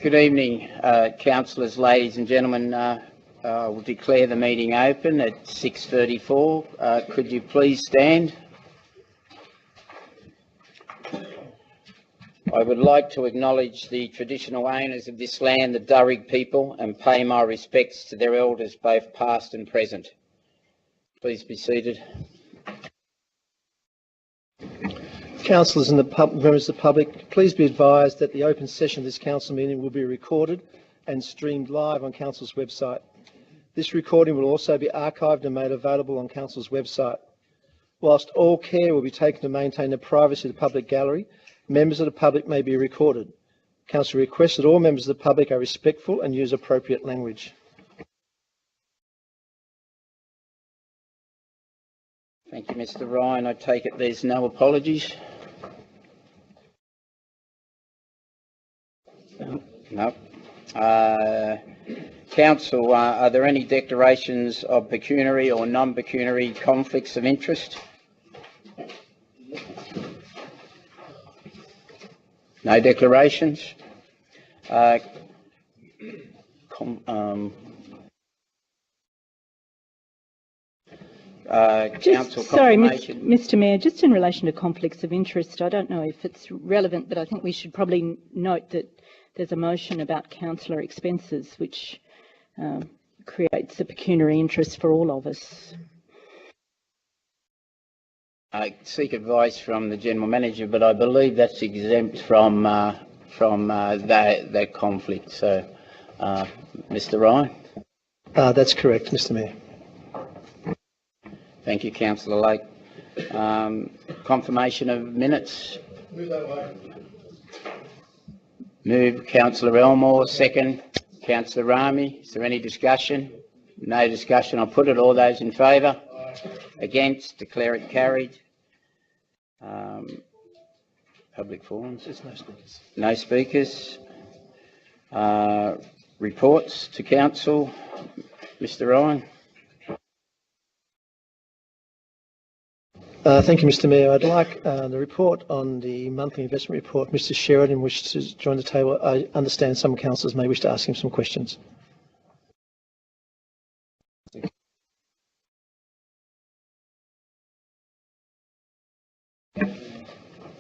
Good evening, councillors, ladies and gentlemen. I will declare the meeting open at 6:34. Could you please stand? I would like to acknowledge the traditional owners of this land, the Darug people, and pay my respects to their elders, both past and present. Please be seated. Councillors and members of the public, please be advised that the open session of this council meeting will be recorded and streamed live on council's website. This recording will also be archived and made available on council's website. Whilst all care will be taken to maintain the privacy of the public gallery, members of the public may be recorded. Council requests that all members of the public are respectful and use appropriate language. Thank you, Mr. Ryan. I take it there's no apologies? No. Council, are there any declarations of pecuniary or non-pecuniary conflicts of interest? No declarations? Sorry, Mr. Mayor, just in relation to conflicts of interest, I don't know if it's relevant, but I think we should probably note that there's a motion about councillor expenses, which creates a pecuniary interest for all of us. I seek advice from the General Manager, but I believe that's exempt from that conflict. So, Mr. Ryan? That's correct, Mr. Mayor. Thank you, Councillor Lake. Confirmation of minutes. Move that way. Move Councillor Elmore, second Councillor Rami. Is there any discussion? No discussion. I'll put it. All those in favour? Against? Declare it carried. Public forums? There's no speakers. No speakers. Reports to Council. Mr. Ryan. Thank you, Mr. Mayor. I'd like the report on the monthly investment report. Mr. Sheridan wishes to join the table. I understand some councillors may wish to ask him some questions.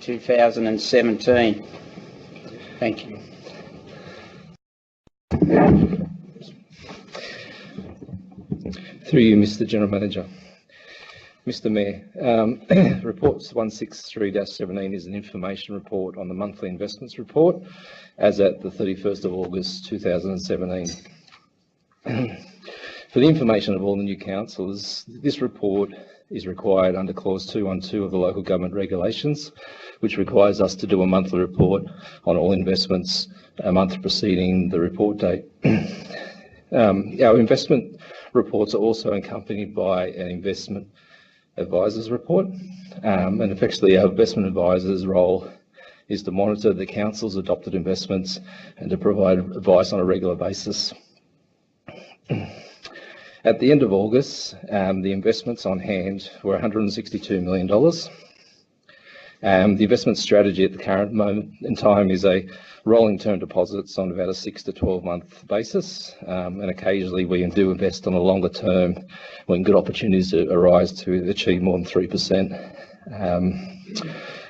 (2017). Thank you. Through you, Mr. General Manager. Mr. Mayor, reports 163-17 is an information report on the monthly investments report as at the 31st of August 2017. For the information of all the new councillors, this report is required under clause 212 of the local government regulations, which requires us to do a monthly report on all investments a month preceding the report date. Our investment reports are also accompanied by an investment advisors report, and effectively our investment advisors' role is to monitor the council's adopted investments and to provide advice on a regular basis. At the end of August, the investments on hand were $162 million. The investment strategy at the current moment in time is a rolling term deposits on about a 6 to 12 month basis, and occasionally we do invest on a longer term when good opportunities arise to achieve more than 3%.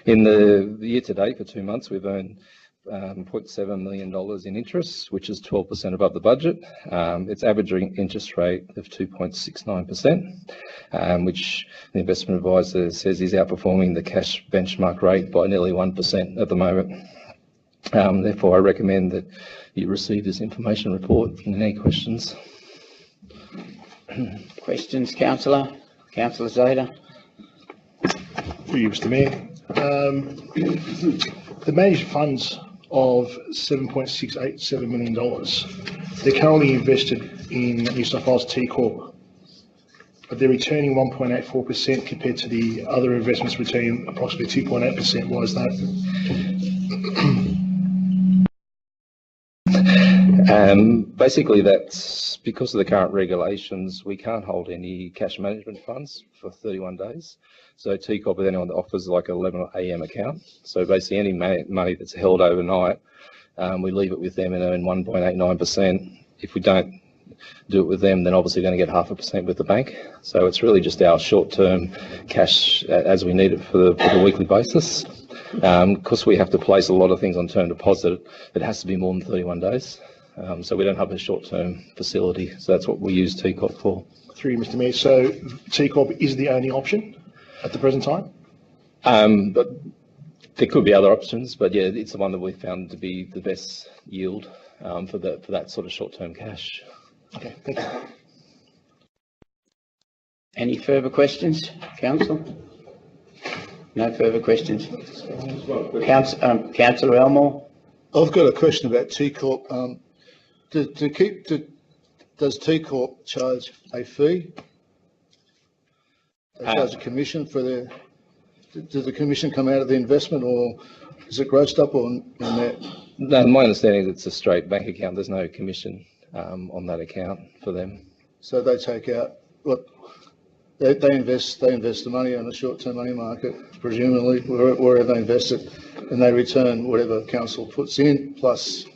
In the year to date for 2 months, we've earned $0.7 million in interest, which is 12% above the budget. Its average interest rate of 2.69%, which the investment advisor says is outperforming the cash benchmark rate by nearly 1% at the moment. Therefore, I recommend that you receive this information report. Any questions? Questions, Councillor? Councillor Zeta? For you, Mr. Mayor. The managed funds of $7.687 million, they're currently invested in New South Wales T Corp, but they're returning 1.84% compared to the other investments returning approximately 2.8%. Why is that? Basically, that's because of the current regulations. We can't hold any cash management funds for 31 days. So TCOP then offers like an 11 AM account. So basically any money that's held overnight we leave it with them and earn 1.89%. If we don't do it with them, then obviously going to get 0.5% with the bank. So it's really just our short-term cash as we need it for the weekly basis. Because we have to place a lot of things on term deposit, it has to be more than 31 days. So we don't have a short-term facility. So that's what we use TCOP for. Through you, Mr. Mayor. So TCOP is the only option at the present time? But there could be other options, but yeah, it's the one that we found to be the best yield for that sort of short-term cash. Okay, thank you. Any further questions, council? No further questions. Councillor Elmore? I've got a question about TCOP. Does TCOP charge a fee? They charge a commission for their... Does the commission come out of the investment, or is it grossed up on that? No, my understanding is it's a straight bank account. There's no commission on that account for them. So they take out what they invest the money on the short-term money market, presumably wherever they invest it, and they return whatever council puts in plus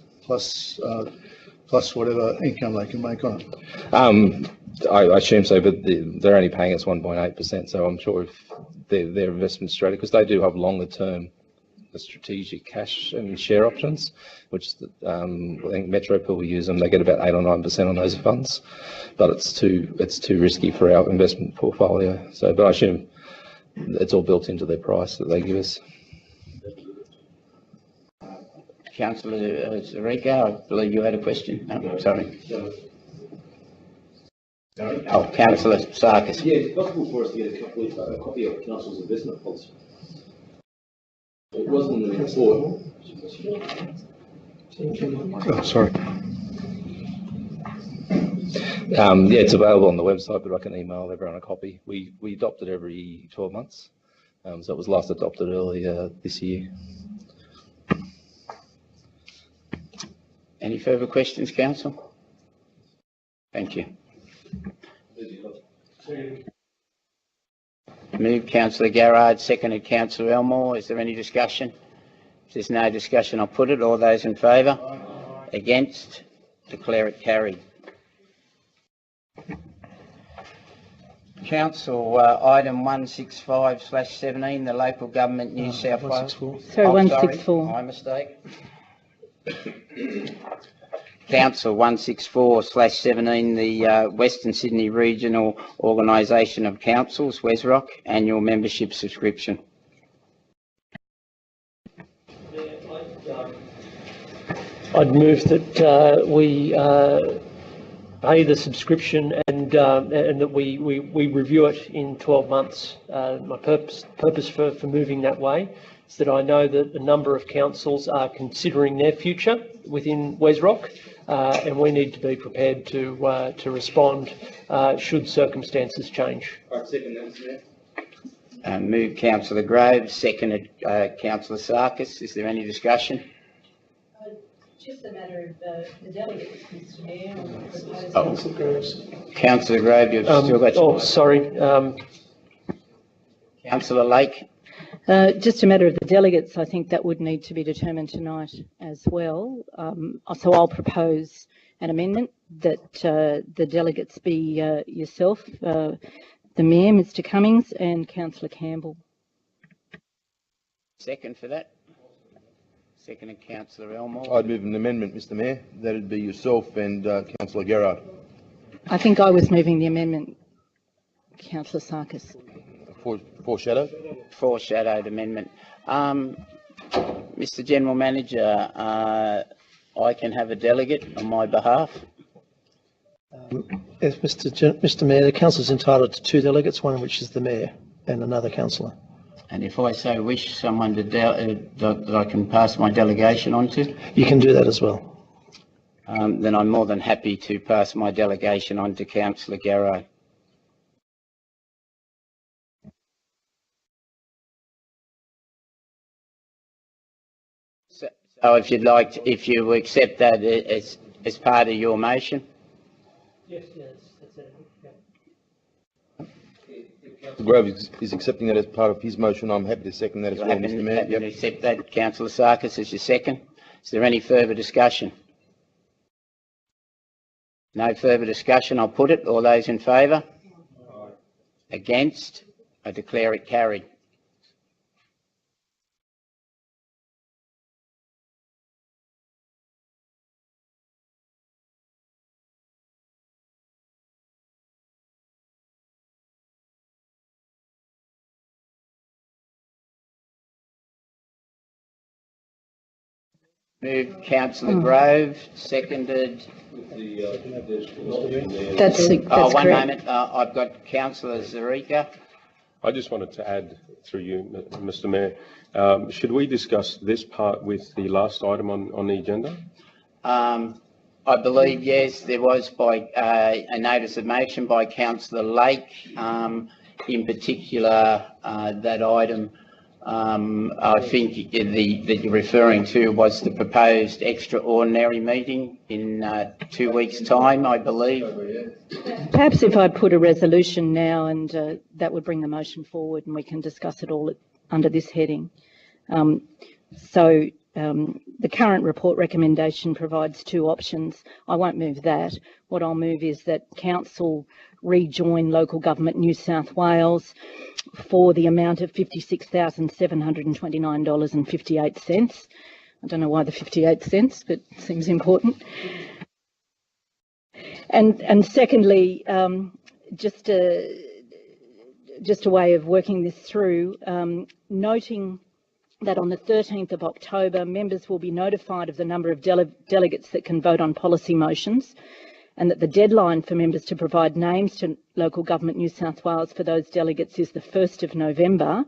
whatever income they can make on it. I assume so, but they're only paying us 1.8%. So I'm sure if their investment strategy, because they do have longer-term strategic cash and share options, which I think Metropol will use them. They get about 8 or 9% on those funds, but it's too risky for our investment portfolio. So, but I assume it's all built into their price that they give us. Councillor Zarica, I believe you had a question. No, sorry. Oh, Councillor Sarkis. Yeah, it's possible for us to get a copy of Council's investment policy. It wasn't in the report. Oh, sorry. Yeah, it's available on the website, but I can email everyone a copy. We adopt it every 12 months, so it was last adopted earlier this year. Any further questions, council? Thank you. Moved Councillor Garrard, seconded Councillor Elmore. Is there any discussion? If there's no discussion, I'll put it. All those in favour? Against? Declare it carried. Council, item 165/17, the local government New South Wales. Sorry, 164. My mistake. Council 164/17, the Western Sydney Regional Organisation of Councils, WESROC, annual membership subscription. I'd move that we pay the subscription and that we review it in 12 months. My purpose for moving that way is that I know that a number of councils are considering their future within WESROC, and we need to be prepared to respond should circumstances change. Moved Councillor Groves, seconded Councillor Sarkis. Is there any discussion? Just a matter of the delegates, Mr Mayor. Councillor Grove, you've still got your... Oh, sorry. Councillor Lake. Just a matter of the delegates. I think that would need to be determined tonight as well. So I'll propose an amendment that the delegates be yourself, the Mayor, Mr Cummings, and Councillor Campbell. Second for that. Seconded Councillor Elmore. I'd move an amendment, Mr Mayor. That'd be yourself and Councillor Garrard. I think I was moving the amendment, Councillor Sarkis. Foreshadowed? Foreshadowed amendment. Mr General Manager, I can have a delegate on my behalf. Yes, Mr Mayor, the council is entitled to 2 delegates, one of which is the Mayor and another councillor. And if I so wish someone to that I can pass my delegation on to? You can do that as well. Then I'm more than happy to pass my delegation on to Councillor Garrard. So if you'd like, if you accept that as part of your motion. Yes, that's it. Grove is accepting that as part of his motion. I'm happy to second that as well, Mr Mayor. Happy to accept that, Councillor Sarkis, as your second. Is there any further discussion? No further discussion. I'll put it. All those in favour? Against? I declare it carried. Moved Councillor Grove, seconded. That's Oh, one correct. moment. I've got Councillor Zarika. I just wanted to add through you, Mr. Mayor, should we discuss this part with the last item on the agenda? I believe, yes, there was by a notice of motion by Councillor Lake. In particular, that item, I think that you're referring to was the proposed extraordinary meeting in 2 weeks' time, I believe. Perhaps if I put a resolution now, and that would bring the motion forward and we can discuss it all under this heading. The current report recommendation provides 2 options. I won't move that. What I'll move is that Council rejoin Local Government New South Wales for the amount of $56,729.58. I don't know why the 58 cents, but it seems important. And secondly, just a way of working this through, noting that on the 13th of October, members will be notified of the number of delegates that can vote on policy motions, and that the deadline for members to provide names to Local Government New South Wales for those delegates is the 1st of November.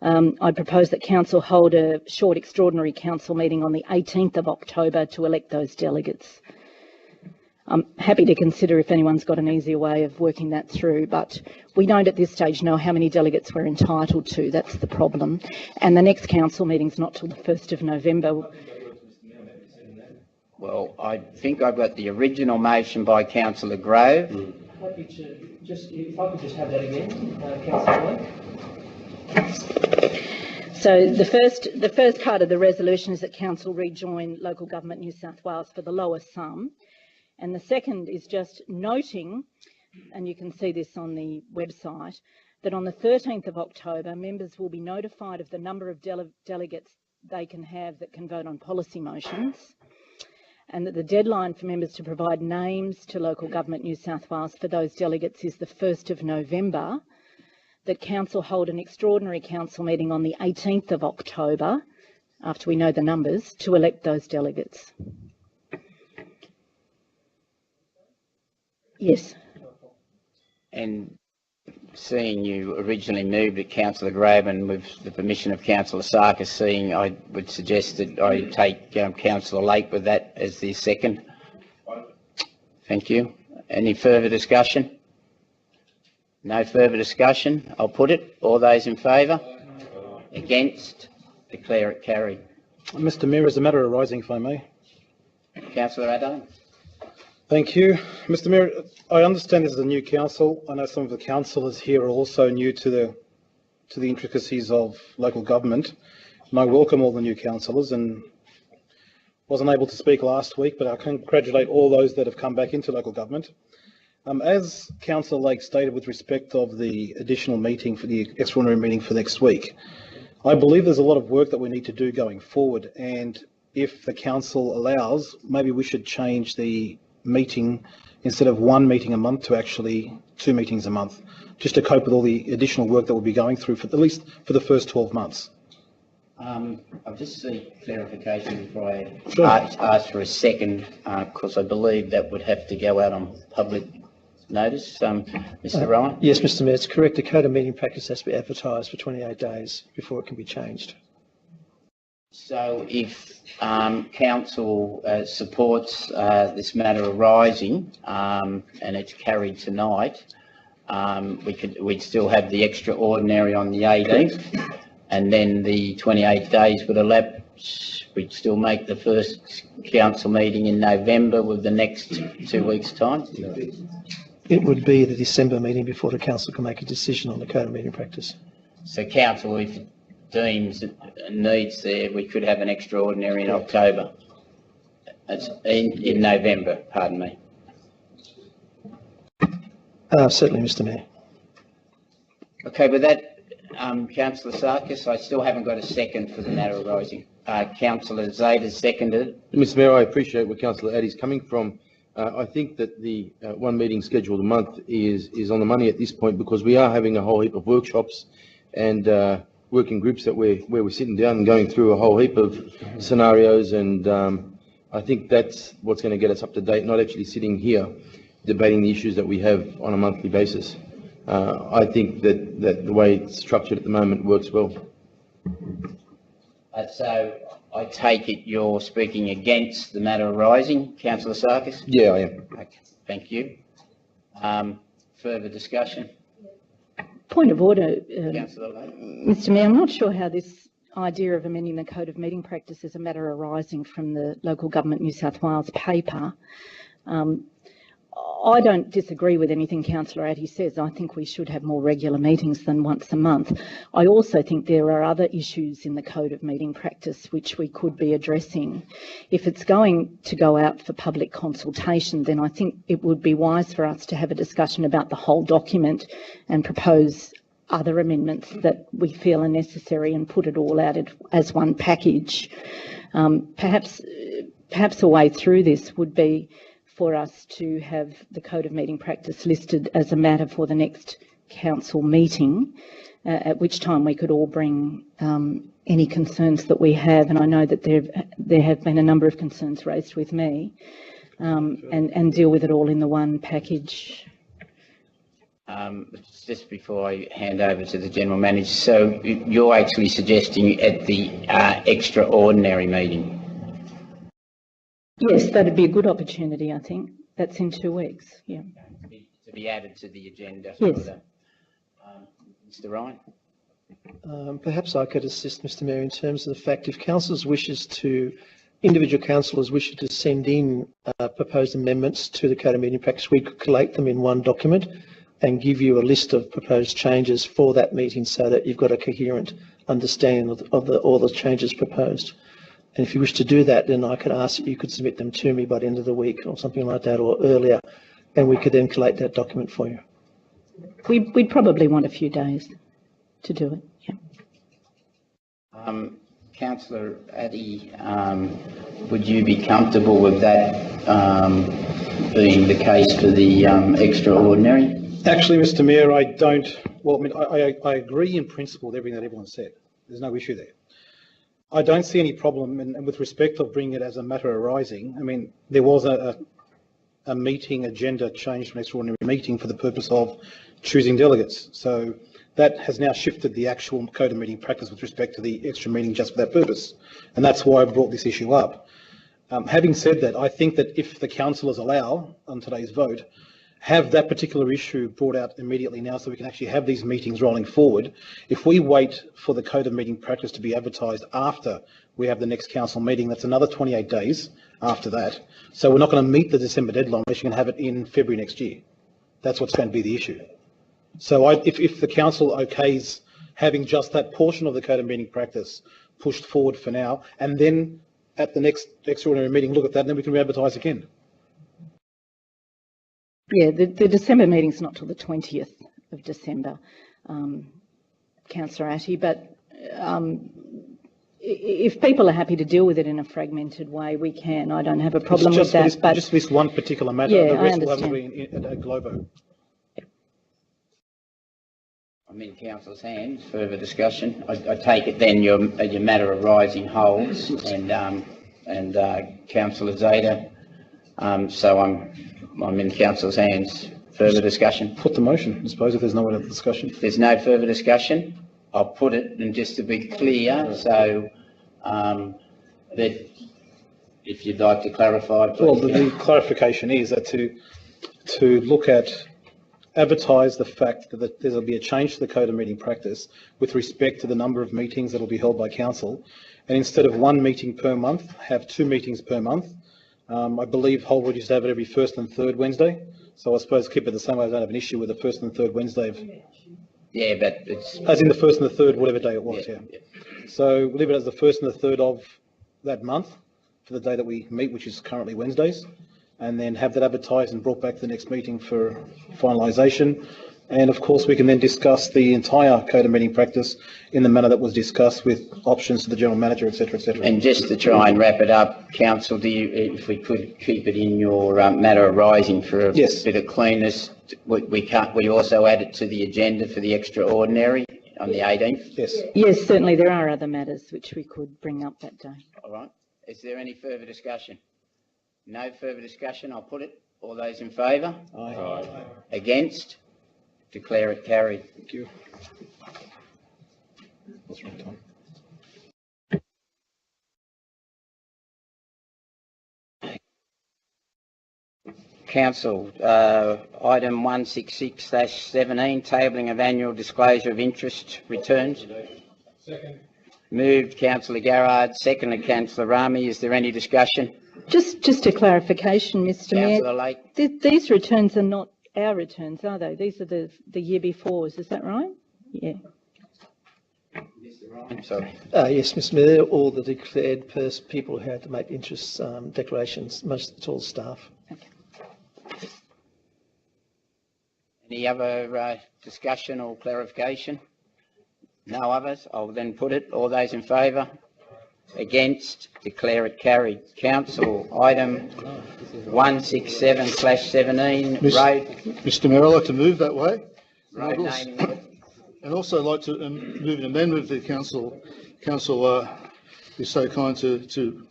I propose that Council hold a short extraordinary Council meeting on the 18th of October to elect those delegates. I'm happy to consider if anyone's got an easier way of working that through, but we don't at this stage know how many delegates we're entitled to. That's the problem. And the next Council meeting's not till the 1st of November. Well, I think I've got the original motion by Councillor Grove. Happy to if I could just have that again, Councillor Lake. So the first part of the resolution is that Council rejoin Local Government New South Wales for the lower sum. And the second is just noting, and you can see this on the website, that on the 13th of October, members will be notified of the number of delegates they can have that can vote on policy motions, and that the deadline for members to provide names to Local Government New South Wales for those delegates is the 1st of November, that Council hold an extraordinary Council meeting on the 18th of October, after we know the numbers, to elect those delegates. Yes. And seeing you originally moved it, Councillor Grove, and with the permission of Councillor Sarkis, I would suggest that I take Councillor Lake with that as the second. Thank you. Any further discussion? No further discussion. I'll put it. All those in favour? Against? Declare it carried. Mr. Mayor, as a matter arising, if I may. Councillor Adams. Thank you. Mr. Mayor, I understand this is a new council. I know some of the councillors here are also new to the intricacies of local government. And I welcome all the new councillors, and wasn't able to speak last week, but I congratulate all those that have come back into local government. As Councillor Lake stated with respect of the additional meeting for the extraordinary meeting for next week, I believe there's a lot of work that we need to do going forward, and if the council allows, maybe we should change the meeting, instead of 1 meeting a month, to actually 2 meetings a month, just to cope with all the additional work that we'll be going through for at least for the first 12 months. I'll just seek clarification before I Sure. ask for a second, because I believe that would have to go out on public notice. Mr. Ryan? Yes, Mr. Mayor, it's correct. The code of meeting practice has to be advertised for 28 days before it can be changed. So if Council supports this matter arising and it's carried tonight, we'd still have the extraordinary on the 18th, and then the 28 days would elapse. We'd still make the first Council meeting in November with the next 2 weeks' time. It would be the December meeting before the council can make a decision on the code of meeting practice. So Council, deems needs there, we could have an extraordinary in October. It's in November, pardon me. Certainly, Mr Mayor. Okay, with that, Councillor Sarkis, I still haven't got a second for the matter arising. Councillor Zeta seconded. Mr Mayor, I appreciate where Councillor Addy's coming from. I think that the one meeting scheduled a month is on the money at this point, because we are having a whole heap of workshops and working groups where we're sitting down and going through a whole heap of scenarios, and I think that's what's going to get us up to date, not actually sitting here debating the issues that we have on a monthly basis. I think that the way it's structured at the moment works well. So I take it you're speaking against the matter arising, Councillor Sarkis? Yeah, I am. Okay, thank you. Further discussion? Point of order, Councillor Lowe. Mr Mayor, I'm not sure how this idea of amending the Code of Meeting Practice is a matter arising from the Local Government New South Wales paper. I don't disagree with anything Councillor Addy says. I think we should have more regular meetings than once a month. I also think there are other issues in the Code of Meeting Practice which we could be addressing. If it's going to go out for public consultation, then I think it would be wise for us to have a discussion about the whole document and propose other amendments that we feel are necessary and put it all out as one package. Perhaps a way through this would be for us to have the Code of Meeting Practice listed as a matter for the next council meeting, at which time we could all bring any concerns that we have, and I know that there have been a number of concerns raised with me, and deal with it all in the one package. Just before I hand over to the General Manager, so you're actually suggesting at the extraordinary meeting? Yes, that'd be a good opportunity, I think. That's in 2 weeks, yeah. To be added to the agenda. Yes. Mr Ryan? Perhaps I could assist, Mr Mayor, in terms of the fact if individual councillors wish to send in proposed amendments to the Code of Meeting Practice, we could collate them in one document and give you a list of proposed changes for that meeting so that you've got a coherent understanding of all the changes proposed. And if you wish to do that, then I could ask that you could submit them to me by the end of the week or something like that, or earlier, and we could then collate that document for you. We'd probably want a few days to do it, yeah. Councillor Addy, would you be comfortable with that being the case for the extraordinary? Actually, Mr Mayor, I don't. Well, I mean, I agree in principle with everything that everyone said. There's no issue there. I don't see any problem, and with respect of bringing it as a matter arising. I mean, there was a meeting agenda change from an extraordinary meeting for the purpose of choosing delegates. So that has now shifted the actual Code of Meeting Practice with respect to the extra meeting just for that purpose. And that's why I brought this issue up. Having said that, I think that if the councillors allow on today's vote, have that particular issue brought out immediately now so we can actually have these meetings rolling forward. If we wait for the Code of Meeting Practice to be advertised after we have the next council meeting, that's another 28 days after that. So we're not going to meet the December deadline unless you can have it in February next year. That's what's going to be the issue. So if the council okays having just that portion of the Code of Meeting Practice pushed forward for now, and then at the next extraordinary meeting look at that, and then we can re-advertise again. Yeah, the December meeting's not till the 20th of December, Councillor Atty, but if people are happy to deal with it in a fragmented way, we can. I don't have a problem with that. But just this one particular matter, yeah, the rest will have to be at a Globo. I'm in Council's hands. Further discussion. I take it then your matter arising holds, and Councillor Zeta. So I'm in Council's hands. Further discussion? Put the motion, I suppose, if there's no other discussion. If there's no further discussion, I'll put it, and just to be clear, so that if you'd like to clarify, please. Well, the clarification is that to look at, advertise the fact that there'll be a change to the Code of Meeting Practice with respect to the number of meetings that will be held by council, and instead of one meeting per month, have 2 meetings per month. I believe Holroyd used to have it every first and third Wednesday, so I suppose keep it the same way. I don't have an issue with the first and third Wednesday. Yeah, but it's, As in the 1st and the 3rd, whatever day it was, yeah, yeah. So we'll leave it as the 1st and the 3rd of that month for the day that we meet, which is currently Wednesdays, and then have that advertised and brought back to the next meeting for finalisation. And of course, we can then discuss the entire code of meeting practice in the manner that was discussed, with options to the general manager, etc., etc. and just to try and wrap it up, council, do you, if we could keep it in your matter arising for a Yes. bit of cleanness, we also add it to the agenda for the extraordinary on the 18th? Yes. Yes, certainly there are other matters which we could bring up that day. All right. Is there any further discussion? No further discussion. I'll put it. All those in favour? Aye. Against? Declare it carried. Thank you. What's wrong, Tom? Council, item 166/17, tabling of annual disclosure of interest returns. Second. Moved Councillor Garrard, seconded Councillor Rami. Is there any discussion? Just a clarification, Mr Mayor. Councillor Lake? These returns are not our returns, are they? These are the year before's, is that right? Yeah. I'm sorry. Yes, Mr Mayor, all the declared people who had to make interest declarations, most all staff. Any other discussion or clarification? No others? I'll then put it. All those in favour? Against? Declare it carried. Council, item 167/17, road Mr Mayor, I'd like to move that way. naming. And also like to move an amendment if the council is so kind to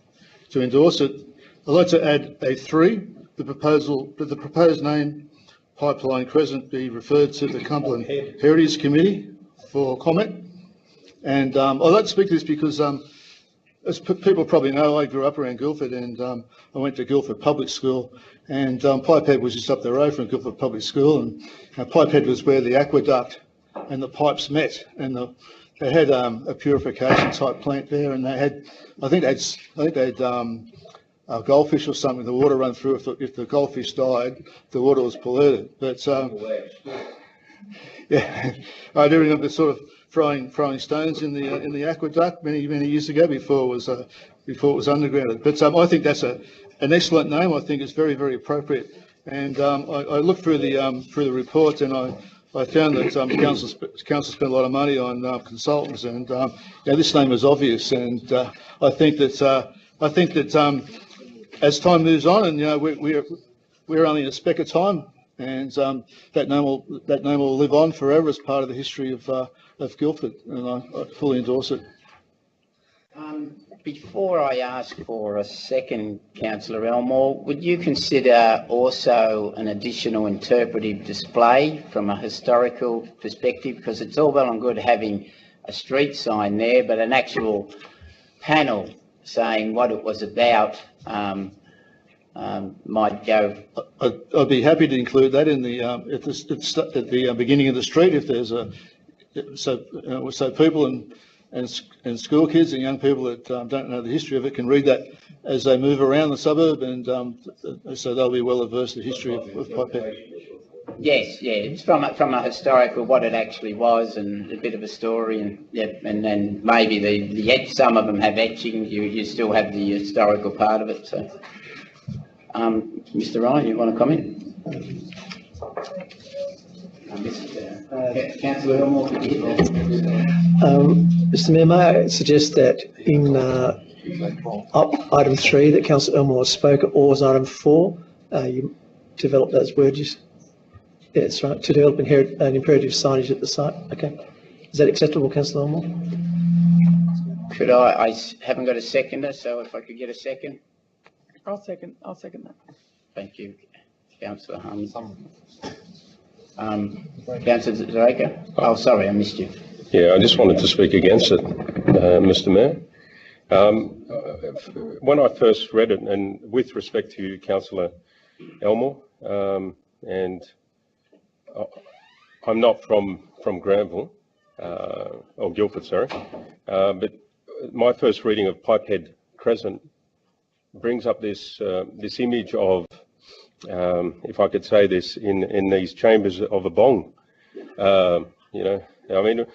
endorse it. I'd like to add a 3, the proposed name Pipeline Crescent be referred to the Cumberland Heritage Committee for comment. And I'd like to speak to this because as people probably know, I grew up around Guildford, and I went to Guildford Public School, and Pipehead was just up the road from Guildford Public School, and Pipehead was where the aqueduct and the pipes met, and they had a purification type plant there, and they had, I think they'd a goldfish or something. The water run through. If the goldfish died, the water was polluted. But yeah, I do remember sort of throwing stones in the aqueduct many years ago before it was undergrounded. But I think that's an excellent name. I think it's very appropriate. And I looked through the report, and I found that council spent a lot of money on consultants, and this name is obvious. And I think that as time moves on, and we're only in a speck of time, and that name will live on forever as part of the history of Guildford, and I fully endorse it. Before I ask for a second, Councillor Elmore, would you consider also an additional interpretive display from a historical perspective? Because it's all well and good having a street sign there, but an actual panel saying what it was about might go. I'd be happy to include that in the at the beginning of the street, if there's so people and school kids and young people that don't know the history of it can read that as they move around the suburb, and so they'll be well versed in the history of Pipehead. Yes, yeah, it's from a historical, what it actually was, and a bit of a story, and and then maybe the some of them have etching. You still have the historical part of it. So, Mr. Ryan, you want to comment? Councillor Elmore, could you hit that? Mr Mayor, may I suggest that in item 3 that Councillor Elmore spoke, or as item 4, you develop those words. Yeah, that's right, to develop an imperative signage at the site. Okay. Is that acceptable, Councillor Elmore? Could I haven't got a seconder, so if I could get a second. I'll second that. Thank you, Councillor Hum. Councillor Zareka? Oh, sorry, I missed you. Yeah, I just wanted to speak against it, Mr. Mayor. When I first read it, and with respect to Councillor Elmore, and I'm not from Granville, or Guildford, sorry, but my first reading of Pipehead Crescent brings up this image of, if I could say this, in these chambers of a bong, I mean,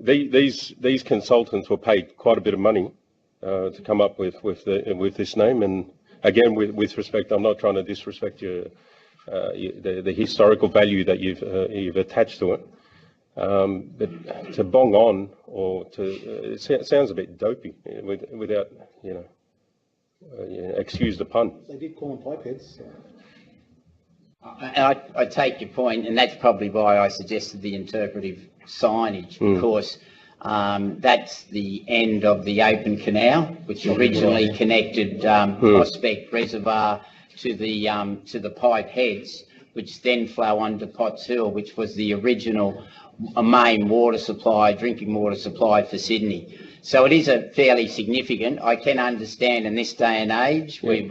these consultants were paid quite a bit of money to come up with this name. And again, with respect, I'm not trying to disrespect the historical value that you've attached to it. But to bong on or it sounds a bit dopey without, excuse the pun. They did call them pipeheads. I take your point, and that's probably why I suggested the interpretive signage, because that's the end of the open canal, which originally connected Prospect Reservoir to the pipe heads, which then flow onto Potts Hill, which was the original main water supply, drinking water supply for Sydney. So it is a fairly significant. I can understand in this day and age with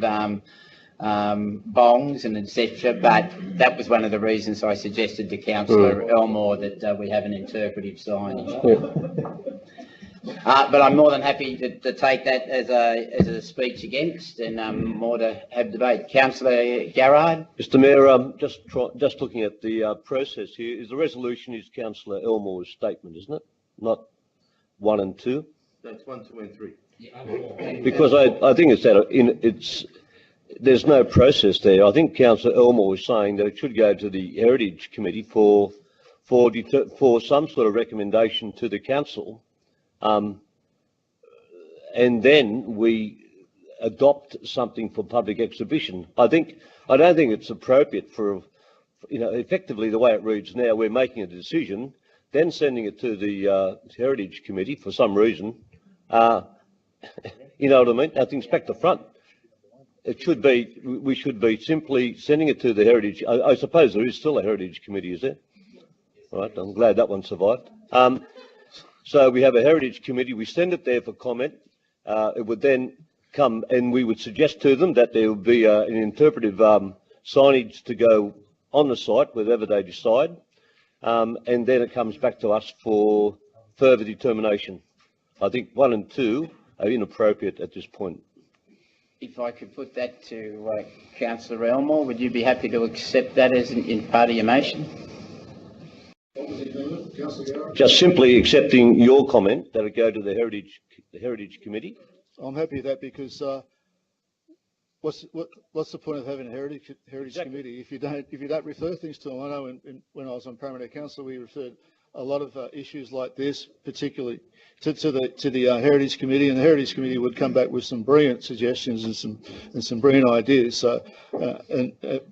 bongs and etc. But that was one of the reasons I suggested to Councillor Elmore that we have an interpretive signage. But I'm more than happy to take that as a speech against, and more to have debate. Councillor Garrard. Mr. Mayor, just looking at the process here, the resolution is Councillor Elmore's statement, isn't it? Not 1 and 2. That's 1, 2, and 3. Because I think there's no process there. I think Councillor Elmore is saying that it should go to the Heritage Committee for some sort of recommendation to the council, and then we adopt something for public exhibition. I don't think it's appropriate for, effectively the way it reads now, we're making a decision, then sending it to the Heritage Committee for some reason. You know what I mean? Nothing's back to front. It should be, we should be simply sending it to the Heritage. I suppose there is still a Heritage Committee, is there? Right, I'm glad that one survived. So we have a Heritage Committee, we send it there for comment. It would then come, and we would suggest to them that there would be an interpretive signage to go on the site, whatever they decide. And then it comes back to us for further determination. I think 1 and 2 are inappropriate at this point. If I could put that to Councillor Elmore, would you be happy to accept that as in part of your motion? Just simply accepting your comment that it go to the Heritage Committee. I'm happy with that, because what's the point of having a heritage committee if you don't refer things to them? I know when I was on Parramatta Council, we referred a lot of issues like this, particularly to the Heritage Committee, and the Heritage Committee would come back with some brilliant suggestions and some brilliant ideas. So,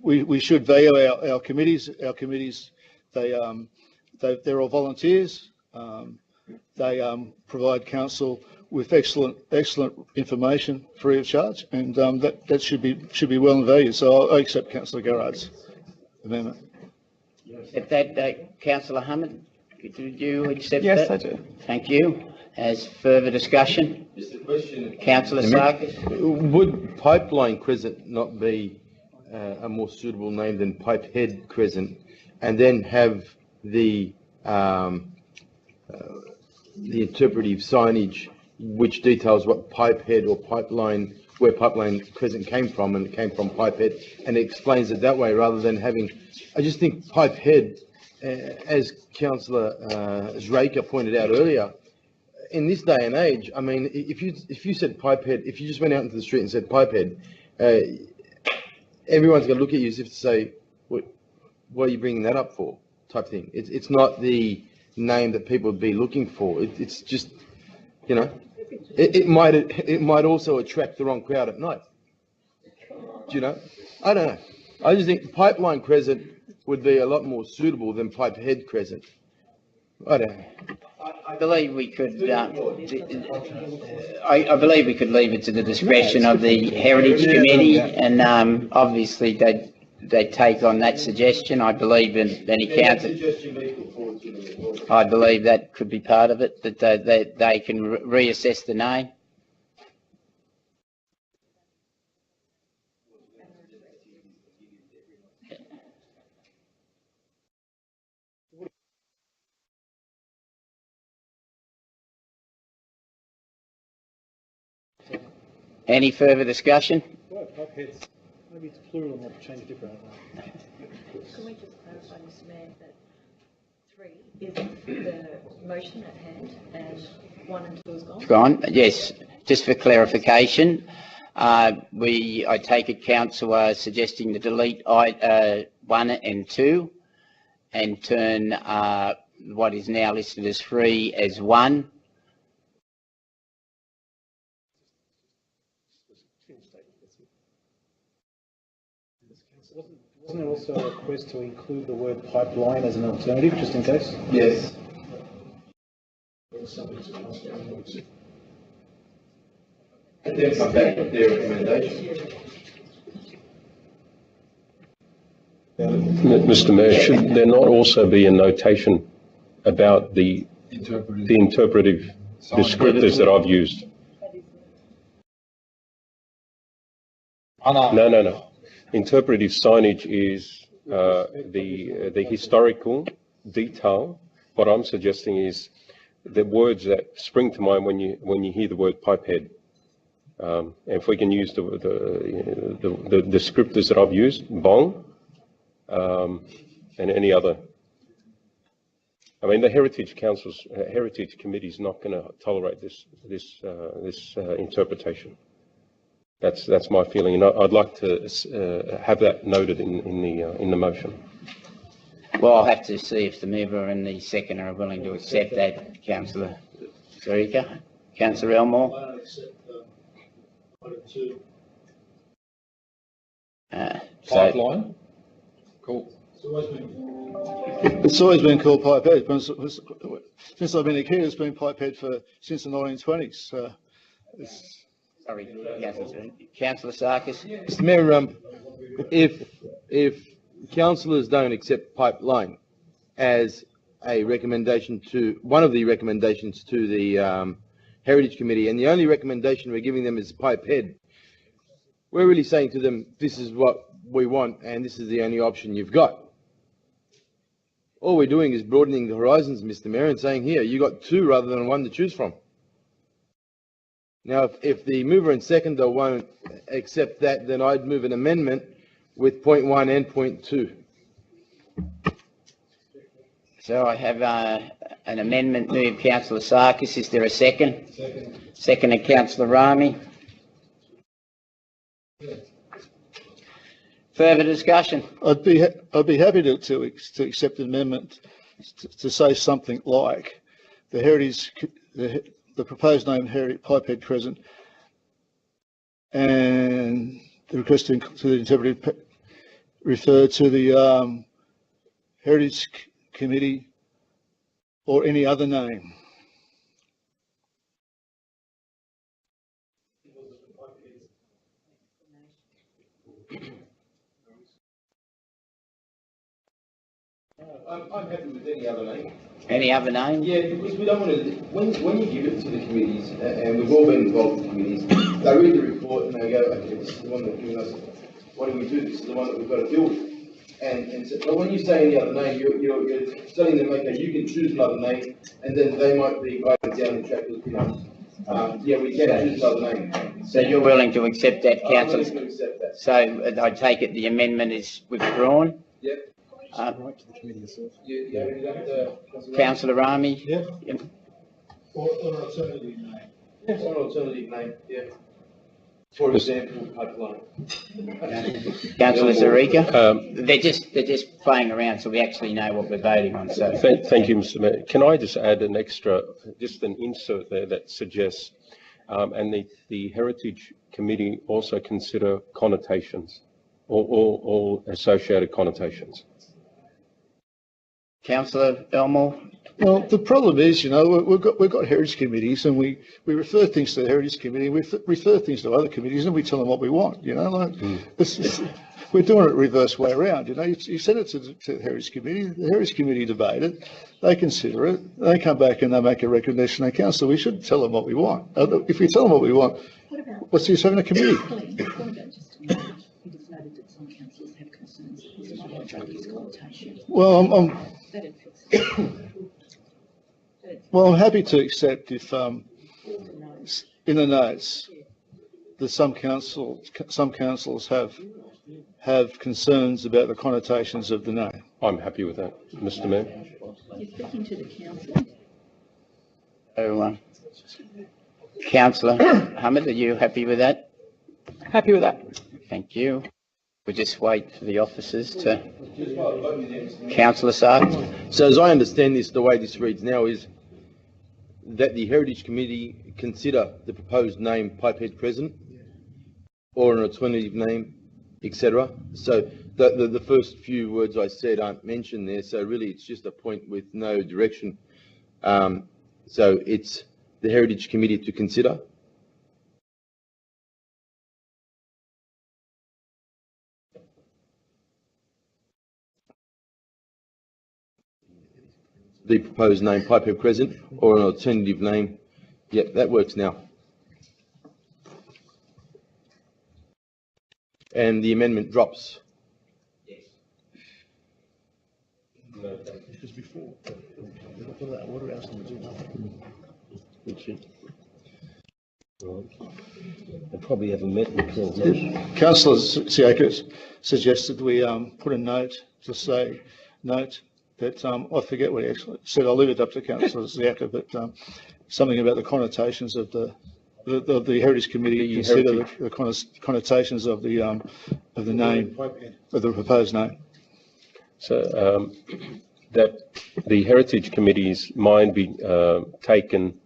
we should value our committees. Our committees, they're all volunteers. They provide council with excellent information free of charge, and that should be well valued. So I accept Councillor Garrard's amendment. You accept that, Councillor Hammond? Do you accept that? Yes, I do. Thank you. As further discussion, Councillor Sarkis. Would Pipeline Crescent not be a more suitable name than Pipehead Crescent, and then have the interpretive signage which details what Pipehead or Pipeline, where Pipeline Crescent came from, and it came from Pipehead, and it explains it that way rather than having, I just think Pipehead, as Councillor Zraker pointed out earlier, in this day and age, I mean, if you said Pipehead, if you just went out into the street and said Pipehead, everyone's going to look at you as if to say, what are you bringing that up for, type thing. It's not the name that people would be looking for. It's just, it might also attract the wrong crowd at night. Do you know? I don't know. I just think Pipeline Crescent would be a lot more suitable than Pipehead Crescent. I don't know. I believe we could. I believe we could leave it to the discretion of the Heritage Committee, and obviously they take on that suggestion. I believe in any council. I believe that could be part of it. That they can reassess the name. Any further discussion? Pipeheads. Maybe it's plural and have to change different. Can we just clarify, Mr. Mayor, that 3 Is the motion at hand and 1 and 2 is gone? Gone, yes. Just for clarification, I take it council are suggesting to delete 1 and 2 and turn what is now listed as 3 as 1. Wasn't there also a request to include the word pipeline as an alternative, just in case? Yes. And then come back with their recommendation. Mr. Mayor, should there not also be a notation about the interpretive descriptors that I've used? No. Interpretive signage is the historical detail. What I'm suggesting is the words that spring to mind when you hear the word pipehead. If we can use the descriptors that I've used, bong, and any other. I mean, the Heritage Committee is not going to tolerate this interpretation. That's my feeling, and I'd like to have that noted in the motion. Well, I'll have to see if the mover and the seconder are willing to accept that, Councillor Zarica. Councillor Elmore. I don't accept item 2. Pipeline? Cool. It's always been called pipehead. Since I've been a kid, it's been pipehead since the 1920s. Sorry, Councillor Sarkis. Mr. Mayor, if councillors don't accept pipeline as a recommendation to one of the recommendations to the Heritage Committee, and the only recommendation we're giving them is pipehead, we're really saying to them, this is what we want, and this is the only option you've got. All we're doing is broadening the horizons, Mr. Mayor, and saying, here, you got 2 rather than 1 to choose from. Now, if the mover and seconder won't accept that, then I'd move an amendment with point 1 and point 2. So I have an amendment moved, Councillor Sarkis. Is there a second? Seconded, Councillor Rami. Further discussion? I'd be happy to accept an amendment to say something like the proposed name Heritage Pipehead Crescent, and the request to the interpretive refer to the Heritage Committee or any other name. I'm happy with any other name. Any other name? Yeah, because we don't want to. When you give it to the committees, and we've all been involved in committees, they read the report and they go, okay, this is the one that's giving us. What do we do? This is the one that we've got to deal with. And so, but when you say any other name, you're telling them, okay, you can choose another name, and then they might be guided down the track with, yeah, we can choose another name. So you're willing to accept that, Councillor? I'm willing to accept that. So I take it the amendment is withdrawn? Yep. Right to the committee yourself. Councillor Rami? Yeah. Or an alternative name. Yes, an alternative name, yeah. For example, pipeline. Councillor Zarica? They're just playing around, so we actually know what we're voting on. So Thank you, Mr. Mayor. Can I just add an extra, just an insert there that suggests, and the Heritage Committee also consider connotations, all associated connotations. Councillor Elmore? Well, the problem is, we've got heritage committees, and we refer things to the heritage committee, we refer things to other committees, and we tell them what we want. We're doing it reverse way around. You send it to the heritage committee. The heritage committee debate it. They consider it. They come back and they make a recommendation to council. We should tell them what we want. If we tell them what we want, what's the use of having a committee? Well, I'm happy to accept if, in the notes, that some councils have concerns about the connotations of the name. I'm happy with that, Mr. Mayor. You're speaking to the council. So, Councillor Hamid, are you happy with that? Happy with that. Thank you. We'll just wait for the officers to... Councillor Sark? So as I understand this, the way this reads now is that the Heritage Committee consider the proposed name Pipehead Crescent or an alternative name, etc. So the first few words I said aren't mentioned there, so really it's just a point with no direction. So it's the Heritage Committee to consider. The proposed name Pipehead Crescent or an alternative name. Yep, that works now. And the amendment drops. Because before, what else can we do? They probably haven't met until then. Councillor Siakis suggested we put a note to say, note that, I forget what he actually said, I'll leave it up to Councillor Siakis, but something about the connotations of the Heritage Committee, consider the connotations of the name, of the proposed name. So that the Heritage Committee's mind be taken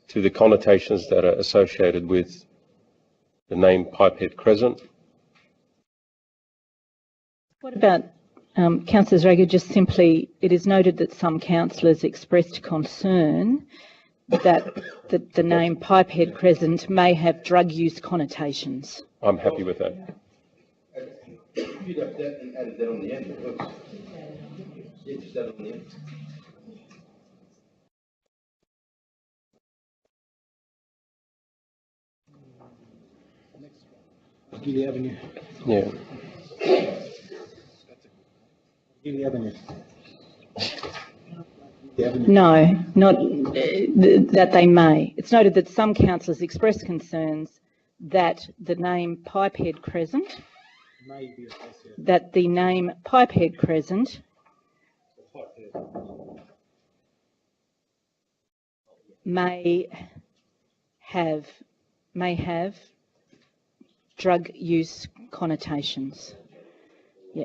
to the connotations that are associated with the name Pipehead Crescent. What about, Councillor Zraga, just simply, it is noted that some councillors expressed concern that the name Pipehead Crescent may have drug use connotations. I'm happy with that. If you'd have that and added that on the end, it works. Yeah, just add it on the end. Gilly Avenue. Yeah. Gilly Avenue. No, not that they may. It's noted that some councillors expressed concerns that the name Pipehead Crescent, that the name Pipehead Crescent may have drug use connotations. Yeah.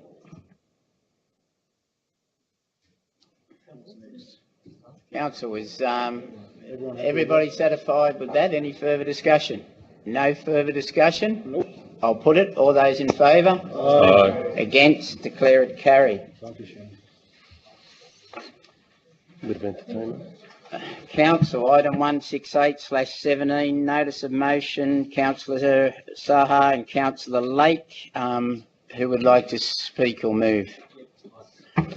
Council, is everybody satisfied with that? Any further discussion? No further discussion? Nope. I'll put it. All those in favour? Aye. Against? Declare it carried. Bit of entertainment. Council, item 168/17, notice of motion, Councillor Saha and Councillor Lake. Who would like to speak or move?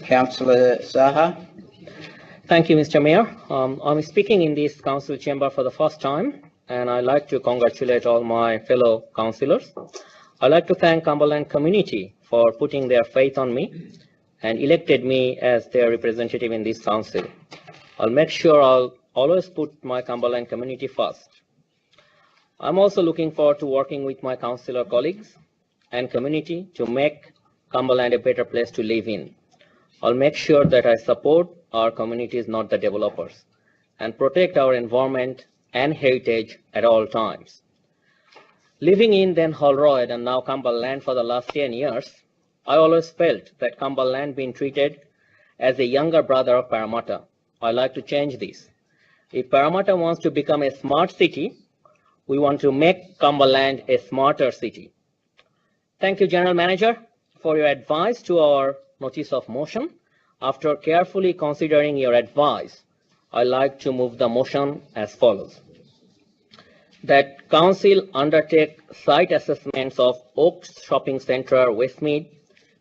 Councillor Saha. Thank you, Mr. Mayor. I'm speaking in this council chamber for the first time, and I'd like to congratulate all my fellow councillors. I'd like to thank Cumberland community for putting their faith on me and elected me as their representative in this council. I'll make sure I'll always put my Cumberland community first. I'm also looking forward to working with my councillor colleagues and community to make Cumberland a better place to live in. I'll make sure that I support our communities, not the developers, and protect our environment and heritage at all times. Living in then Holroyd and now Cumberland for the last 10 years, I always felt that Cumberland being treated as a younger brother of Parramatta. I like to change this. If Parramatta wants to become a smart city, we want to make Cumberland a smarter city. Thank you, General Manager, for your advice to our notice of motion. After carefully considering your advice, I like to move the motion as follows. That Council undertake site assessments of Oaks Shopping Centre, Westmead,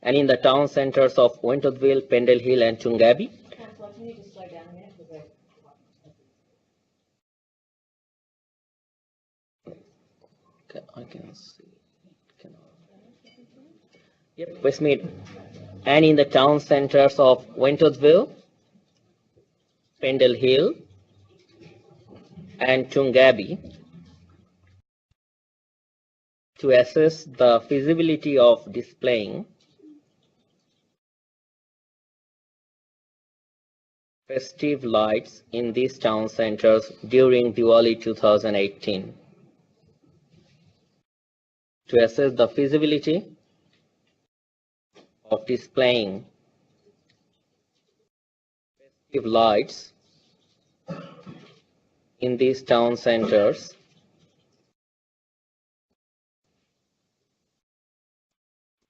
and in the town centres of Wentworthville, Pendle Hill, and Tungabi. Councillor, can you just slow down a minute? Okay, I can see. Yep, Westmead. And in the town centres of Wentworthville, Pendle Hill, and Tungabi to assess the feasibility of displaying festive lights in these town centers during Diwali 2018. To assess the feasibility of displaying festive lights in these town centers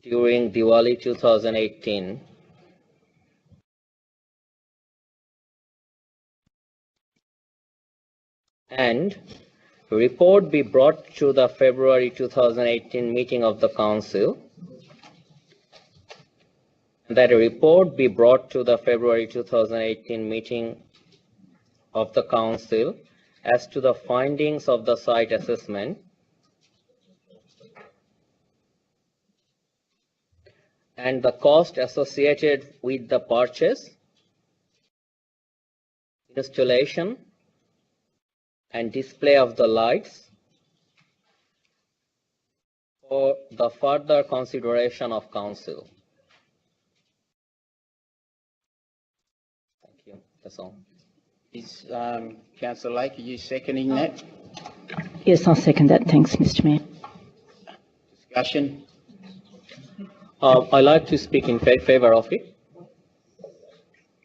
during Diwali 2018. And report be brought to the February 2018 meeting of the Council. That a report be brought to the February 2018 meeting of the Council as to the findings of the site assessment and the cost associated with the purchase, installation, and display of the lights for the further consideration of Council. Thank you. That's all. Is Councillor Lake, are you seconding that? Yes, I'll second that. Thanks, Mr Mayor. Discussion? I like to speak in favour of it.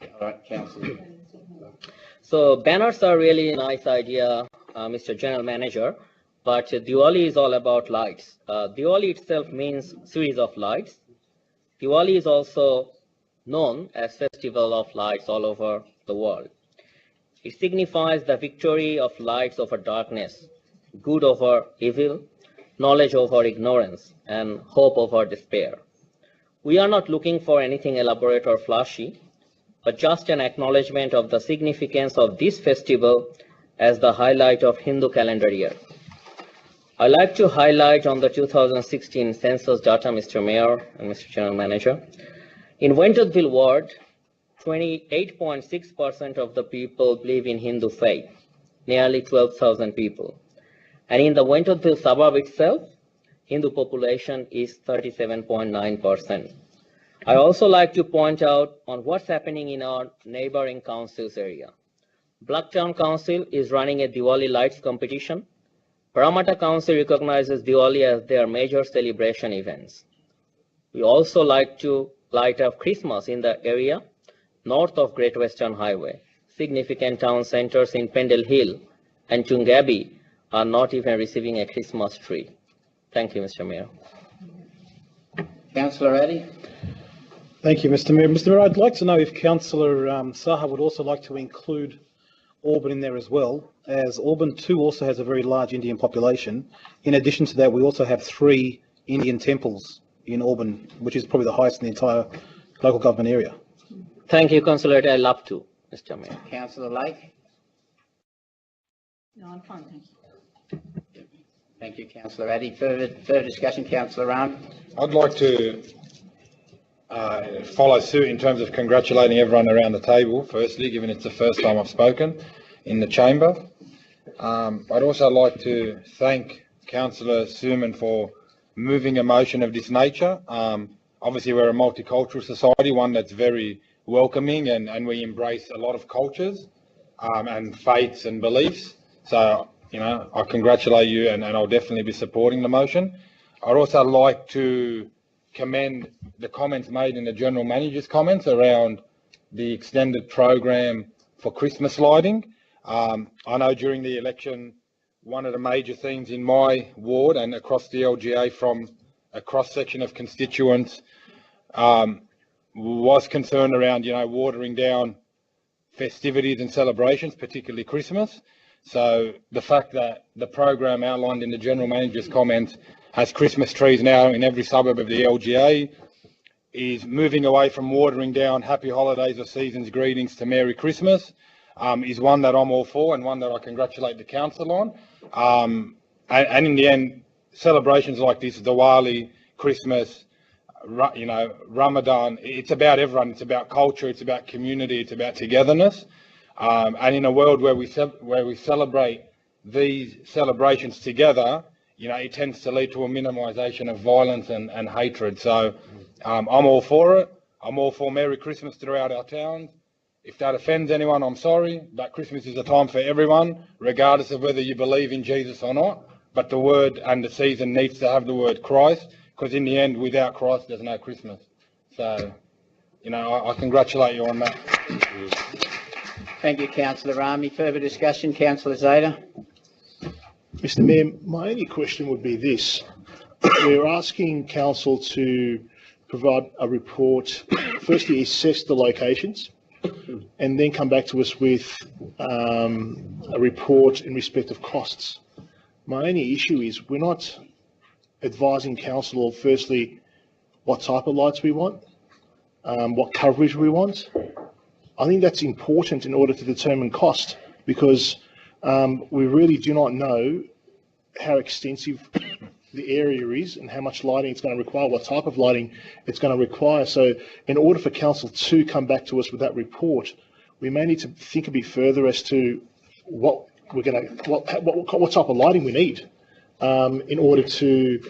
All right, Councillor. So banners are really a nice idea, Mr. General Manager, but Diwali is all about lights. Diwali itself means series of lights. Diwali is also known as Festival of Lights all over the world. It signifies the victory of lights over darkness, good over evil, knowledge over ignorance, and hope over despair. We are not looking for anything elaborate or flashy, but just an acknowledgement of the significance of this festival as the highlight of Hindu calendar year. I'd like to highlight on the 2016 census data, Mr. Mayor and Mr. General Manager. In Wentorthville ward, 28.6% of the people live in Hindu faith, nearly 12,000 people. And in the Wentorthville suburb itself, Hindu population is 37.9%. I also like to point out on what's happening in our neighboring councils area. Blacktown Council is running a Diwali lights competition. Parramatta Council recognizes Diwali as their major celebration events. We also like to light up Christmas in the area north of Great Western Highway. Significant town centers in Pendle Hill and Tungabi are not even receiving a Christmas tree. Thank you, Mr. Mayor. Councillor Addy. Thank you, Mr. Mayor. Mr. Mayor, I'd like to know if Councillor Saha would also like to include Auburn in there as well, as Auburn too also has a very large Indian population. In addition to that, we also have 3 Indian temples in Auburn, which is probably the highest in the entire local government area. Thank you, Councillor. I love to, Mr. Mayor. Councillor Lake. No, I'm fine, thank you. Thank you, Councillor Addy. Further discussion, Councillor Rahman. I'd like to follow suit in terms of congratulating everyone around the table, firstly, given it's the first time I've spoken in the chamber. I'd also like to thank Councillor Suman for moving a motion of this nature. Obviously, we're a multicultural society, one that's very welcoming, and we embrace a lot of cultures and faiths and beliefs. So, you know, I congratulate you, and I'll definitely be supporting the motion. I'd also like to commend the comments made in the General Manager's comments around the extended program for Christmas lighting. I know during the election, one of the major themes in my ward and across the LGA from a cross-section of constituents was concerned around, you know, watering down festivities and celebrations, particularly Christmas. So the fact that the program outlined in the General Manager's comments has Christmas trees now in every suburb of the LGA, is moving away from watering down happy holidays or season's greetings to Merry Christmas, is one that I'm all for and one that I congratulate the council on. And in the end, celebrations like this, Diwali, Christmas, you know, Ramadan, it's about everyone. It's about culture, it's about community, it's about togetherness. And in a world where we celebrate these celebrations together, you know, it tends to lead to a minimisation of violence and hatred. So I'm all for it. I'm all for Merry Christmas throughout our towns. If that offends anyone, I'm sorry, but Christmas is a time for everyone, regardless of whether you believe in Jesus or not. But the word and the season needs to have the word Christ, because in the end, without Christ, there's no Christmas. So, you know, I congratulate you on that. Thank you, Councillor Rami. Further discussion, Councillor Zeta. Mr. Mayor, my only question would be this. We're asking council to provide a report, firstly assess the locations, and then come back to us with a report in respect of costs. My only issue is we're not advising council of, firstly, what type of lights we want, what coverage we want. I think that's important in order to determine cost, because we really do not know how extensive the area is and how much lighting it's going to require, what type of lighting it's going to require. So in order for council to come back to us with that report, we may need to think a bit further as to what we're going to, what type of lighting we need in order to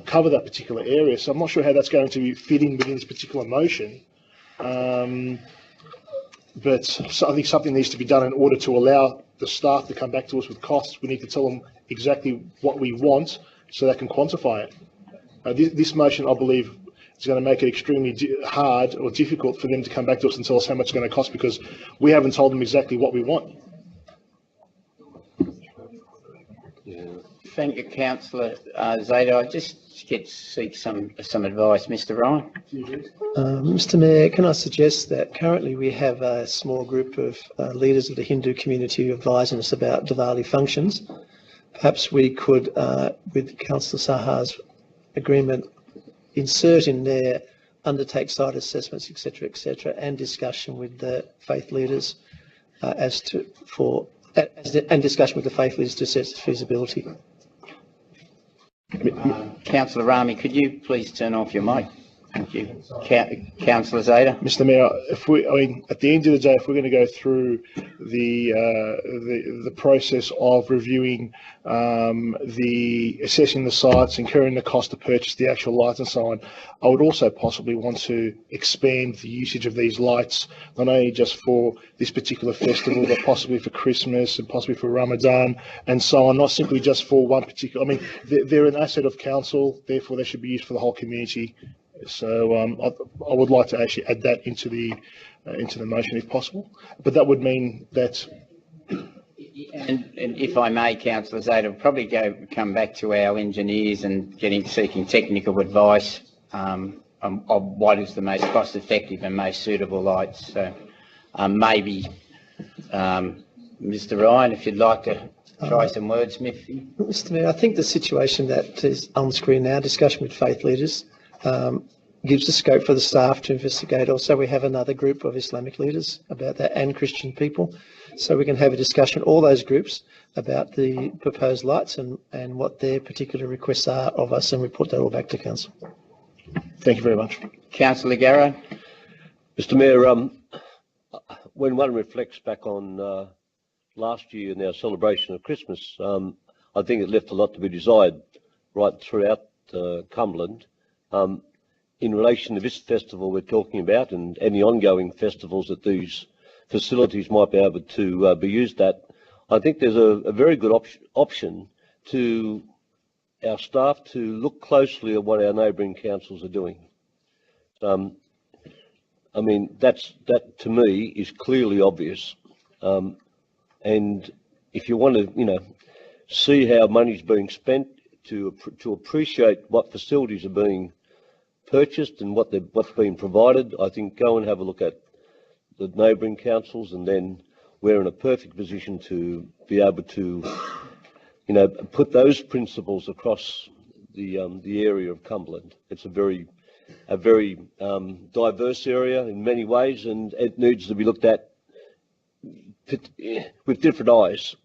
cover that particular area. So I'm not sure how that's going to be fitting within this particular motion. But so I think something needs to be done in order to allow the staff to come back to us with costs. We need to tell them exactly what we want so they can quantify it. This motion, I believe, is going to make it extremely hard or difficult for them to come back to us and tell us how much it's going to cost, because we haven't told them exactly what we want. Thank you, Councillor Zeta. I just seek some advice, Mr. Ryan. Mr. Mayor, can I suggest that currently we have a small group of leaders of the Hindu community advising us about Diwali functions. Perhaps we could, with Councillor Sahar's agreement, insert in there undertake site assessments, etc., and discussion with the faith leaders and discussion with the faith leaders to assess feasibility. Councillor Rami, could you please turn off your mic? Thank you. Councillor Zeta. Mr. Mayor, at the end of the day, if we're going to go through the process of reviewing assessing the sites, incurring the cost to purchase the actual lights and so on, I would also possibly want to expand the usage of these lights, not only just for this particular festival, but possibly for Christmas and possibly for Ramadan and so on, not simply just for one particular. I mean, they're an asset of council, therefore they should be used for the whole community. So I would like to actually add that into the motion if possible, but that would mean that. And if I may, Councillor Zeta, we'll probably come back to our engineers and seeking technical advice on what is the most cost-effective and most suitable lights. So maybe, Mr. Ryan, if you'd like to try some wordsmithing. Mr. Mayor, I think the situation that is on screen now, discussion with faith leaders, gives the scope for the staff to investigate. Also, we have another group of Islamic leaders about that and Christian people. So we can have a discussion, all those groups, about the proposed lights and what their particular requests are of us, and we put that all back to council. Thank you very much. Councillor Garrow. Mr. Mayor, when one reflects back on last year and our celebration of Christmas, I think it left a lot to be desired right throughout Cumberland. In relation to this festival we're talking about and any ongoing festivals that these facilities might be able to be used at, I think there's a very good option to our staff to look closely at what our neighbouring councils are doing. I mean, that to me is clearly obvious. And if you want to, see how money's being spent, to appreciate what facilities are being purchased and what's being provided, I think go and have a look at the neighbouring councils, and then we're in a perfect position to be able to, put those principles across the area of Cumberland. It's a very diverse area in many ways, and it needs to be looked at with different eyes,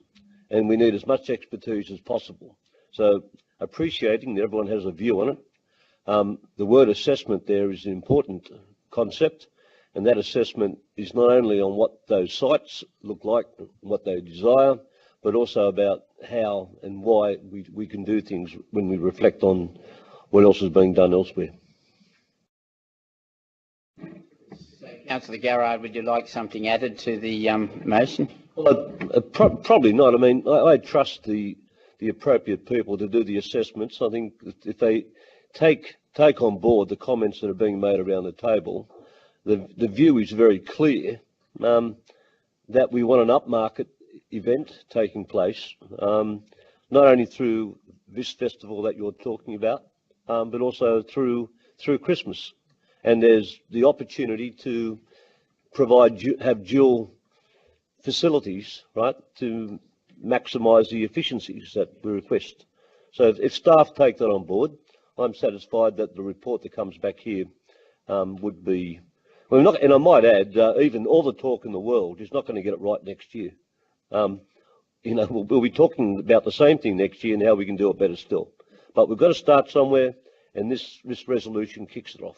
and we need as much expertise as possible. So appreciating that everyone has a view on it. The word assessment there is an important concept, and that assessment is not only on what those sites look like, what they desire, but also about how and why we can do things when we reflect on what else is being done elsewhere. Thank Councillor Garrard, would you like something added to the motion? Well, probably not. I mean, I trust the appropriate people to do the assessments. I think if they take on board the comments that are being made around the table, the view is very clear that we want an upmarket event taking place, not only through this festival that you're talking about, but also through Christmas. And there's the opportunity to have dual facilities, right, to maximise the efficiencies that we request. So if staff take that on board, I'm satisfied that the report that comes back here would be, well, not, and I might add, even all the talk in the world is not going to get it right next year. You know, we'll be talking about the same thing next year and how we can do it better still. But we've got to start somewhere, and this resolution kicks it off.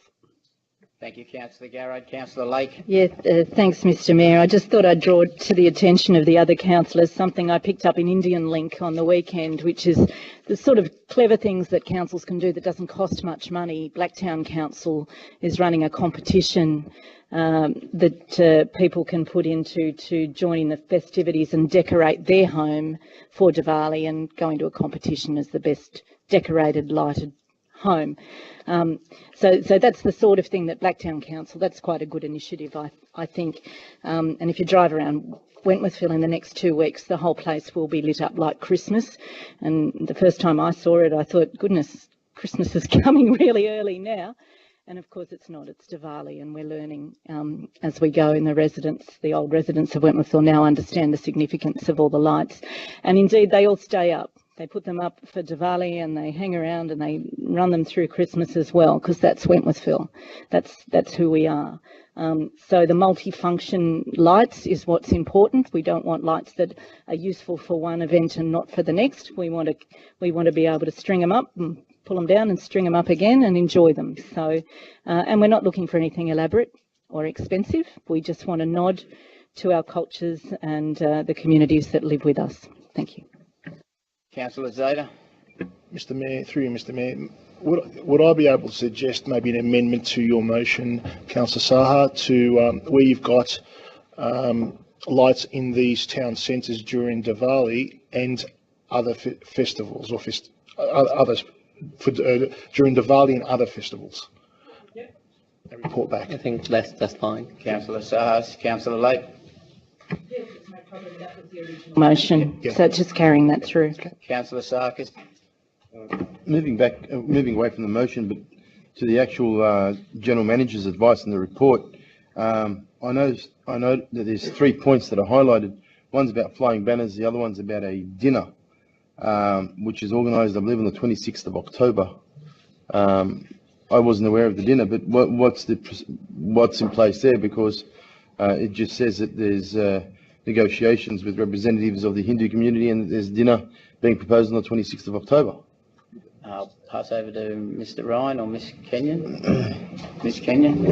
Thank you, Councillor Garrard. Councillor Lake. Yeah, thanks, Mr Mayor. I just thought I'd draw to the attention of the other councillors something I picked up in Indian Link on the weekend, which is the sort of clever things that councils can do that doesn't cost much money. Blacktown Council is running a competition that people can put into to join in the festivities and decorate their home for Diwali and go into a competition as the best decorated, lighted home. So that's the sort of thing that Blacktown Council, that's quite a good initiative, I think. And if you drive around Wentworthville in the next 2 weeks, the whole place will be lit up like Christmas. And the first time I saw it, I thought, goodness, Christmas is coming really early now. And of course it's not, it's Diwali, and we're learning as we go, in the old residents of Wentworthville now understand the significance of all the lights. And indeed, they all stay up. They put them up for Diwali and they hang around and they run them through Christmas as well, because that's Wentworthville. That's who we are. So the multifunction lights is what's important. We don't want lights that are useful for one event and not for the next. We want to be able to string them up and pull them down and string them up again and enjoy them. So, and we're not looking for anything elaborate or expensive. We just want to nod to our cultures and the communities that live with us. Thank you. Councillor Zeta. Mr Mayor, through you, Mr Mayor, would I be able to suggest maybe an amendment to your motion, Councillor Saha, to where you've got lights in these town centres during Diwali and other festivals or others during Diwali and other festivals? Yep. And report back. I think that's fine. Councillor Saha. Councillor Lake. Yes, it's no problem. That was the original motion. Yeah. So just carrying that through. Councillor Sarkis. Moving away from the motion, but to the actual General Manager's advice in the report, I know that there's 3 points that are highlighted. One's about flying banners, the other one's about a dinner, which is organised, I believe, on the 26th of October. I wasn't aware of the dinner, but what's in place there? Because it just says that there's negotiations with representatives of the Hindu community and there's dinner being proposed on the 26th of October. I'll pass over to Mr Ryan or Ms Kenyon. Ms Kenyon.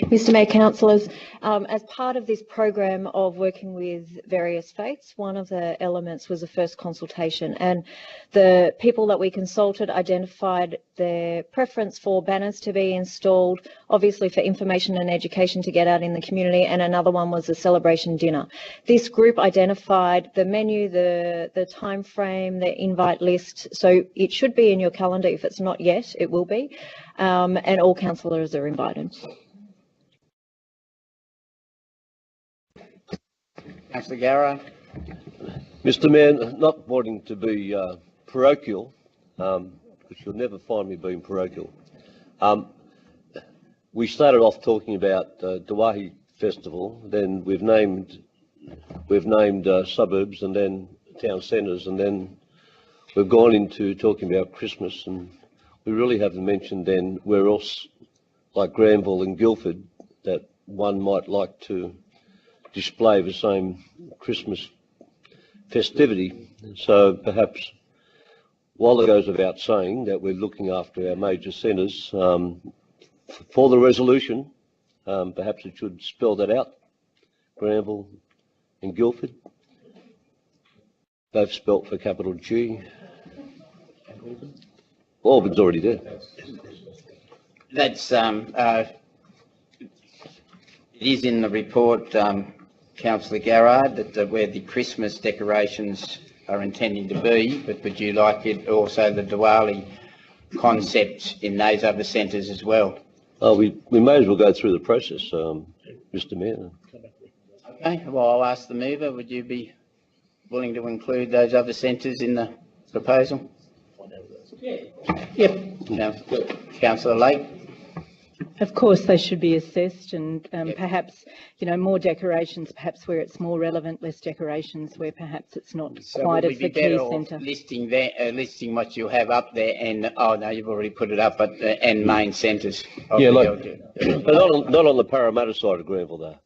Mr Mayor, councillors, as part of this program of working with various faiths, one of the elements was the first consultation, and the people that we consulted identified their preference for banners to be installed, obviously for information and education to get out in the community, and another one was the celebration dinner. This group identified the menu, the time frame, the invite list, so it should be in your calendar. If it's not yet, it will be, and all councillors are invited. Councillor Garrard. Mr Mayor, not wanting to be parochial, because you'll never find me being parochial. We started off talking about Diwali Festival, then we've named suburbs and then town centres, and then we've gone into talking about Christmas, and we really haven't mentioned then where else, like Granville and Guildford, that one might like to display the same Christmas festivity. So perhaps, while it goes without saying that we're looking after our major centres, for the resolution, perhaps it should spell that out. Granville and Guildford, both spelt for capital G. Albany's already there. That's It is in the report, Councillor Garrard, that where the Christmas decorations are intending to be, but would you like it also the Diwali concept in those other centres as well? We may as well go through the process, Mr. Mayor. Okay, well, I'll ask the mover, would you be willing to include those other centres in the proposal? Yep. Councillor Lake? Of course, they should be assessed, and perhaps, more decorations, perhaps where it's more relevant, less decorations where perhaps it's not quite as the key centre. Listing what you have up there, and oh no, you've already put it up, but and main centres. Yeah, but not on the Parramatta side of Granville, though.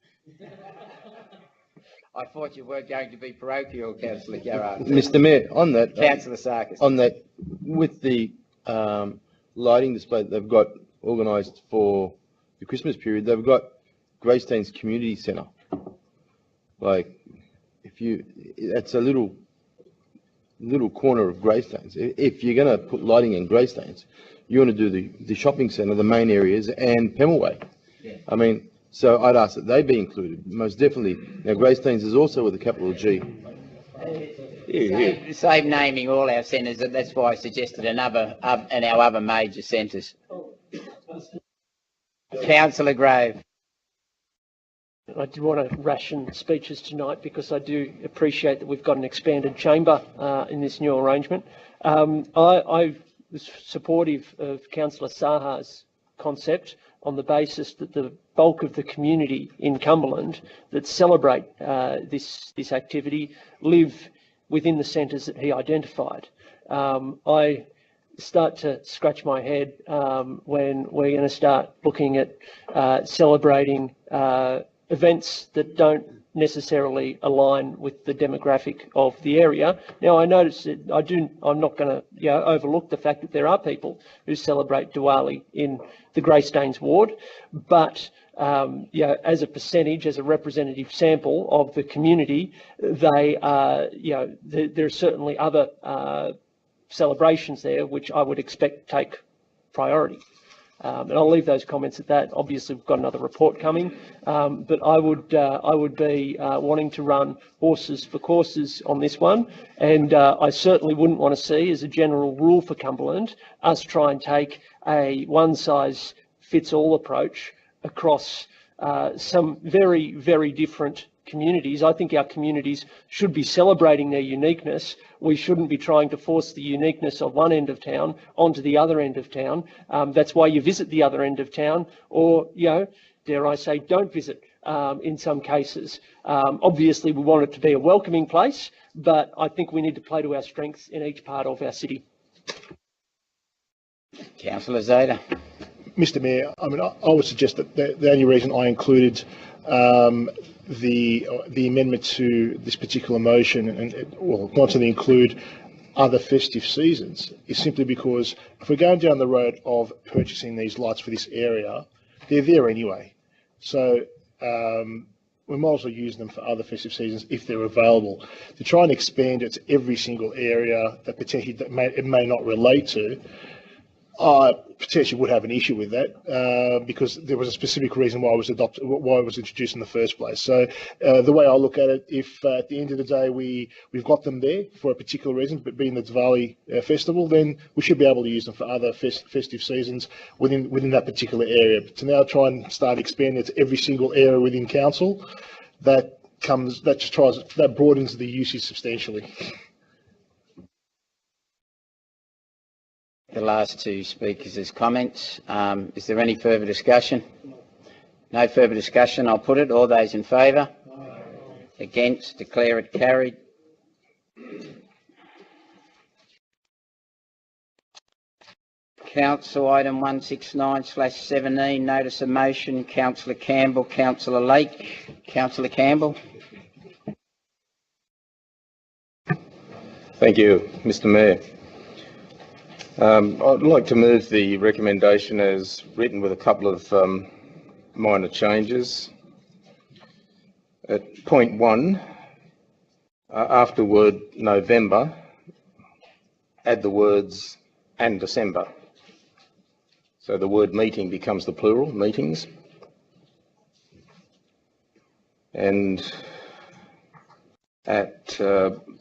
I thought you were going to be parochial, Councillor Garrard. Mr. Mayor, on that, Councillor Sarkis. on that, with the lighting display that they've got organised for the Christmas period, they've got Greystanes Community Centre. Like, that's a little corner of Greystanes. If you're going to put lighting in Greystanes, you want to do the shopping centre, the main areas, and Pemulwuy. Yeah. I mean, so I'd ask that they be included, most definitely. Now, Greystanes is also with a capital G. Same naming all our centres, that's why I suggested in our other major centres. Councillor Grove. I did want to ration speeches tonight because I do appreciate that we've got an expanded chamber in this new arrangement. I was supportive of Councillor Saha's concept on the basis that the bulk of the community in Cumberland that celebrate this activity live within the centres that he identified. I start to scratch my head when we're going to start looking at celebrating events that don't necessarily align with the demographic of the area. Now, I notice that I'm not going to overlook the fact that there are people who celebrate Diwali in the Greystanes ward, but as a percentage, as a representative sample of the community, they are, there are certainly other celebrations there which I would expect take priority. And I'll leave those comments at that. Obviously, we've got another report coming, but I would be wanting to run horses for courses on this one, and I certainly wouldn't want to see, as a general rule for Cumberland, us try and take a one-size-fits-all approach across some very, very different communities. I think our communities should be celebrating their uniqueness. We shouldn't be trying to force the uniqueness of one end of town onto the other end of town. That's why you visit the other end of town, or, dare I say, don't visit in some cases. Obviously, we want it to be a welcoming place, but I think we need to play to our strengths in each part of our city. Councillor Zeta. Mr. Mayor, I mean, I would suggest that the only reason I included the amendment to this particular motion and want to include other festive seasons is simply because if we're going down the road of purchasing these lights for this area, they're there anyway. So we might as well use them for other festive seasons if they're available. To try and expand it to every single area that potentially it may not relate to, I potentially would have an issue with that because there was a specific reason why it was introduced in the first place. So the way I look at it, if at the end of the day we've got them there for a particular reason, but being the Diwali festival, then we should be able to use them for other festive seasons within that particular area. But to now try and start expanding it to every single area within council, that broadens the usage substantially. The last two speakers as comments. Is there any further discussion? No further discussion. I'll put it. All those in favour? Against? Declare it carried. Council item 169/17, notice of motion. Councillor Campbell, Councillor Lake. Councillor Campbell. Thank you, Mr. Mayor. I'd like to move the recommendation as written with a couple of minor changes. At point 1, after word November, add the words and December. So the word meeting becomes the plural, meetings. And at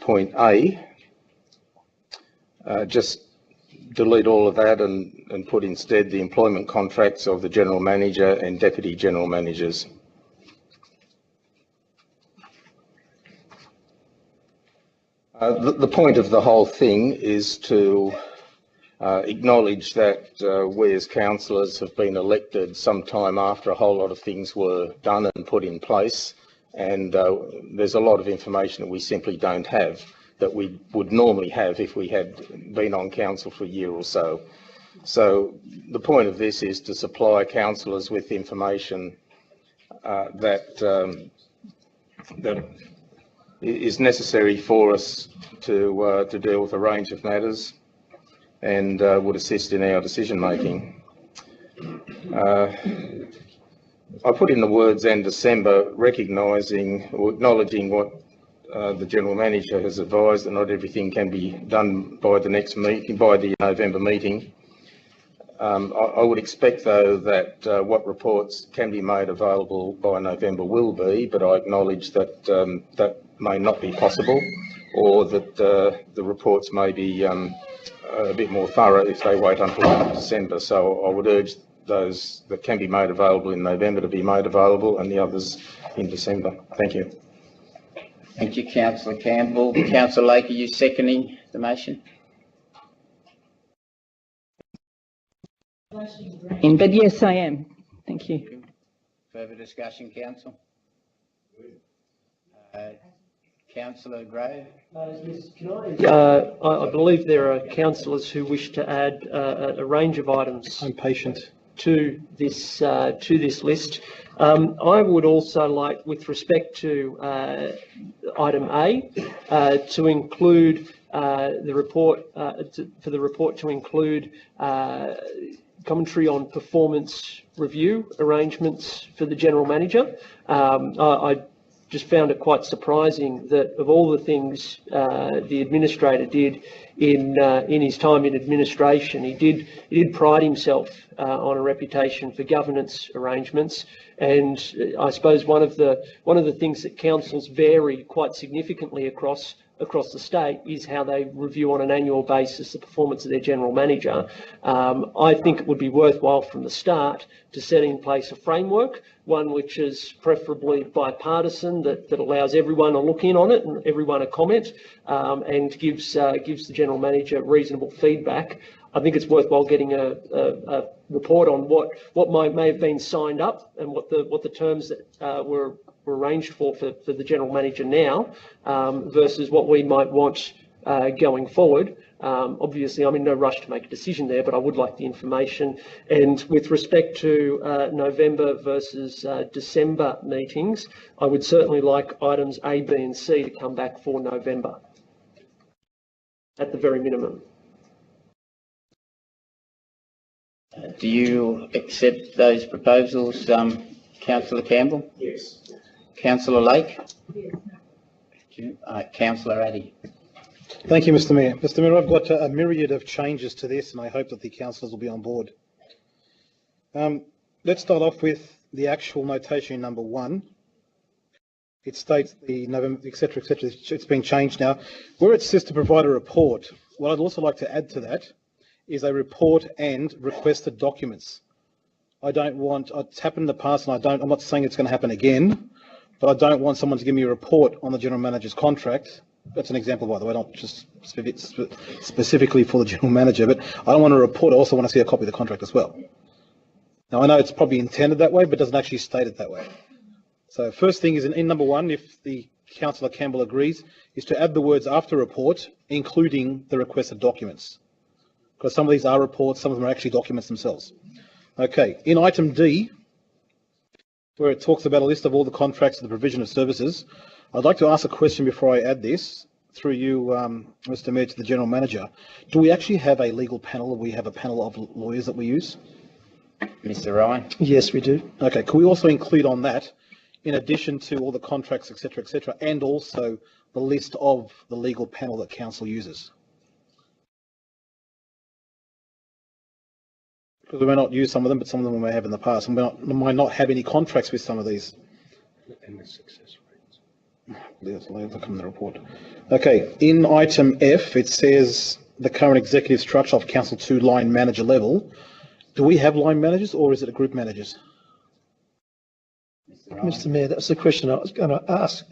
point A, just delete all of that and put instead the employment contracts of the General Manager and Deputy General Managers. The point of the whole thing is to acknowledge that we as councillors have been elected sometime after a whole lot of things were done and put in place, and there's a lot of information that we simply don't have that we would normally have if we had been on council for a year or so. So the point of this is to supply councillors with information that is necessary for us to deal with a range of matters and would assist in our decision making. I put in the words "and December," recognising or acknowledging what the General Manager has advised, that not everything can be done by the next meeting, by the November meeting. I would expect, though, that what reports can be made available by November will be, but I acknowledge that that may not be possible, or that the reports may be a bit more thorough if they wait until December. So I would urge those that can be made available in November to be made available, and the others in December. Thank you. Thank you, Councillor Campbell. Councillor Lake, are you seconding the motion? But yes, I am. Thank you. Further discussion, Council? Councillor Grove? Yes, can I believe there are councillors who wish to add a range of items. I'm patient. To this list. I would also like, with respect to item A, to include the report, for the report to include commentary on performance review arrangements for the General Manager. I just found it quite surprising that of all the things the Administrator did in his time in administration, he did pride himself on a reputation for governance arrangements. And I suppose one of the things that councils vary quite significantly across the state is how they review on an annual basis the performance of their General Manager. I think it would be worthwhile from the start to set in place a framework, one which is preferably bipartisan, that allows everyone to look in on it and everyone a comment, and gives the General Manager reasonable feedback. I think it's worthwhile getting a report on what may have been signed up and what the terms that were arranged for the General Manager now, versus what we might want going forward. Obviously, I'm in no rush to make a decision there, but I would like the information. And with respect to November versus December meetings, I would certainly like items A, B and C to come back for November, at the very minimum. Do you accept those proposals, Councillor Campbell? Yes. Councillor Lake? Yes. Councillor Addy? Thank you, Mr Mayor. Mr Mayor, I've got a myriad of changes to this, and I hope that the councillors will be on board. Let's start off with the actual notation in number 1. It states the November, etc., etc. It's been changed now. Where it says to provide a report, what I'd also like to add to that is a report and requested documents. I don't want, it's happened in the past, and I'm not saying it's going to happen again, but I don't want someone to give me a report on the General Manager's contract. That's an example, by the way, not just specifically for the General Manager, but I don't want a report. I also want to see a copy of the contract as well. Now, I know it's probably intended that way, but it doesn't actually state it that way. So first thing is in number 1, if the Councillor Campbell agrees, is to add the words after report, including the requested documents. Because some of these are reports, some of them are actually documents themselves. Okay, in item D, where it talks about a list of all the contracts and the provision of services, I'd like to ask a question before I add this, through you, Mr Mayor, to the General Manager. Do we actually have a legal panel, or we have a panel of lawyers that we use? Mr Ryan? Yes, we do. Okay, could we also include on that, in addition to all the contracts, etc., and also the list of the legal panel that Council uses? Because we may not use some of them, but some of them we may have in the past, and we might not have any contracts with some of these. Let's look in the report. Okay, in item F, it says the current executive structure of Council 2 line manager level. Do we have line managers or is it a group managers? Mr. Mayor, that's the question I was going to ask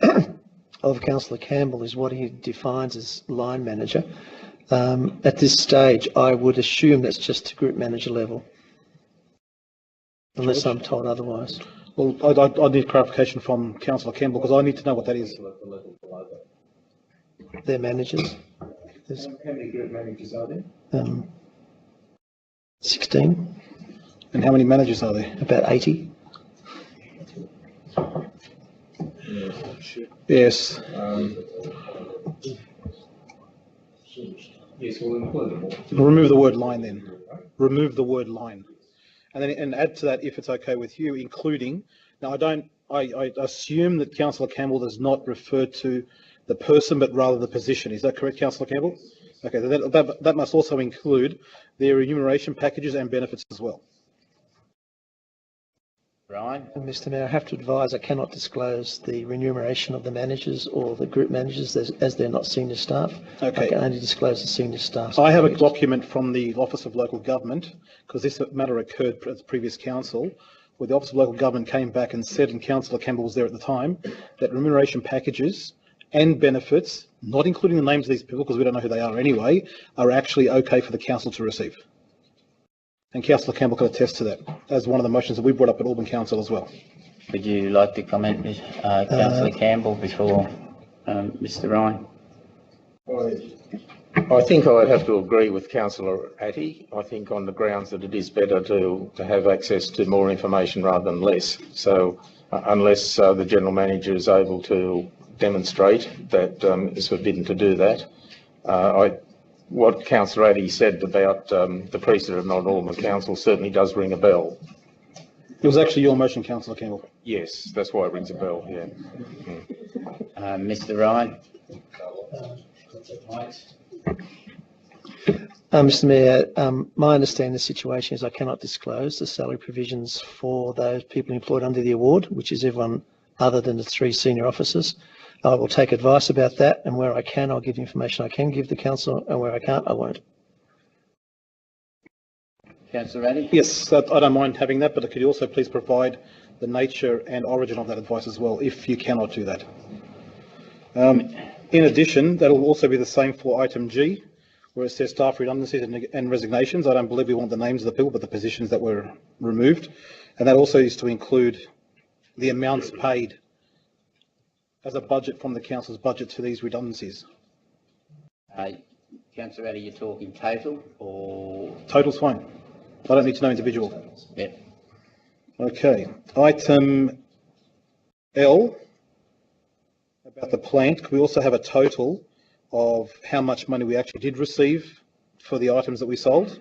of Councillor Campbell, is what he defines as line manager. At this stage, I would assume that's just to group manager level, unless I'm told otherwise. Well, I need clarification from Councillor Campbell because I need to know what that is. They're managers. There's, how many group managers are there? 16. And how many managers are there? About 80. Yes. Yes, we'll include them all. Remove the word line then. Remove the word line. And then and add to that, if it's okay with you, including, now I assume that Councillor Campbell does not refer to the person, but rather the position. Is that correct, Councillor Campbell? Okay, that must also include their remuneration packages and benefits as well. Ryan? Mr. Mayor, I have to advise I cannot disclose the remuneration of the managers or the group managers as they're not senior staff. Okay. I can only disclose the senior staff. I have a document from the Office of Local Government, because this matter occurred at the previous council, where the Office of Local Government came back and said, and Councillor Campbell was there at the time, that remuneration packages and benefits, not including the names of these people, because we don't know who they are anyway, are actually okay for the council to receive. And Councillor Campbell can attest to that, as one of the motions that we brought up at Auburn Council as well. Would you like to comment, Councillor Campbell, before Mr. Ryan? I think I would have to agree with Councillor Atty. I think on the grounds that it is better to have access to more information rather than less. So unless the General Manager is able to demonstrate that is forbidden to do that, what Councillor Addy said about the precedent of Mount Auburn Council certainly does ring a bell. It was actually your motion, Councillor Campbell. Yes, that's why it rings a bell, yeah. Mr. Ryan? Mr. Mayor, my understanding of the situation is I cannot disclose the salary provisions for those people employed under the award, which is everyone other than the 3 senior officers. I will take advice about that, and where I can, I'll give the information I can give the council, and where I can't, I won't. Councillor Addy? Yes, I don't mind having that, but could you also please provide the nature and origin of that advice as well, if you cannot do that? In addition, that will also be the same for item G, where it says staff redundancies and resignations. I don't believe we want the names of the people, but the positions that were removed. And that also is to include the amounts paid as a budget from the council's budget to these redundancies. Councillor Addy, you're talking total or? Total's fine. I don't need to know individual. Yep. Okay. Item L, about the plant. Could we also have a total of how much money we actually did receive for the items that we sold?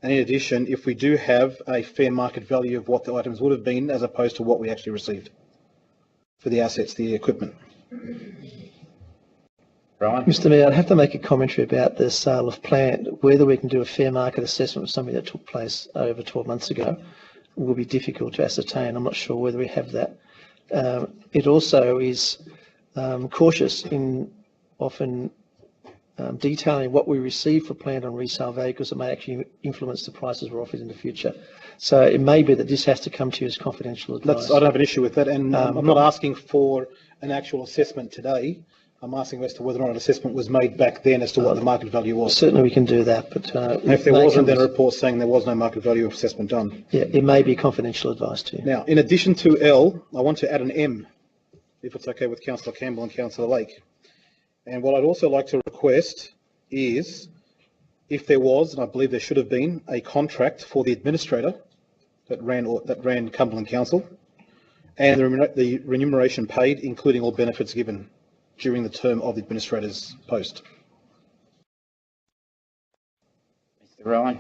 And in addition, if we do have a fair market value of what the items would have been as opposed to what we actually received for the assets, the equipment. Brian? Mr. Mayor, I'd have to make a commentary about the sale of plant. Whether we can do a fair market assessment of something that took place over 12 months ago will be difficult to ascertain. I'm not sure whether we have that. It also is cautious in often detailing what we receive for plant on resale value, because it may actually influence the prices we're offered in the future. So it may be that this has to come to you as confidential advice. I don't have an issue with that, and I'm not asking for an actual assessment today. I'm asking as to whether or not an assessment was made back then as to what the market value was. Certainly we can do that, but if there wasn't, then a report saying there was no market value of assessment done. Yeah, it may be confidential advice to you. Now, in addition to L, I want to add an M, if it's okay with Councillor Campbell and Councillor Lake. And what I'd also like to request is, if there was, and I believe there should have been, a contract for the administrator that ran Cumberland Council, and the remuneration paid, including all benefits given during the term of the administrator's post. Mr. Ryan?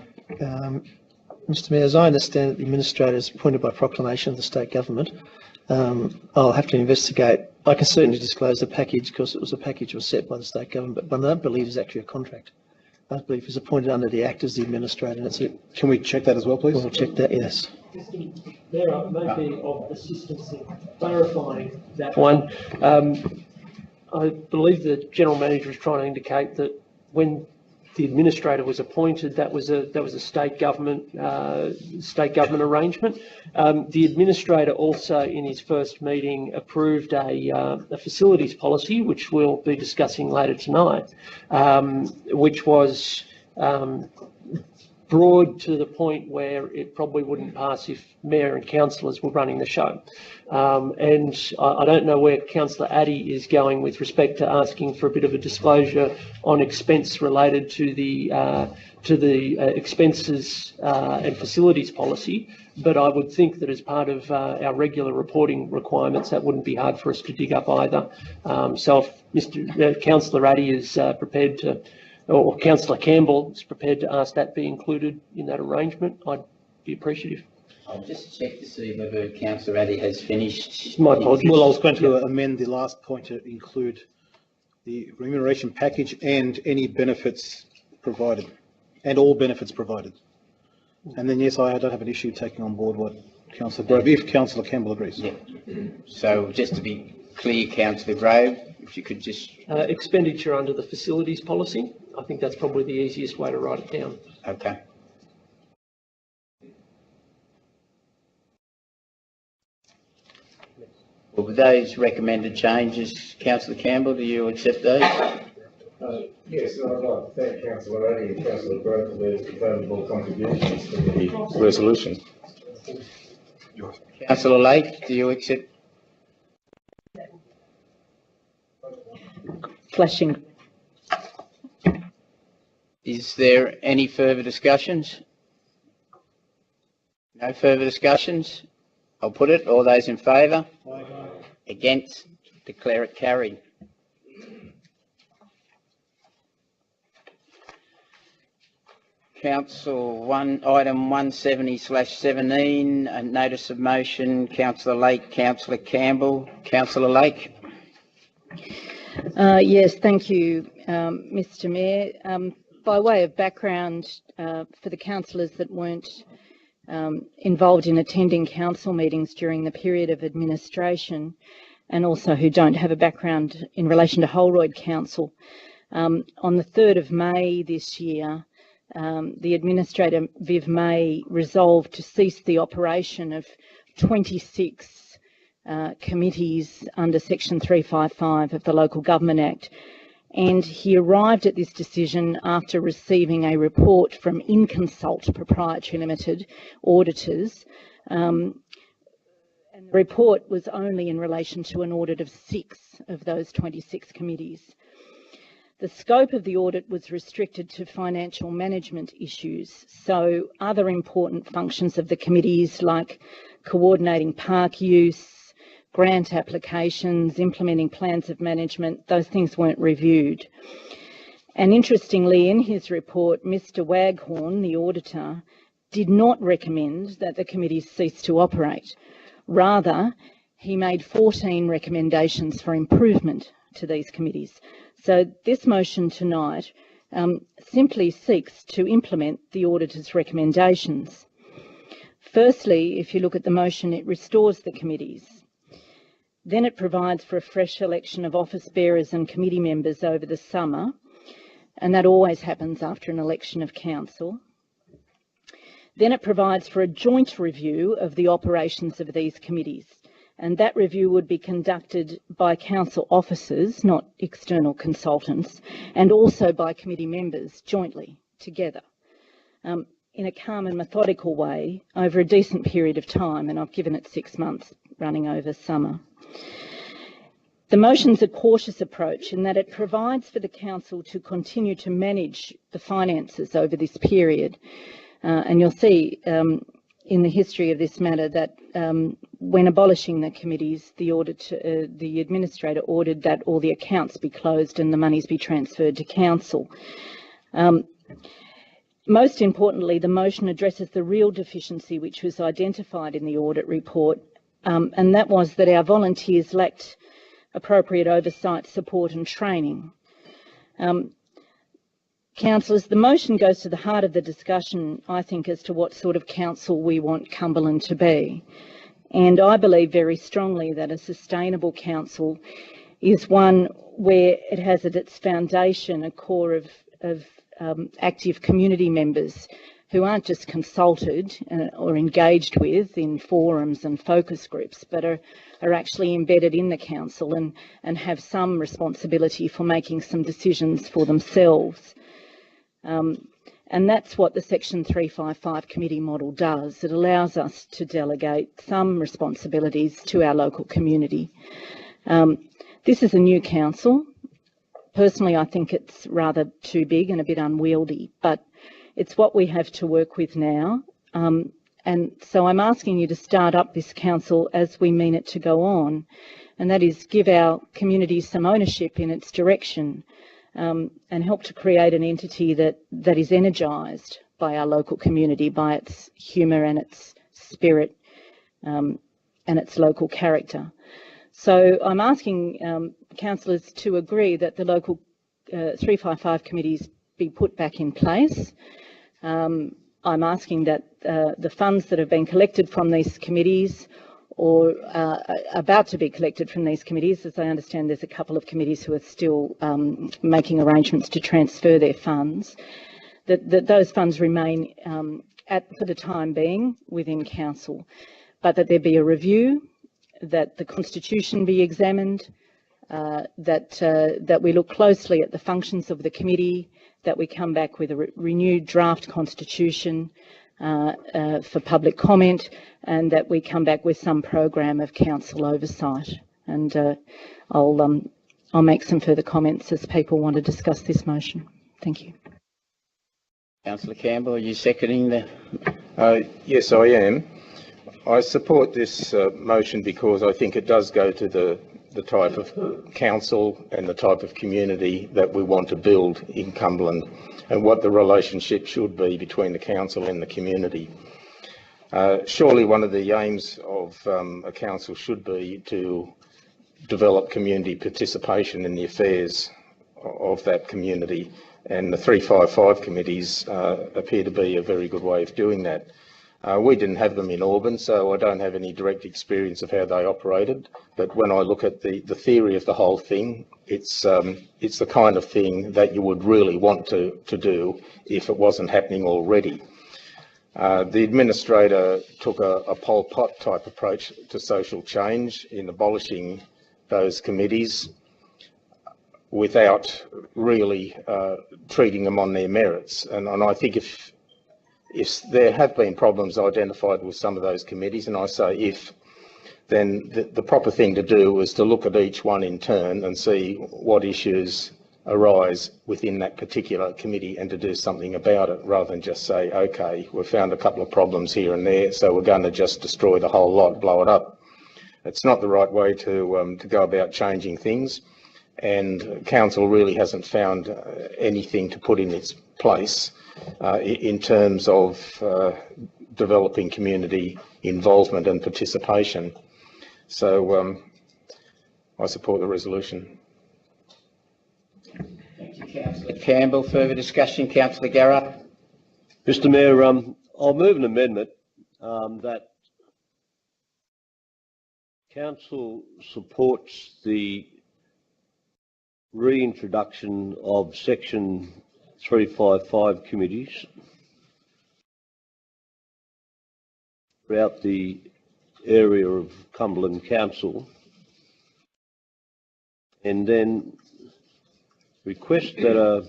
Mr. Mayor, as I understand it, the administrator is appointed by proclamation of the state government. I'll have to investigate. I can certainly disclose the package because it was a package was set by the state government, but I don't believe it's actually a contract. I believe he's appointed under the Act as the administrator. And it's Can we check that as well, please? We'll check that, yes. Mr. Mayor, I may be of assistance in clarifying that one. I believe the General Manager is trying to indicate that when the administrator was appointed, that was a state government arrangement. The administrator also, in his first meeting, approved a facilities policy, which we'll be discussing later tonight, which was broad to the point where it probably wouldn't pass if mayor and councillors were running the show. And I don't know where Councillor Addy is going with respect to asking for a bit of a disclosure on expense related to the expenses and facilities policy. But I would think that as part of our regular reporting requirements, that wouldn't be hard for us to dig up either. So if Councillor Addy is prepared to, or Councillor Campbell is prepared to ask that be included in that arrangement, I'd be appreciative. I'll just check to see whether Councillor Addy has finished. My apologies. Well, I was going to amend the last point to include the remuneration package and any benefits provided, and all benefits provided. And then, yes, I don't have an issue taking on board what Councillor Grove, if Councillor Campbell agrees. Yeah. So just to be clear, Councillor Grove, if you could just... expenditure under the facilities policy. I think that's probably the easiest way to write it down. Okay. Well, with those recommended changes, Councillor Campbell, do you accept those? Yes, I'd like to thank Councillor Addy and Councillor Grove for their valuable contributions to the resolution. Councillor Lake, do you accept? Flashing. Is there any further discussions? No further discussions? I'll put it. All those in favour? Against? Declare it carried. Council item 170/17, a notice of motion. Councillor Lake, Councillor Campbell. Councillor Lake. Yes, thank you, Mr. Mayor. By way of background, for the councillors that weren't involved in attending council meetings during the period of administration, and also who don't have a background in relation to Holroyd Council, on the 3rd of May this year, the Administrator, Viv May, resolved to cease the operation of 26 committees under Section 355 of the Local Government Act. And he arrived at this decision after receiving a report from Inconsult Proprietary Limited auditors. And the report was only in relation to an audit of 6 of those 26 committees. The scope of the audit was restricted to financial management issues, so other important functions of the committees like coordinating park use, grant applications, implementing plans of management, those things weren't reviewed. And interestingly, in his report, Mr. Waghorn, the auditor, did not recommend that the committees cease to operate. Rather, he made 14 recommendations for improvement to these committees. So this motion tonight simply seeks to implement the auditor's recommendations. Firstly, if you look at the motion, it restores the committees. Then it provides for a fresh election of office bearers and committee members over the summer, and that always happens after an election of council. Then it provides for a joint review of the operations of these committees, and that review would be conducted by council officers, not external consultants, and also by committee members jointly, together, in a calm and methodical way over a decent period of time, and I've given it 6 months running over summer. The motion's a cautious approach in that it provides for the council to continue to manage the finances over this period. And you'll see in the history of this matter that when abolishing the committees, the administrator ordered that all the accounts be closed and the monies be transferred to council. Most importantly, the motion addresses the real deficiency which was identified in the audit report, and that was that our volunteers lacked appropriate oversight, support and training. Councillors, the motion goes to the heart of the discussion, I think, as to what sort of council we want Cumberland to be. And I believe very strongly that a sustainable council is one where it has at its foundation a core of active community members who aren't just consulted or engaged with in forums and focus groups, but are actually embedded in the council and have some responsibility for making some decisions for themselves. And that's what the Section 355 committee model does. It allows us to delegate some responsibilities to our local community. This is a new council. Personally, I think it's rather too big and a bit unwieldy, but it's what we have to work with now. And so I'm asking you to start up this council as we mean it to go on, and that is give our community some ownership in its direction, and help to create an entity that is energised by our local community, by its humour and its spirit and its local character. So I'm asking councillors to agree that the local 355 committees be put back in place. I'm asking that the funds that have been collected from these committees or about to be collected from these committees, as I understand there's a couple of committees who are still making arrangements to transfer their funds, that those funds remain for the time being within council, but that there be a review, that the constitution be examined, that we look closely at the functions of the committee, that we come back with a renewed draft constitution for public comment, and that we come back with some program of council oversight. And I'll make some further comments as people want to discuss this motion. Thank you. Councillor Campbell, are you seconding the? Yes, I am. I support this motion because I think it does go to the type of council and the type of community that we want to build in Cumberland, and what the relationship should be between the council and the community. Surely one of the aims of a council should be to develop community participation in the affairs of that community, and the 355 committees appear to be a very good way of doing that. We didn't have them in Auburn, so I don't have any direct experience of how they operated. But when I look at the theory of the whole thing, it's the kind of thing that you would really want to do if it wasn't happening already. The administrator took a Pol Pot type approach to social change in abolishing those committees without really treating them on their merits. And I think if there have been problems identified with some of those committees, and I say if, then the proper thing to do is to look at each one in turn and see what issues arise within that particular committee and to do something about it, rather than just say, okay, we've found a couple of problems here and there, so we're going to just destroy the whole lot, blow it up. It's not the right way to go about changing things, and council really hasn't found anything to put in its place in terms of developing community involvement and participation. So I support the resolution. Thank you, Councillor Campbell. Further discussion, Councillor Garrett. Mr Mayor, I'll move an amendment that Council supports the reintroduction of Section 355 committees throughout the area of Cumberland Council, and then request that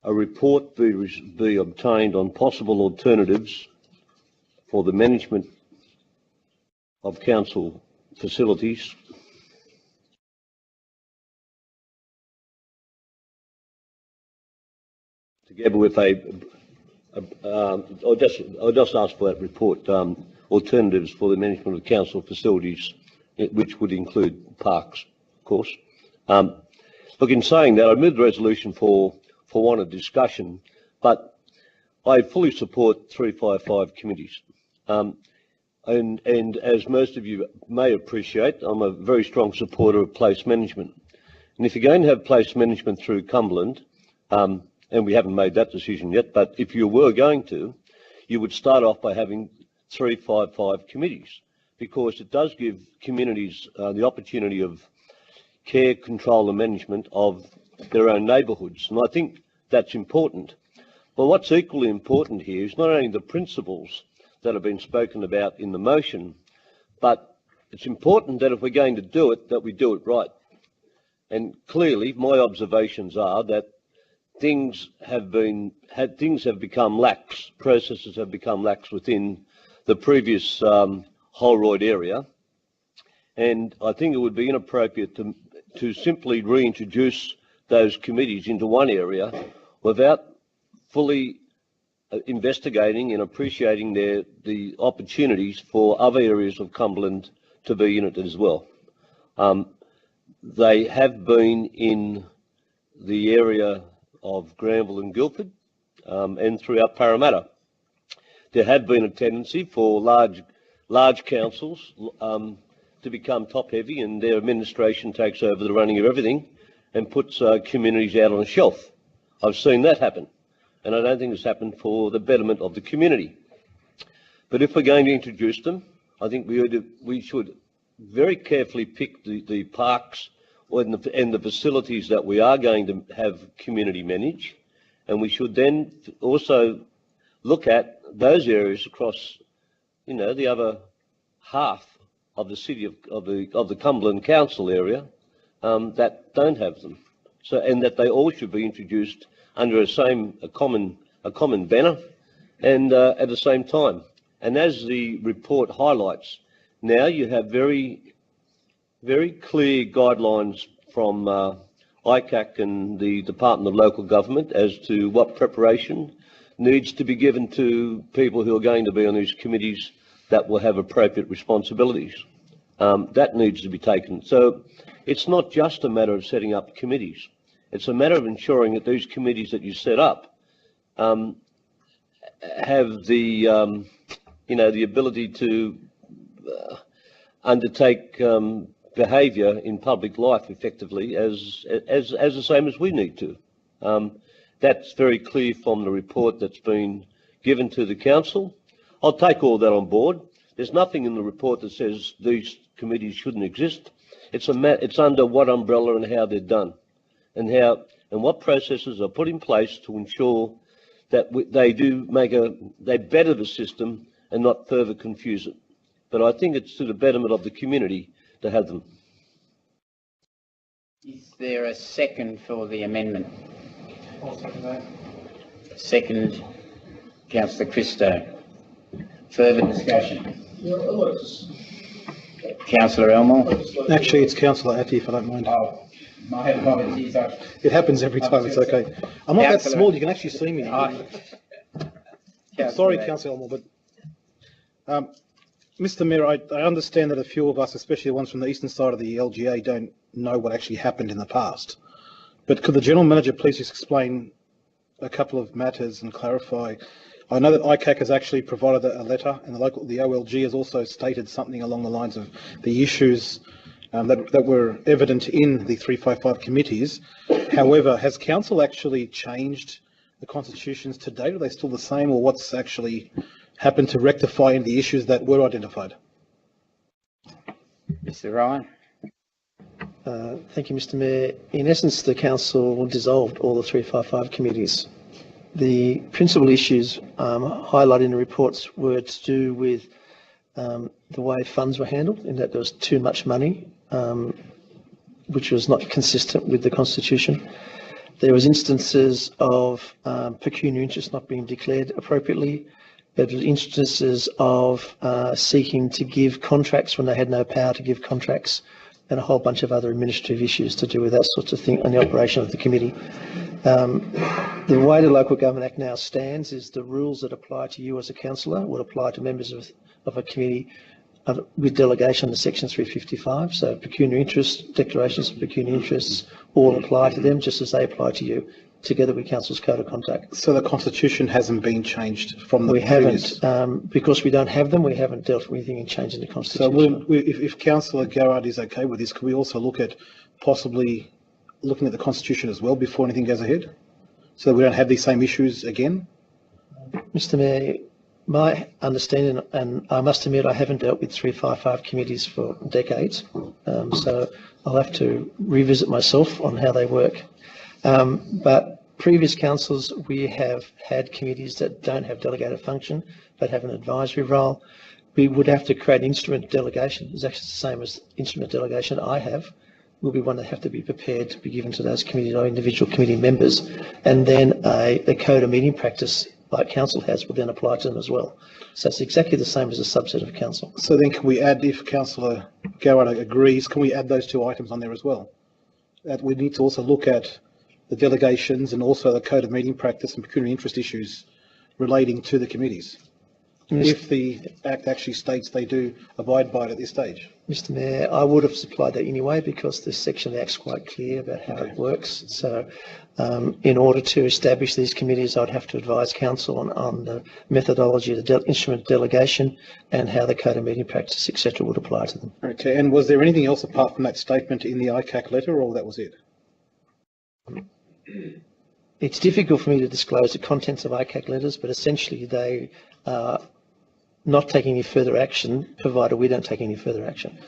a report be obtained on possible alternatives for the management of council facilities, together with I'll just ask for that report, alternatives for the management of council facilities, which would include parks, of course. Look, in saying that, I moved the resolution for want of discussion, but I fully support 355 committees. And as most of you may appreciate, I'm a very strong supporter of place management. And if you're going to have place management through Cumberland, And we haven't made that decision yet, but if you were going to, you would start off by having 355 committees, because it does give communities the opportunity of care, control and management of their own neighbourhoods. And I think that's important. But what's equally important here is not only the principles that have been spoken about in the motion, but it's important that if we're going to do it, that we do it right. And clearly, my observations are that things have become lax, processes have become lax within the previous Holroyd area. And I think it would be inappropriate to simply reintroduce those committees into one area without fully investigating and appreciating the opportunities for other areas of Cumberland to be in it as well. They have been in the area of Granville and Guildford and throughout Parramatta. There had been a tendency for large councils to become top-heavy, and their administration takes over the running of everything and puts communities out on a shelf. I've seen that happen, and I don't think it's happened for the betterment of the community. But if we're going to introduce them, I think we should very carefully pick the parks and the facilities that we are going to have community manage, and we should then also look at those areas across, the other half of the city of the Cumberland Council area that don't have them. So, and that they all should be introduced under a common banner and at the same time. And as the report highlights, now you have very clear guidelines from ICAC and the Department of Local Government as to what preparation needs to be given to people who are going to be on these committees that will have appropriate responsibilities. That needs to be taken. So it's not just a matter of setting up committees. It's a matter of ensuring that these committees that you set up have the, the ability to undertake behaviour in public life effectively as the same as we need to. That's very clear from the report that's been given to the council. I'll take all that on board. There's nothing in the report that says these committees shouldn't exist. It's under what umbrella and how they're done, and what processes are put in place to ensure that they better the system and not further confuse it. But I think it's to the betterment of the community to have them. Is there a second for the amendment? I'll second that. Second, Councillor Christo. Further discussion? Councillor Elmore? Actually, it's Councillor Atty, if I don't mind. Oh, my apologies. It happens every time, it's okay. I'm not that small, you can actually see me. Sorry, Councillor Elmore, but Mr Mayor, I understand that a few of us, especially the ones from the eastern side of the LGA, don't know what actually happened in the past. But could the General Manager please just explain a couple of matters and clarify? I know that ICAC has actually provided a letter, and the OLG has also stated something along the lines of the issues that were evident in the 355 committees. However, has Council actually changed the constitutions to date? Are they still the same, or what's actually happened to rectify any of the issues that were identified? Mr Ryan. Thank you, Mr Mayor. In essence, the Council dissolved all the 355 committees. The principal issues highlighted in the reports were to do with the way funds were handled, in that there was too much money, which was not consistent with the Constitution. There was instances of pecuniary interest not being declared appropriately. There was instances of seeking to give contracts when they had no power to give contracts, and a whole bunch of other administrative issues to do with that sort of thing and the operation of the committee. The way the Local Government Act now stands is the rules that apply to you as a councillor would apply to members of a committee with delegation under Section 355. So pecuniary interest, declarations of pecuniary interests all apply to them just as they apply to you, together with Council's Code of Conduct. So the Constitution hasn't been changed from the We previous... haven't, because we don't have them, we haven't dealt with anything in changing the Constitution. So if Councillor Garrard is okay with this, could we also look at possibly looking at the Constitution as well before anything goes ahead? so that we don't have these same issues again? Mr. Mayor, my understanding, and I must admit I haven't dealt with 355 committees for decades, so I'll have to revisit myself on how they work. But previous councils, we have had committees that don't have delegated function but have an advisory role. We would have to create instrument delegation. It's actually the same as instrument delegation I have. Will be one that have to be prepared to be given to those committees or individual committee members, and then a code of meeting practice like council has will then apply to them as well. So it's exactly the same as a subset of council. So then can we add, if Councillor Garrard agrees, can we add those two items on there as well? That we need to also look at the delegations and also the code of meeting practice and pecuniary interest issues relating to the committees, if the Act actually states they do abide by it at this stage. Mr. Mayor, I would have supplied that anyway because this section of the Act's quite clear about how it works. So in order to establish these committees, I'd have to advise council on the methodology of the instrument delegation and how the code of meeting practice, etc., would apply to them. Okay, and was there anything else apart from that statement in the ICAC letter, or that was it? It's difficult for me to disclose the contents of ICAC letters, but essentially they are not taking any further action, provided we don't take any further action.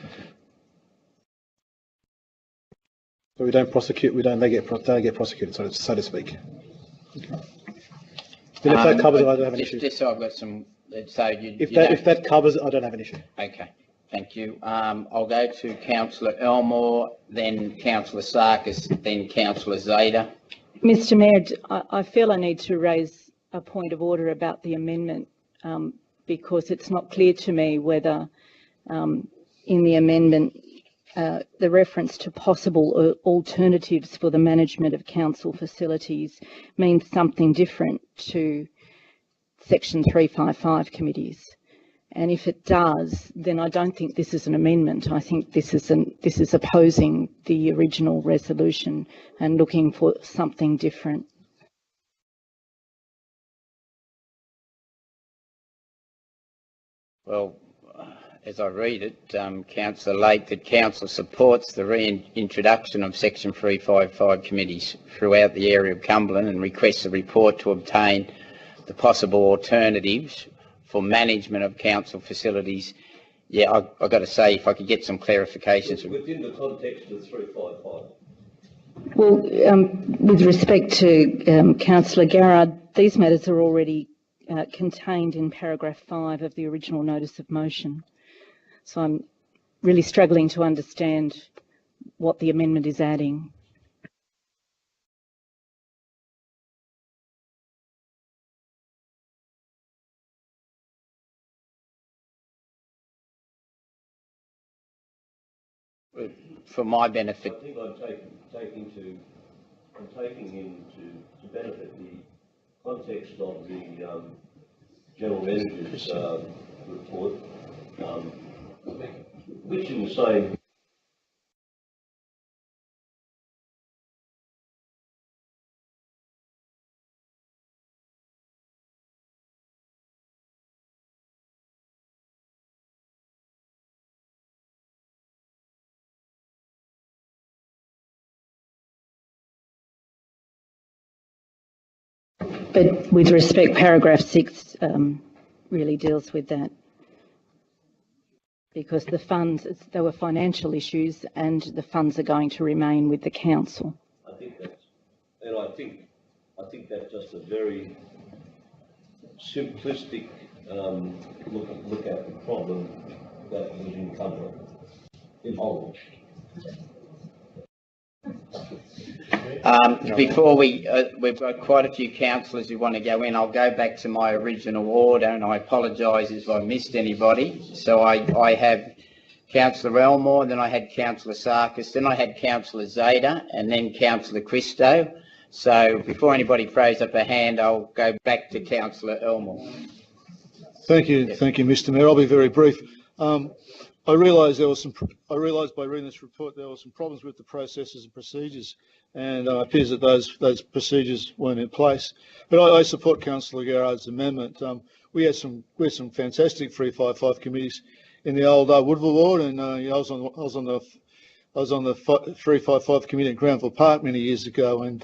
So we don't prosecute, they get prosecuted, so to speak. Okay. Then if that covers it, I don't have an issue. Just so I've got some, so if that covers it, I don't have an issue. Okay, thank you. I'll go to Councillor Elmore, then Councillor Sarkis, then Councillor Zeta. Mr. Mayor, I feel I need to raise a point of order about the amendment because it's not clear to me whether in the amendment the reference to possible alternatives for the management of council facilities means something different to Section 355 committees. And if it does, then I don't think this is an amendment. I think this is opposing the original resolution and looking for something different. Well, as I read it, Councillor Lake, that Council supports the reintroduction of Section 355 committees throughout the area of Cumberland and requests a report to obtain the possible alternatives for management of council facilities. Yeah, I've got to say, if I could get some clarifications. Within the context of 355. Well, with respect to Councillor Garrard, these matters are already contained in paragraph 5 of the original notice of motion. So I'm really struggling to understand what the amendment is adding. For my benefit. I think I'm taking into benefit the context of the General Manager's report, which in the same But with respect, paragraph 6 really deals with that. Because the funds, there were financial issues and the funds are going to remain with the council. I think that's, and I think that's just a very simplistic look at the problem that was in Cumberland, in Holland. Before we've got quite a few councillors who want to go in. I'll go back to my original order, and I apologise if I missed anybody. So I have Councillor Elmore, then I had Councillor Sarkis, then I had Councillor Zeta, and then Councillor Christo. So before anybody throws up a hand, I'll go back to Councillor Elmore. Thank you, Mr. Mayor. I'll be very brief. I realise by reading this report there were some problems with the processes and procedures, and it appears that those procedures weren't in place. But I support Councillor Garrard's amendment. We had some fantastic 355 committees in the old Woodville ward, and I was on the 355 committee in Granville Park many years ago, and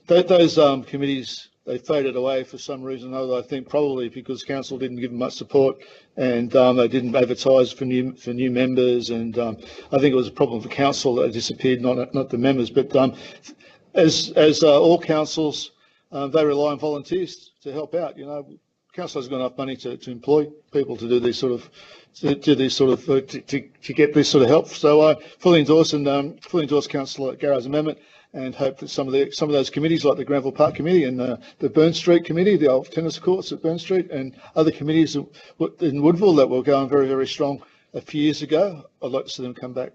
those committees, they faded away for some reason or other. I think probably because council didn't give them much support, and they didn't advertise for new members. And I think it was a problem for council that they disappeared, not the members. But as all councils, they rely on volunteers to help out. You know, council hasn't got enough money to employ people to do these sort of to get this sort of help. So I fully endorse Councillor Garrard's amendment, and hope that some of those committees, like the Granville Park Committee and the Burn Street Committee, the old tennis courts at Burn Street, and other committees in Woodville that were going very, very strong a few years ago, I'd like to see them come back.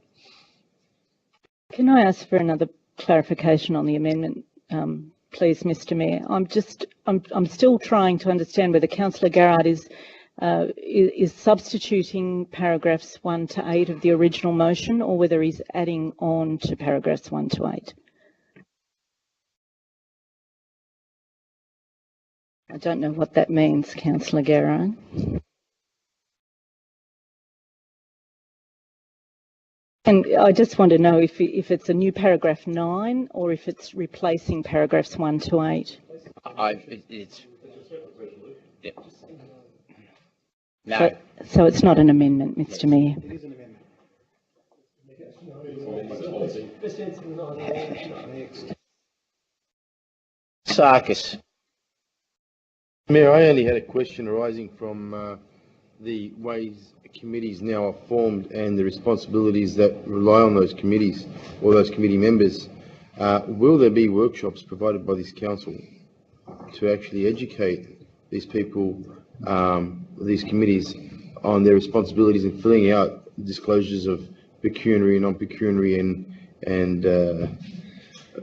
Can I ask for another clarification on the amendment, please, Mr. Mayor? I'm still trying to understand whether Councillor Garrard is substituting paragraphs 1 to 8 of the original motion, or whether he's adding on to paragraphs 1 to 8. I don't know what that means, Councillor Garrard. And I just want to know if it's a new paragraph 9 or if it's replacing paragraphs 1 to 8. Yeah. No. So it's not an amendment, Mr. Mayor. It is an amendment. Sarkis. Mayor, I only had a question arising from the ways committees now are formed and the responsibilities that rely on those committees or those committee members. Will there be workshops provided by this council to actually educate these people, these committees, on their responsibilities in filling out disclosures of pecuniary and non-pecuniary and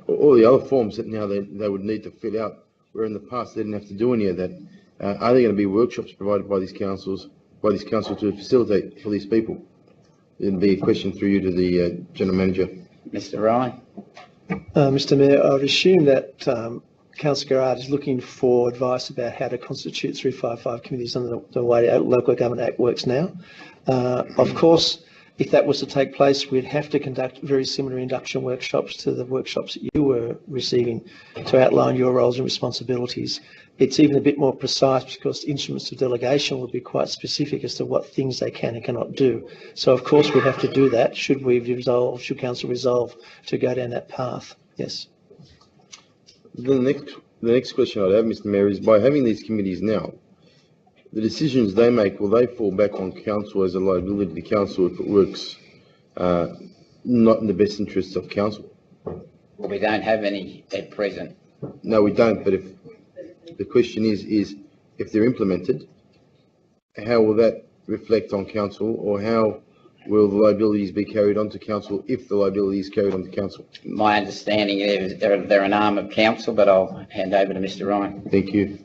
all the other forms that now they would need to fill out, where in the past they didn't have to do any of that? Are there going to be workshops provided by these council to facilitate for these people? It'd be a question through you to the General Manager. Mr. Ryan. Mr. Mayor, I would assume that Councillor Garrard is looking for advice about how to constitute 355 committees under the way the Local Government Act works now. Of course, if that was to take place, we'd have to conduct very similar induction workshops to the workshops that you were receiving to outline your roles and responsibilities. It's even a bit more precise because instruments of delegation will be quite specific as to what things they can and cannot do. So, of course, we'd have to do that should Council resolve to go down that path. Yes. The next question I'd have, Mr. Mayor, is by having these committees now, the decisions they make, will they fall back on council as a liability to council if it works not in the best interests of council? Well, we don't have any at present. No, we don't. But if the question is if they're implemented, how will that reflect on council, or how will the liabilities be carried on to council if the liability is carried on to council? My understanding is they're an arm of council, but I'll hand over to Mr. Ryan. Thank you.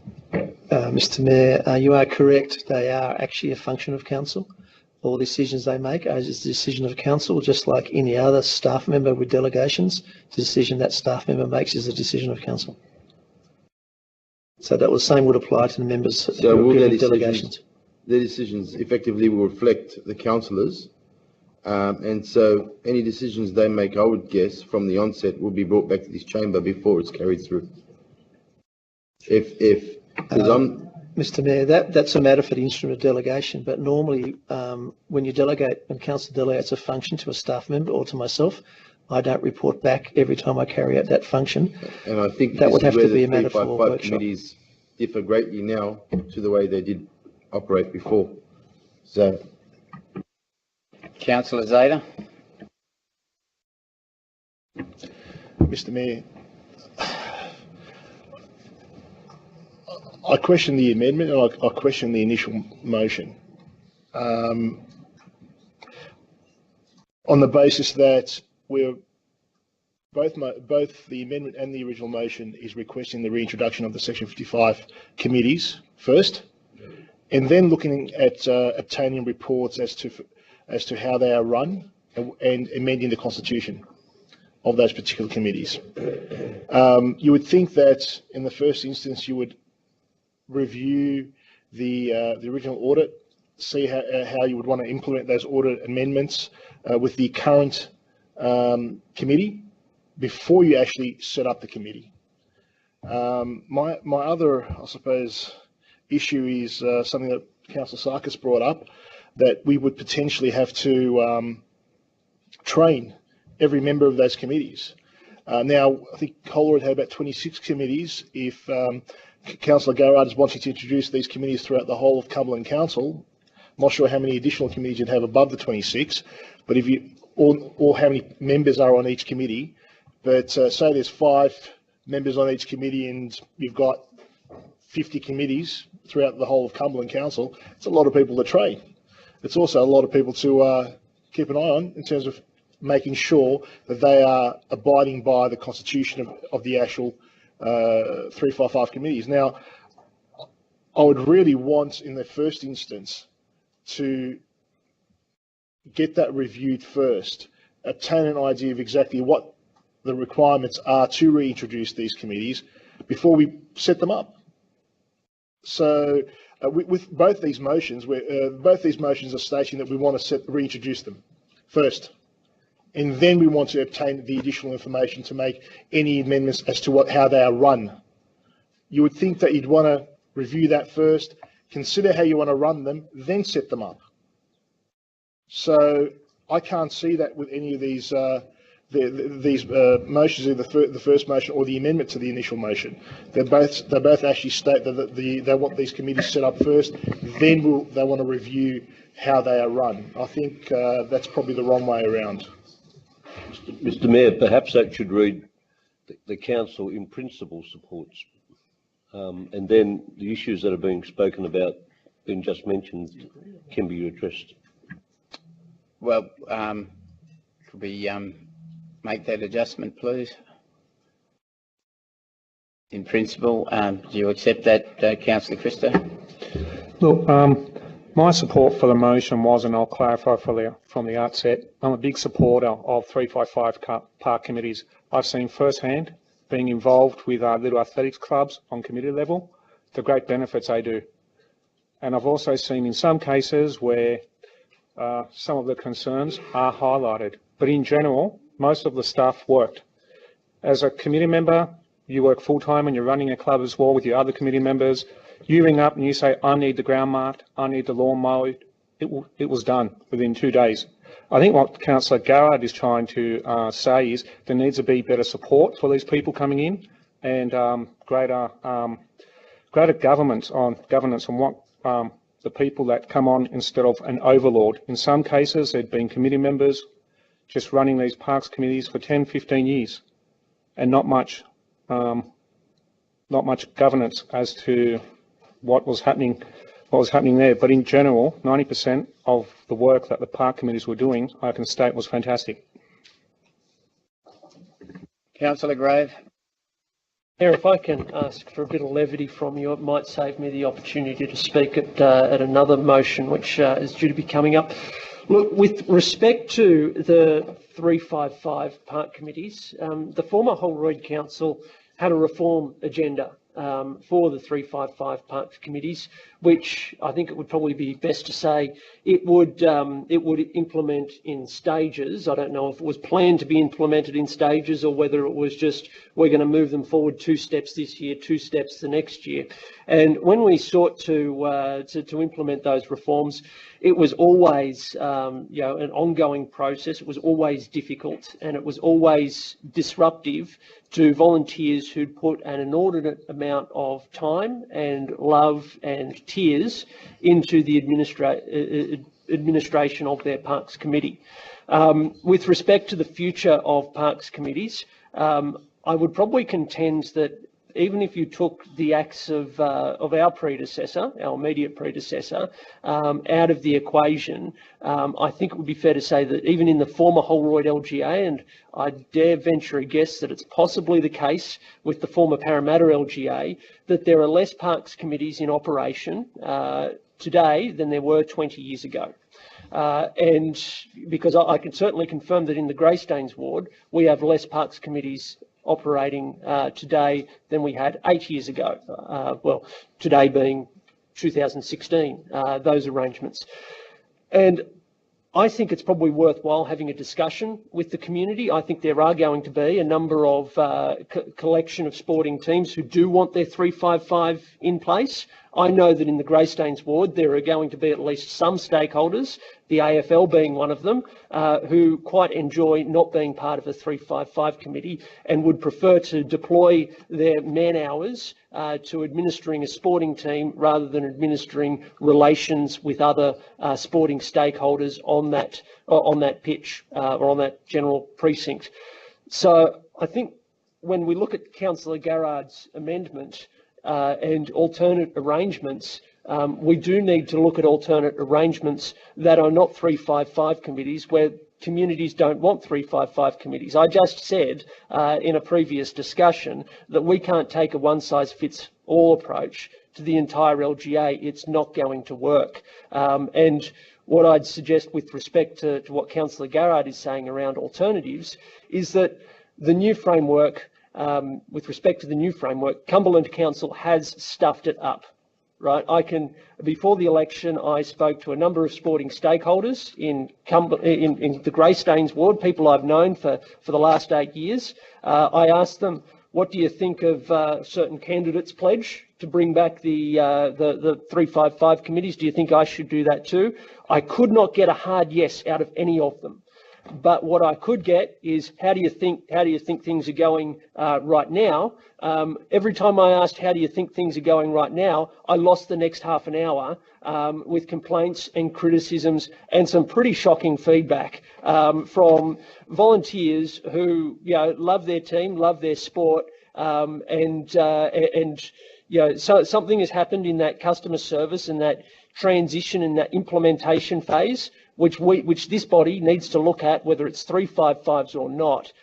Mr. Mayor, you are correct. They are actually a function of council. All decisions they make is a decision of council, just like any other staff member with delegations. The decision that staff member makes is a decision of council. So that was same would apply to the members of delegations. Their decisions effectively will reflect the councillors, and so any decisions they make, I would guess, from the onset will be brought back to this chamber before it's carried through. Mr. Mayor, that's a matter for the instrument of delegation, but normally when council delegates a function to a staff member or to myself, I don't report back every time I carry out that function. And I think that would have to be a matter for a workshop. Committees differ greatly now to the way they did operate before. So, Councillor Zeta. Mr. Mayor, I question the amendment and I question the initial motion on the basis that we're both the amendment and the original motion is requesting the reintroduction of the Section 55 committees first, and then looking at obtaining reports as to how they are run and amending the constitution of those particular committees. You would think that in the first instance you would review the original audit, see how you would want to implement those audit amendments with the current committee before you actually set up the committee. My other, I suppose, issue is something that Councillor Sarkis brought up, that we would potentially have to train every member of those committees. Now, I think Colruyt had about 26 committees. If Councillor Garrard is wanting to introduce these committees throughout the whole of Cumberland Council, I'm not sure how many additional committees you'd have above the 26, but if you, or how many members are on each committee, but say there's 5 members on each committee and you've got 50 committees throughout the whole of Cumberland Council, it's a lot of people to train. It's also a lot of people to keep an eye on in terms of making sure that they are abiding by the constitution of the actual 355 committees. Now, I would really want, in the first instance, to get that reviewed first, obtain an idea of exactly what the requirements are to reintroduce these committees before we set them up. So with both these motions, both these motions are stating that we want to reintroduce them first, and then we want to obtain the additional information to make any amendments as to how they are run. You would think that you'd want to review that first, consider how you want to run them, then set them up. So I can't see that with any of these motions, either the first motion or the amendment to the initial motion. They both actually state that they want these committees set up first, then they want to review how they are run. I think that's probably the wrong way around. Mr. Mayor, perhaps that should read the council in principle supports, and then the issues that are being spoken about, being just mentioned, can be addressed. Well, could we make that adjustment, please? In principle, do you accept that, Councillor Christo? Look, my support for the motion was, and I'll clarify from the outset, I'm a big supporter of 355 park committees. I've seen firsthand, being involved with little athletics clubs on committee level, the great benefits they do. And I've also seen in some cases where some of the concerns are highlighted. But in general, most of the stuff worked. As a committee member, you work full-time and you're running a club as well with your other committee members. You ring up and you say, I need the ground marked, I need the lawn mowed. It was done within 2 days. I think what Councillor Garrard is trying to say is there needs to be better support for these people coming in, and greater governance on what the people that come on instead of an overlord. In some cases, there'd been committee members just running these parks committees for 10, 15 years, and not much governance as to what was happening there. But in general, 90% of the work that the park committees were doing, I can state, was fantastic. Councillor Grave. Mayor, if I can ask for a bit of levity from you, it might save me the opportunity to speak at another motion which is due to be coming up. Look, with respect to the 355 park committees, the former Holroyd Council had a reform agenda for the 355 parks committees, which I think it would probably be best to say it would implement in stages. I don't know if it was planned to be implemented in stages or whether it was just we're going to move them forward 2 steps this year, 2 steps the next year. And when we sought to implement those reforms, it was always an ongoing process. It was always difficult, and it was always disruptive to volunteers who'd put an inordinate amount of time and love and tears into the administration of their Parks Committee. With respect to the future of Parks Committees, I would probably contend that even if you took the acts of our predecessor, our immediate predecessor, out of the equation, I think it would be fair to say that even in the former Holroyd LGA, and I dare venture a guess that it's possibly the case with the former Parramatta LGA, that there are less parks committees in operation today than there were 20 years ago. And because I can certainly confirm that in the Greystanes ward, we have less parks committees operating today than we had 8 years ago. Well, today being 2016, those arrangements. And I think it's probably worthwhile having a discussion with the community. I think there are going to be a number of collection of sporting teams who do want their 355 in place. I know that in the Greystanes ward there are going to be at least some stakeholders, the AFL being one of them, who quite enjoy not being part of a 355 committee and would prefer to deploy their man hours to administering a sporting team rather than administering relations with other sporting stakeholders on that pitch or on that general precinct. So I think when we look at Councillor Garrard's amendment and alternate arrangements, we do need to look at alternate arrangements that are not 355 committees where communities don't want 355 committees. I just said in a previous discussion that we can't take a one-size-fits-all approach to the entire LGA. It's not going to work. And what I'd suggest with respect to what Councillor Garrard is saying around alternatives is that the new framework, with respect to the new framework, Cumberland Council has stuffed it up. Right, before the election, I spoke to a number of sporting stakeholders in the Greystanes ward, people I've known for the last 8 years. I asked them, what do you think of certain candidates' pledge to bring back the 355 committees? Do you think I should do that too? I could not get a hard yes out of any of them. But what I could get is, how do you think things are going right now? Every time I asked, how do you think things are going right now, I lost the next half an hour with complaints and criticisms and some pretty shocking feedback from volunteers who, love their team, love their sport, so something has happened in that customer service and that transition and that implementation phase, which this body needs to look at, whether it's 355s or not,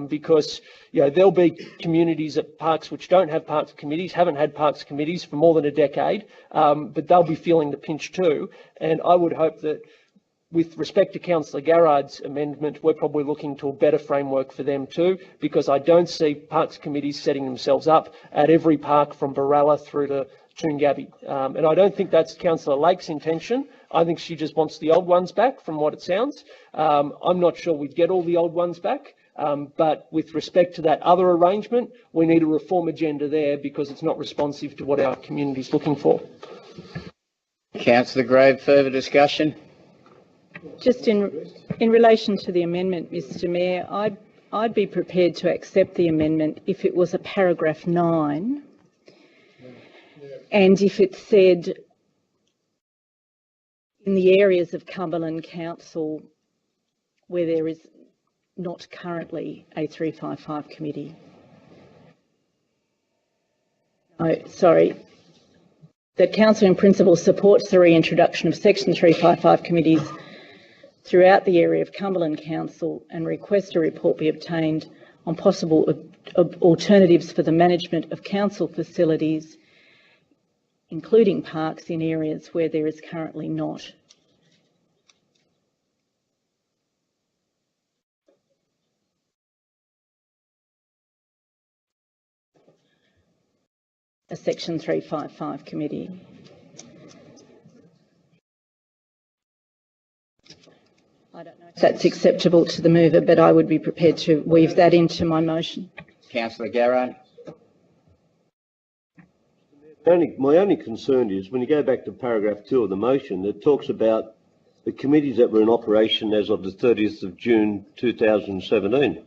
because there'll be communities at parks which don't have parks committees, haven't had parks committees for more than a decade, but they'll be feeling the pinch too. And I would hope that, with respect to Councillor Garrard's amendment, we're probably looking to a better framework for them too, because I don't see parks committees setting themselves up at every park from Baralla through to Toongabbie. And I don't think that's Councillor Lake's intention. I think she just wants the old ones back, from what it sounds. I'm not sure we'd get all the old ones back, but with respect to that other arrangement, we need a reform agenda there because it's not responsive to what our community's looking for. Councillor Grove, further discussion? Just in relation to the amendment, Mr Mayor, I'd be prepared to accept the amendment if it was a paragraph 9 and if it said, in the areas of Cumberland Council where there is not currently a 355 committee. That Council in principle supports the reintroduction of Section 355 committees throughout the area of Cumberland Council and request a report be obtained on possible alternatives for the management of council facilities, including parks, in areas where there is currently not. A Section 355 committee. I don't know if that's acceptable to the mover, but I would be prepared to weave that into my motion. Councillor Garrard. My only concern is when you go back to paragraph 2 of the motion, it talks about the committees that were in operation as of the 30th of June 2017.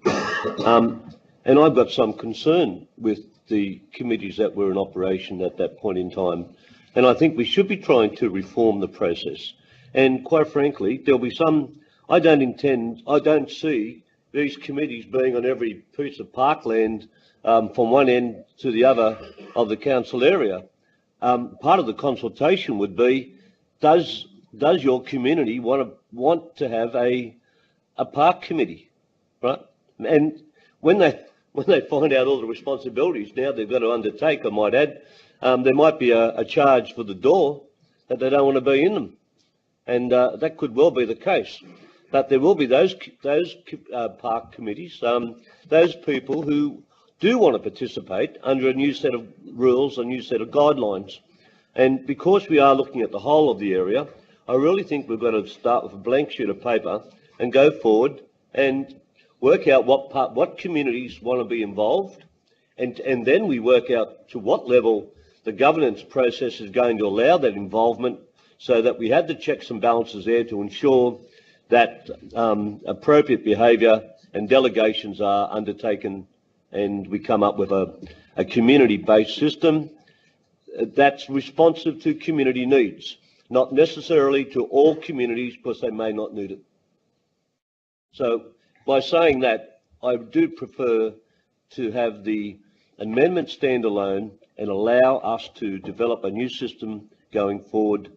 And I've got some concern with the committees that were in operation at that point in time. And I think we should be trying to reform the process. And quite frankly, there'll be some, I don't see these committees being on every piece of parkland from one end to the other of the council area. Part of the consultation would be, does your community want to have a park committee, right? And when they find out all the responsibilities now they've got to undertake, I might add, there might be a charge for the door that they don't want to be in them. And that could well be the case. But there will be those park committees, those people who do want to participate under a new set of rules, a new set of guidelines. And because we are looking at the whole of the area, I really think we've got to start with a blank sheet of paper and go forward and work out what communities want to be involved, and then we work out to what level the governance process is going to allow that involvement, so that we have the checks and balances there to ensure that appropriate behaviour and delegations are undertaken, and we come up with a community-based system that's responsive to community needs, not necessarily to all communities because they may not need it. So by saying that, I do prefer to have the amendment stand alone and allow us to develop a new system going forward,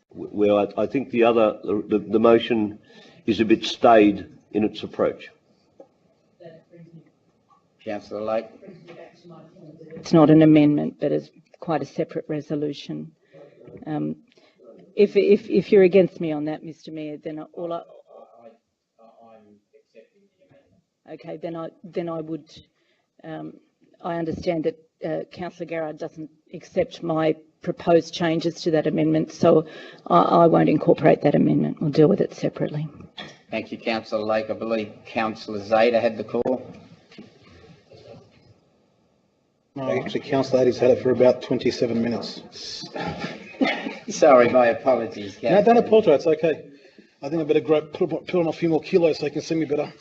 where I think the motion is a bit staid in its approach. Councillor Lake. It's not an amendment, but it's quite a separate resolution. If you're against me on that, Mr. Mayor, then I'm accepting the amendment. Okay, then I would. I understand that Councillor Garrard doesn't accept my proposed changes to that amendment, so I won't incorporate that amendment. We'll deal with it separately. Thank you, Councillor Lake. I believe Councillor Zeta had the call. No, actually, Councillor Addy's had it for about 27 minutes. Sorry, my apologies, Councillor. No, don't apologise, it's okay. I think I better put on a few more kilos so you can see me better.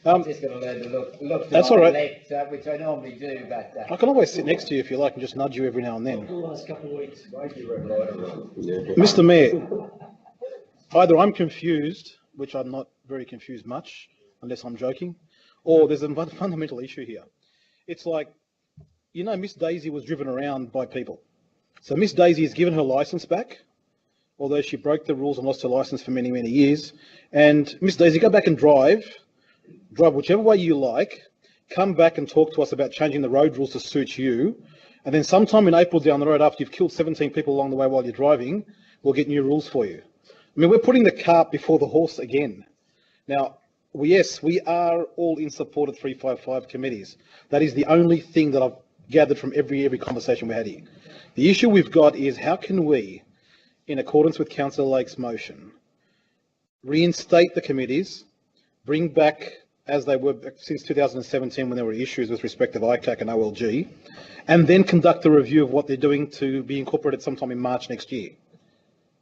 I'm just going to learn to look that's all right. left, which I normally do, but... I can always sit next to you if you like and just nudge you every now and then. The last couple of weeks. Mr. Mayor, either I'm confused, which I'm not very confused much, unless I'm joking, or there's a fundamental issue here. It's like, you know, Miss Daisy was driven around by people. So Miss Daisy has given her licence back, although she broke the rules and lost her licence for many, many years. And Miss Daisy, go back and drive whichever way you like, come back and talk to us about changing the road rules to suit you, and then sometime in April down the road, after you've killed 17 people along the way while you're driving, we'll get new rules for you. I mean, we're putting the cart before the horse again. Now, yes, we are all in support of 355 committees. That is the only thing that I've gathered from every conversation we had here. The issue we've got is how can we, in accordance with Councillor Lake's motion, reinstate the committees, bring back as they were since 2017 when there were issues with respect to ICAC and OLG, and then conduct a review of what they're doing to be incorporated sometime in March next year.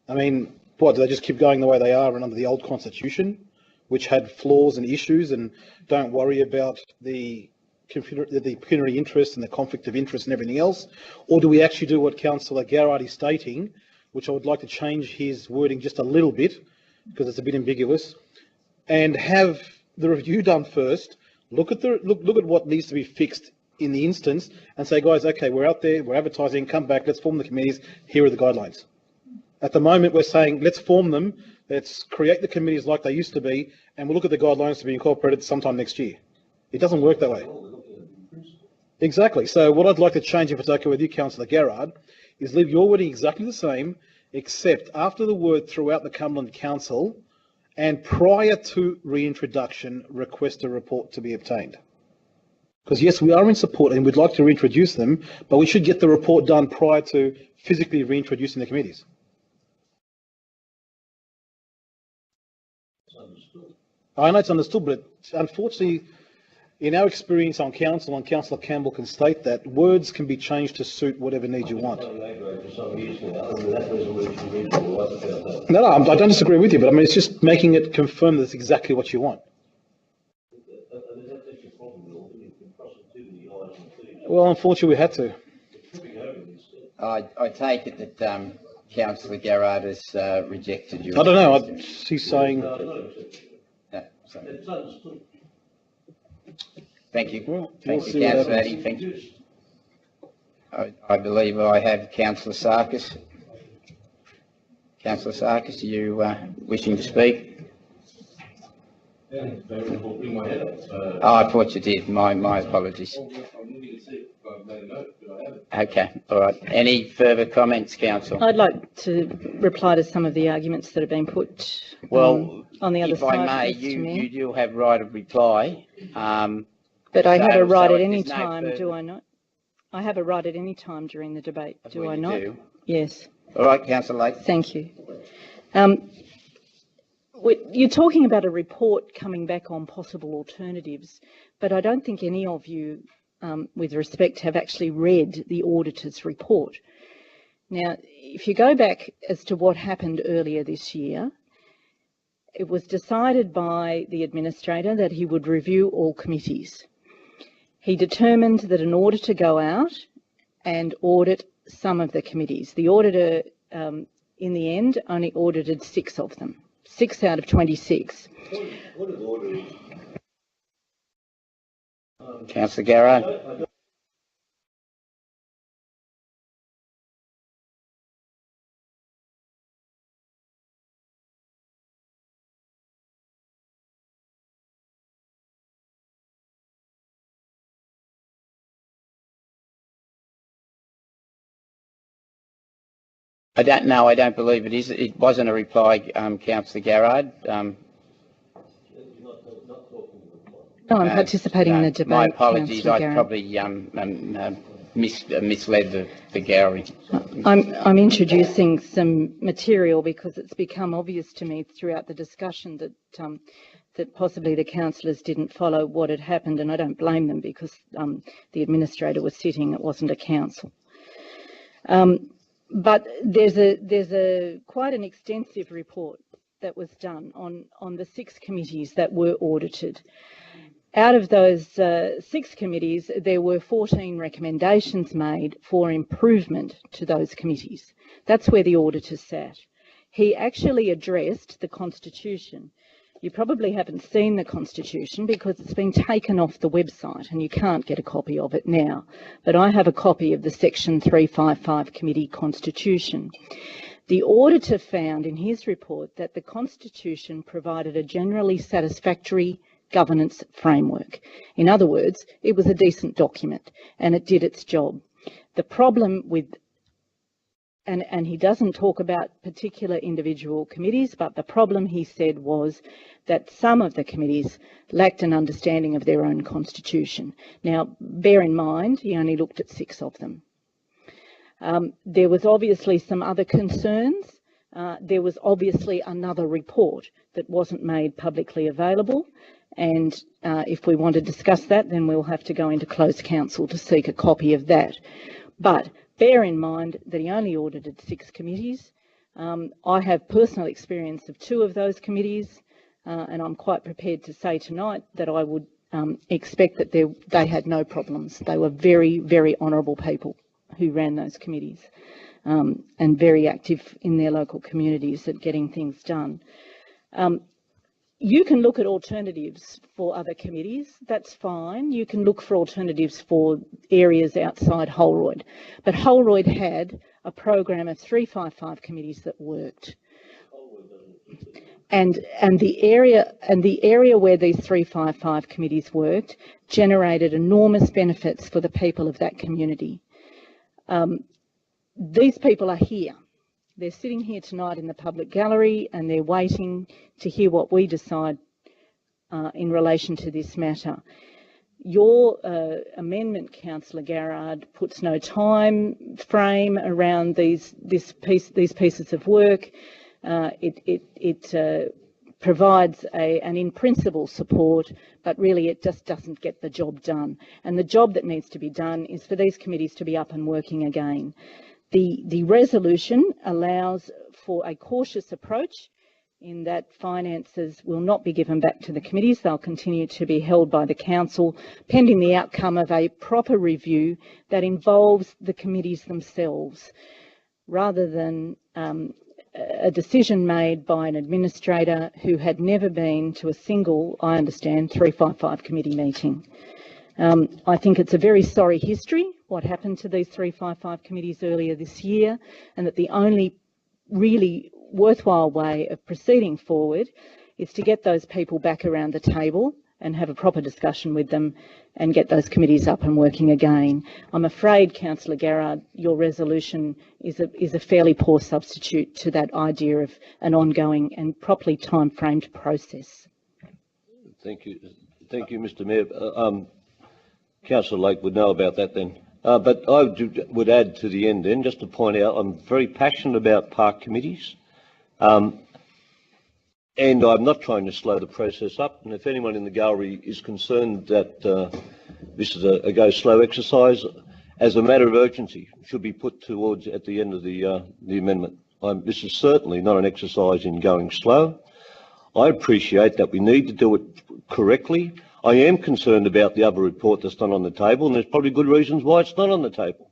I mean, what, do they just keep going the way they are and under the old constitution, which had flaws and issues, and don't worry about the pecuniary interest and the conflict of interest and everything else? Or do we actually do what Councillor Garrard is stating, which I would like to change his wording just a little bit, because it's a bit ambiguous, and have the review done first, look at what needs to be fixed in the instance, and say, guys, okay, we're out there, we're advertising, come back, let's form the committees, here are the guidelines. At the moment, we're saying, let's form them, let's create the committees like they used to be, and we'll look at the guidelines to be incorporated sometime next year. It doesn't work that way. Exactly. So what I'd like to change, if it's okay with you, Councillor Garrard, is leave your wording exactly the same, except after the word throughout the Cumberland Council, and prior to reintroduction, request a report to be obtained. Because yes, we are in support and we'd like to reintroduce them, but we should get the report done prior to physically reintroducing the committees. I know it's understood, but unfortunately, in our experience on council, and Councillor Campbell can state that, words can be changed to suit whatever needs you want. No, I don't disagree with you, but I mean, it's just making it confirm that's exactly what you want. Well, unfortunately, we had to. I take it that Councillor Garrard has rejected your... I don't know. She's saying... Thank you. Well, thank you, Councillor Addy. Thank you. I believe I have Councillor Sarkis. Councillor Sarkis, are you wishing to speak? Oh, I thought you did. My apologies. Okay, all right. Any further comments, Council? I'd like to reply to some of the arguments that have been put on the other side. If I may, you do have right of reply. But I have a right at any time, do I not? I have a right at any time during the debate, do I not? Do. Yes. All right, councillor Lake. Thank you. You're talking about a report coming back on possible alternatives, but I don't think any of you, with respect, have actually read the auditor's report. Now, if you go back as to what happened earlier this year, it was decided by the administrator that he would review all committees. He determined that in order to go out and audit some of the committees, the auditor, in the end, only audited 6 of them. 6 out of 26. What is auditing? Councillor Garrard. I don't know. I don't believe it is. It wasn't a reply, Councillor Garrard. No, I'm participating in the debate. My apologies. Councillor I Garrard. probably misled the gallery. I'm introducing some material because it's become obvious to me throughout the discussion that that possibly the councillors didn't follow what had happened, and I don't blame them because the administrator was sitting. It wasn't a council. But there's quite an extensive report that was done on the 6 committees that were audited. Out of those 6 committees, there were 14 recommendations made for improvement to those committees. That's where the auditor sat. He actually addressed the Constitution. You probably haven't seen the Constitution because it's been taken off the website and you can't get a copy of it now. But I have a copy of the Section 355 Committee Constitution. The auditor found in his report that the Constitution provided a generally satisfactory governance framework. In other words, it was a decent document and it did its job. The problem with and he doesn't talk about particular individual committees, but the problem, he said, was that some of the committees lacked an understanding of their own constitution. Now, bear in mind, he only looked at 6 of them. There was obviously some other concerns. There was obviously another report that wasn't made publicly available. And if we want to discuss that, then we'll have to go into closed council to seek a copy of that. But bear in mind that he only audited 6 committees. I have personal experience of 2 of those committees, and I'm quite prepared to say tonight that I would expect that they had no problems. They were very, very honourable people who ran those committees and very active in their local communities at getting things done. You can look at alternatives for other committees, that's fine. You can look for alternatives for areas outside Holroyd. But Holroyd had a program of 355 committees that worked. And the area where these 355 committees worked generated enormous benefits for the people of that community. These people are here. They're sitting here tonight in the public gallery and they're waiting to hear what we decide in relation to this matter. Your amendment, Councillor Garrard, puts no time frame around these pieces of work. It provides an in-principle support, but really it just doesn't get the job done. And the job that needs to be done is for these committees to be up and working again. The resolution allows for a cautious approach in that finances will not be given back to the committees. They'll continue to be held by the council pending the outcome of a proper review that involves the committees themselves, rather than a decision made by an administrator who had never been to a single, I understand, 355 committee meeting. I think it's a very sorry history, what happened to these 355 committees earlier this year, and that the only really worthwhile way of proceeding forward is to get those people back around the table and have a proper discussion with them and get those committees up and working again. I'm afraid, Councillor Garrard, your resolution is a fairly poor substitute to that idea of an ongoing and properly time-framed process. Thank you, Mr. Mayor. Councillor Lake would know about that then. But I would add to the end then, just to point out, I'm very passionate about park committees. And I'm not trying to slow the process up. And if anyone in the gallery is concerned that this is a go slow exercise, as a matter of urgency, should be put towards at the end of the amendment. This is certainly not an exercise in going slow. I appreciate that we need to do it correctly. I am concerned about the other report that's not on the table, and there's probably good reasons why it's not on the table.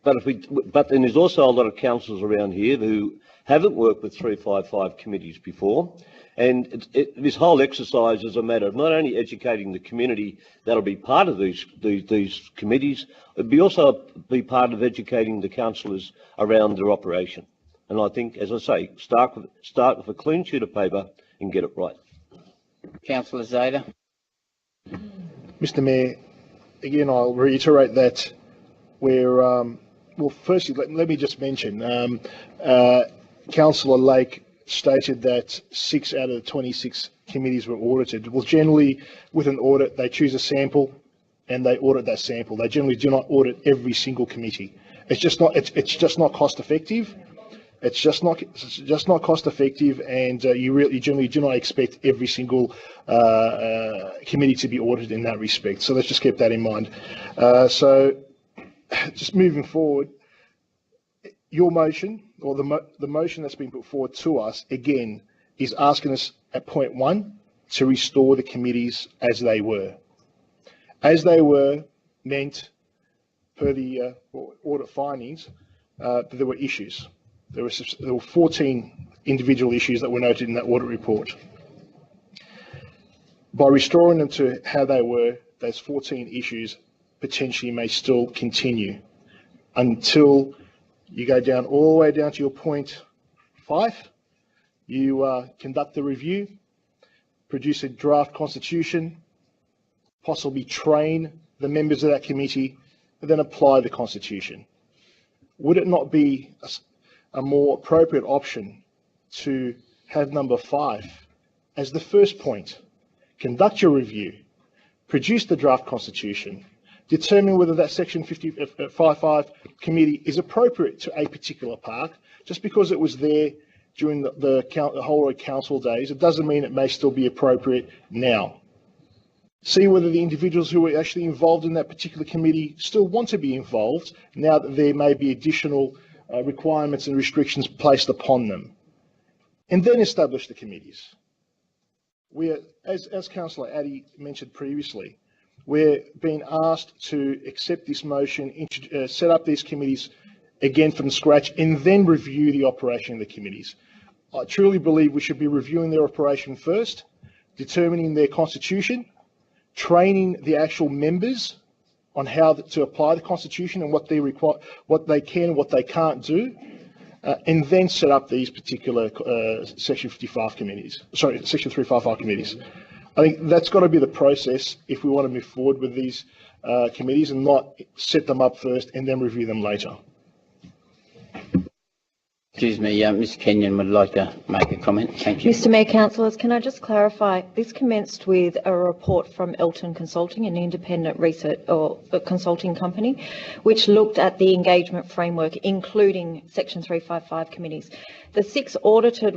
But then there's also a lot of councillors around here who haven't worked with 355 committees before, and this whole exercise is a matter of not only educating the community that'll be part of these committees, it'd also be part of educating the councillors around their operation. And I think, as I say, start with a clean sheet of paper and get it right. Councillor Zada. Mr. Mayor, again, I'll reiterate that we're, well, firstly, let me just mention, Councillor Lake stated that 6 out of the 26 committees were audited. Well, generally, with an audit, they choose a sample and they audit that sample. They generally do not audit every single committee. It's just not cost effective. It's just not cost effective, and you generally do not expect every single committee to be audited in that respect. So let's just keep that in mind. So just moving forward, your motion, or the motion that's been put forward to us, again, is asking us at point 1 to restore the committees as they were. As they were meant, per the audit findings, that there were issues. There were 14 individual issues that were noted in that audit report. By restoring them to how they were, those 14 issues potentially may still continue until you go down all the way down to your point 5. You conduct the review, produce a draft constitution, possibly train the members of that committee, and then apply the constitution. Would it not be a more appropriate option to have number 5 as the first point? Conduct your review, produce the draft constitution, determine whether that section 55 committee is appropriate to a particular park. Just because it was there during the whole council days, it doesn't mean it may still be appropriate now. See whether the individuals who were actually involved in that particular committee still want to be involved now that there may be additional requirements and restrictions placed upon them, and then establish the committees. As Councillor Addy mentioned previously, we're being asked to accept this motion, set up these committees again from scratch, and then review the operation of the committees. I truly believe we should be reviewing their operation first, determining their constitution, training the actual members on how to apply the constitution and what they require, what they can and what they can't do, and then set up these particular Section 55 committees. Sorry, Section 355 committees. I think that's got to be the process if we want to move forward with these committees, and not set them up first and then review them later. Excuse me, Ms. Kenyon would like to make a comment. Thank you. Mr. Mayor, councillors, can I just clarify? This commenced with a report from Elton Consulting, an independent research or a consulting company, which looked at the engagement framework, including Section 355 committees. The 6 audited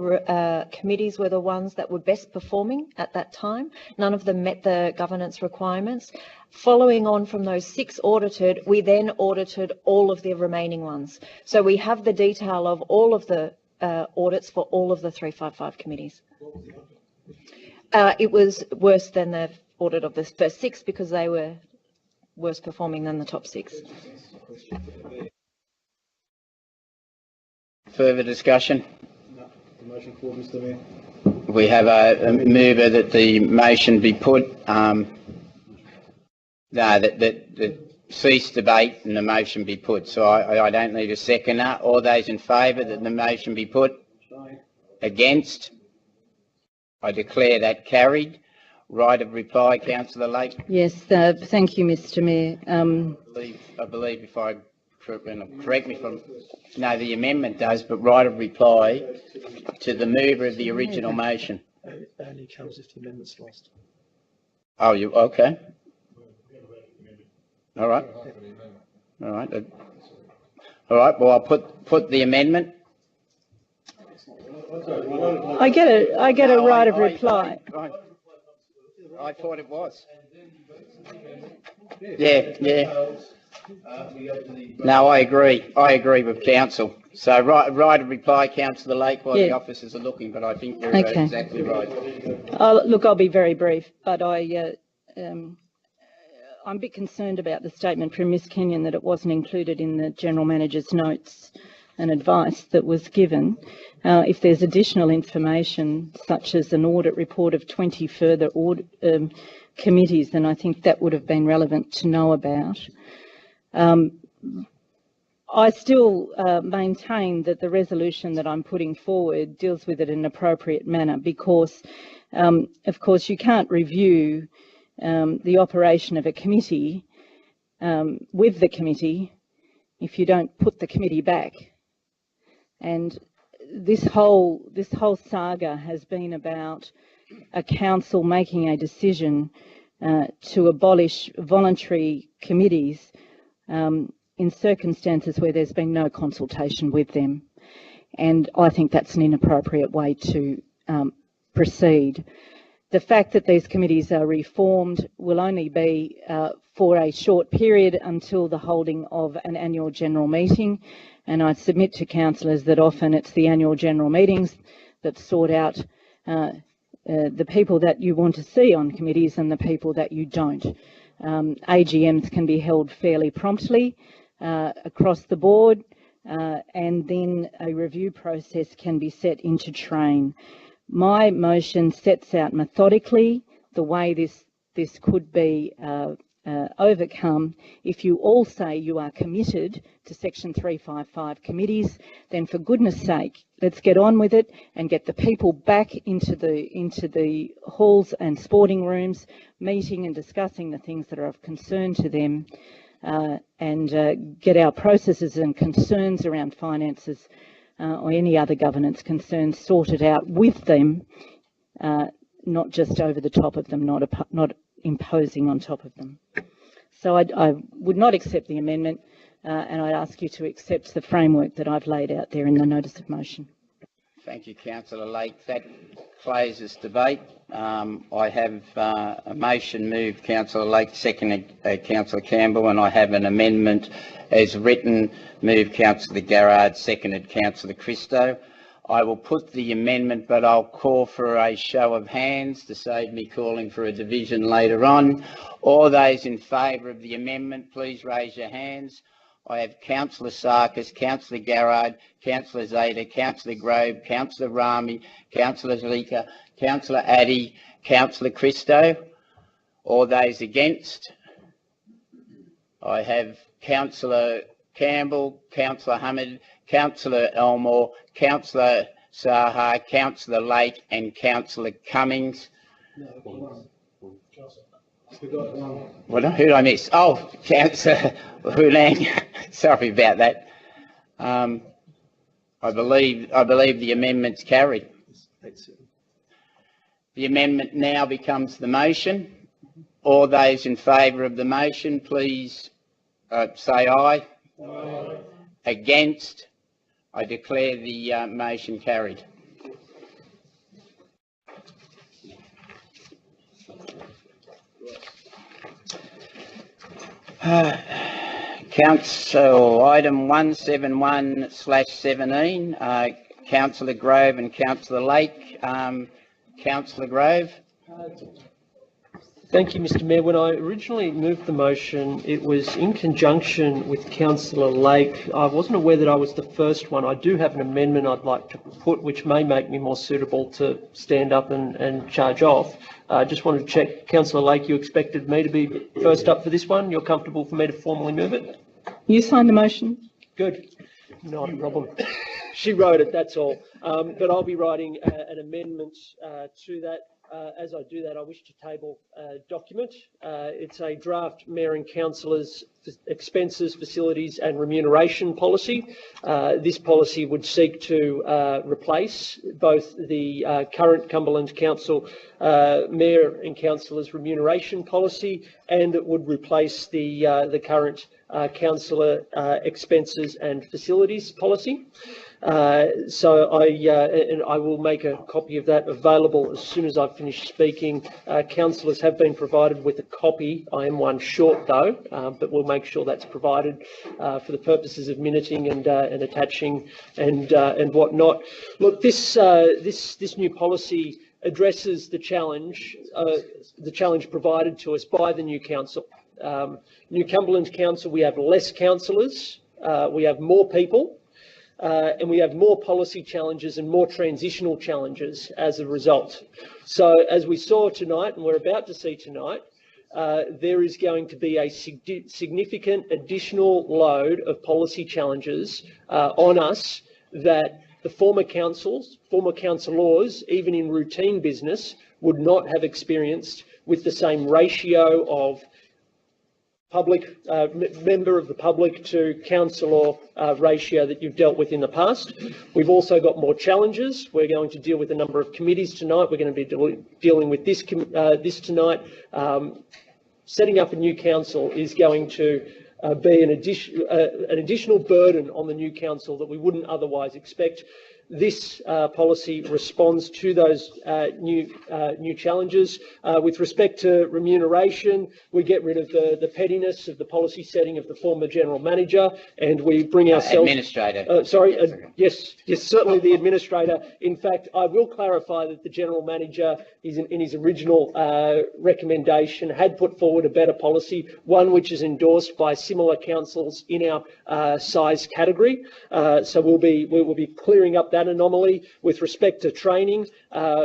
committees were the ones that were best performing at that time. None of them met the governance requirements. Following on from those 6 audited, we then audited all of the remaining ones. So we have the detail of all of the audits for all of the 355 committees. It was worse than the audit of the first 6 because they were worse performing than the top 6. Further discussion? No, the motion forward, Mr. Mayor. We have a mover that the motion be put. No, that cease debate and the motion be put. So I don't need a seconder. All those in favour that the motion be put? Against? I declare that carried. Right of reply, Councillor Lake. Yes, thank you, Mr. Mayor. I believe if I correct me if I'm, no, the amendment does, but right of reply to the mover of the original motion. It only comes if the amendment's lost. Oh, okay. All right. All right. All right. Well, I'll put the amendment. I get a right of reply. I thought it was. Yeah. No, I agree. I agree with council. So right of reply, Councillor Lake, while the officers are looking, but I think you're exactly right. Look, I'll be very brief, but I'm a bit concerned about the statement from Ms Kenyon that it wasn't included in the General Manager's notes and advice that was given. If there's additional information, such as an audit report of 20 further committees, then I think that would have been relevant to know about. I still maintain that the resolution that I'm putting forward deals with it in an appropriate manner because, of course, you can't review the operation of a committee with the committee if you don't put the committee back. And this whole saga has been about a council making a decision to abolish voluntary committees in circumstances where there's been no consultation with them. And I think that's an inappropriate way to proceed. The fact that these committees are reformed will only be for a short period until the holding of an annual general meeting. And I submit to councillors that often it's the annual general meetings that sort out the people that you want to see on committees and the people that you don't. AGMs can be held fairly promptly across the board, and then a review process can be set into train. My motion sets out methodically the way this could be overcome. If you all say you are committed to Section 355 committees, then for goodness sake, let's get on with it and get the people back into the halls and sporting rooms, meeting and discussing the things that are of concern to them, and get our processes and concerns around finances or any other governance concerns sorted out with them, not just over the top of them, not imposing on top of them. So I would not accept the amendment, and I'd ask you to accept the framework that I've laid out there in the notice of motion. Thank you, Councillor Lake. That closes debate. I have a motion moved, Councillor Lake, seconded Councillor Campbell, and I have an amendment as written, moved Councillor Garrard, seconded Councillor Christo. I will put the amendment, but I'll call for a show of hands to save me calling for a division later on. All those in favour of the amendment, please raise your hands. I have Councillor Sarkis, Councillor Garrard, Councillor Zeta, Councillor Grove, Councillor Rami, Councillor Zalika, Councillor Addy, Councillor Christo. All those against? I have Councillor Campbell, Councillor Hamid, Councillor Elmore, Councillor Saha, Councillor Lake and Councillor Cummings. Well, who did I miss? Oh, Councillor Hulang. Sorry about that. I believe the amendment's carried. The amendment now becomes the motion. All those in favour of the motion, please say aye. Aye. Against? I declare the motion carried. Council item 171/17, Councillor Grove and Councillor Lake. Councillor Grove. Thank you, Mr. Mayor. When I originally moved the motion, it was in conjunction with Councillor Lake. I wasn't aware that I was the first one. I do have an amendment I'd like to put, which may make me more suitable to stand up and charge off. I just wanted to check, Councillor Lake, you expected me to be first up for this one? You're comfortable for me to formally move it? You signed the motion. Good. Not a problem. She wrote it, that's all. But I'll be writing an amendment to that. As I do that, I wish to table a document. It's a draft Mayor and Councillors expenses, facilities and remuneration policy. This policy would seek to replace both the current Cumberland Council Mayor and Councillors remuneration policy and it would replace the current councillor expenses and facilities policy. So I will make a copy of that available as soon as I've finished speaking. Councillors have been provided with a copy. I am one short though, but we'll make sure that's provided for the purposes of minuting and attaching and whatnot. Look, this new policy addresses the challenge provided to us by the new council. New Cumberland Council, we have less councillors, we have more people, and we have more policy challenges and more transitional challenges as a result. So as we saw tonight, and we're about to see tonight, there is going to be a significant additional load of policy challenges on us that the former councillors, even in routine business, would not have experienced with the same ratio of public member of the public to councillor ratio that you've dealt with in the past. We've also got more challenges. We're going to deal with a number of committees tonight. We're going to be dealing with this tonight. Setting up a new council is going to be an additional burden on the new council that we wouldn't otherwise expect. This policy responds to those new challenges. With respect to remuneration, we get rid of the pettiness of the policy setting of the former general manager, and we bring ourselves... Administrator. Yes, certainly the administrator. In fact, I will clarify that the general manager in his original recommendation had put forward a better policy, one which is endorsed by similar councils in our size category. So we will be clearing up that anomaly. With respect to training,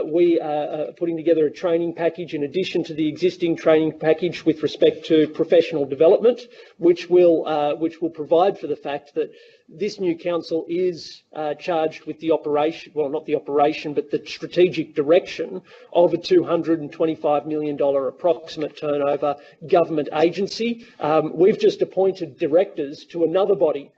we are putting together a training package in addition to the existing training package with respect to professional development, which will provide for the fact that this new council is charged with the operation, well, not the operation, but the strategic direction of a $225 million approximate turnover government agency. We've just appointed directors to another body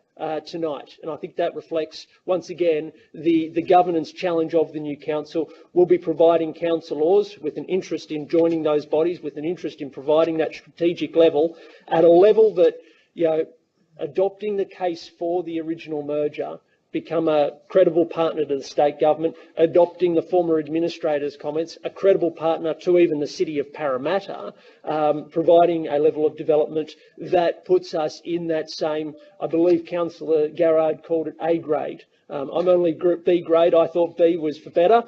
tonight, and I think that reflects once again the governance challenge of the new council. We'll be providing councillors with an interest in joining those bodies, with an interest in providing that strategic level at a level that, you know, adopting the case for the original merger, become a credible partner to the state government, adopting the former administrator's comments, a credible partner to even the city of Parramatta, providing a level of development that puts us in that same, I believe Councillor Garrard called it A grade. I'm only Group B grade. I thought B was for better.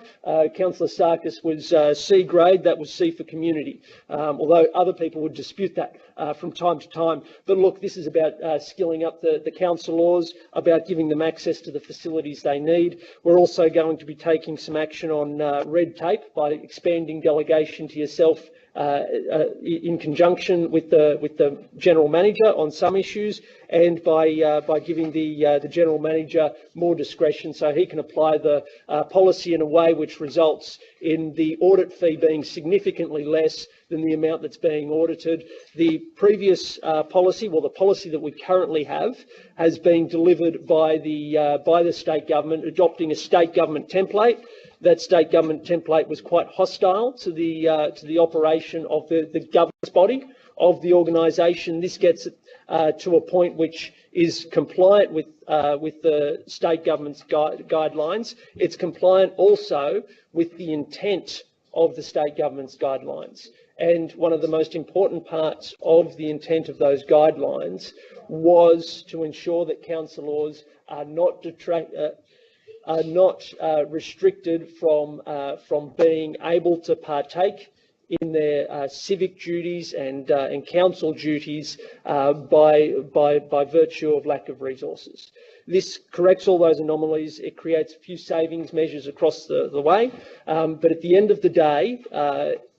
Councillor Sarkis was C grade. That was C for community, although other people would dispute that from time to time. But look, this is about skilling up the councillors, about giving them access to the facilities they need. We're also going to be taking some action on red tape by expanding delegation to yourself in conjunction with the general manager on some issues, and by giving the general manager more discretion so he can apply the policy in a way which results in the audit fee being significantly less than the amount that's being audited. The previous policy, well, the policy that we currently have, has been delivered by the state government, adopting a state government template. That state government template was quite hostile to the operation of the governance body of the organisation. This gets it to a point which is compliant with the state government's guidelines. It's compliant also with the intent of the state government's guidelines. And one of the most important parts of the intent of those guidelines was to ensure that councillors are not restricted from being able to partake in their civic duties and council duties by virtue of lack of resources. This corrects all those anomalies. It creates a few savings measures across the way, but at the end of the day,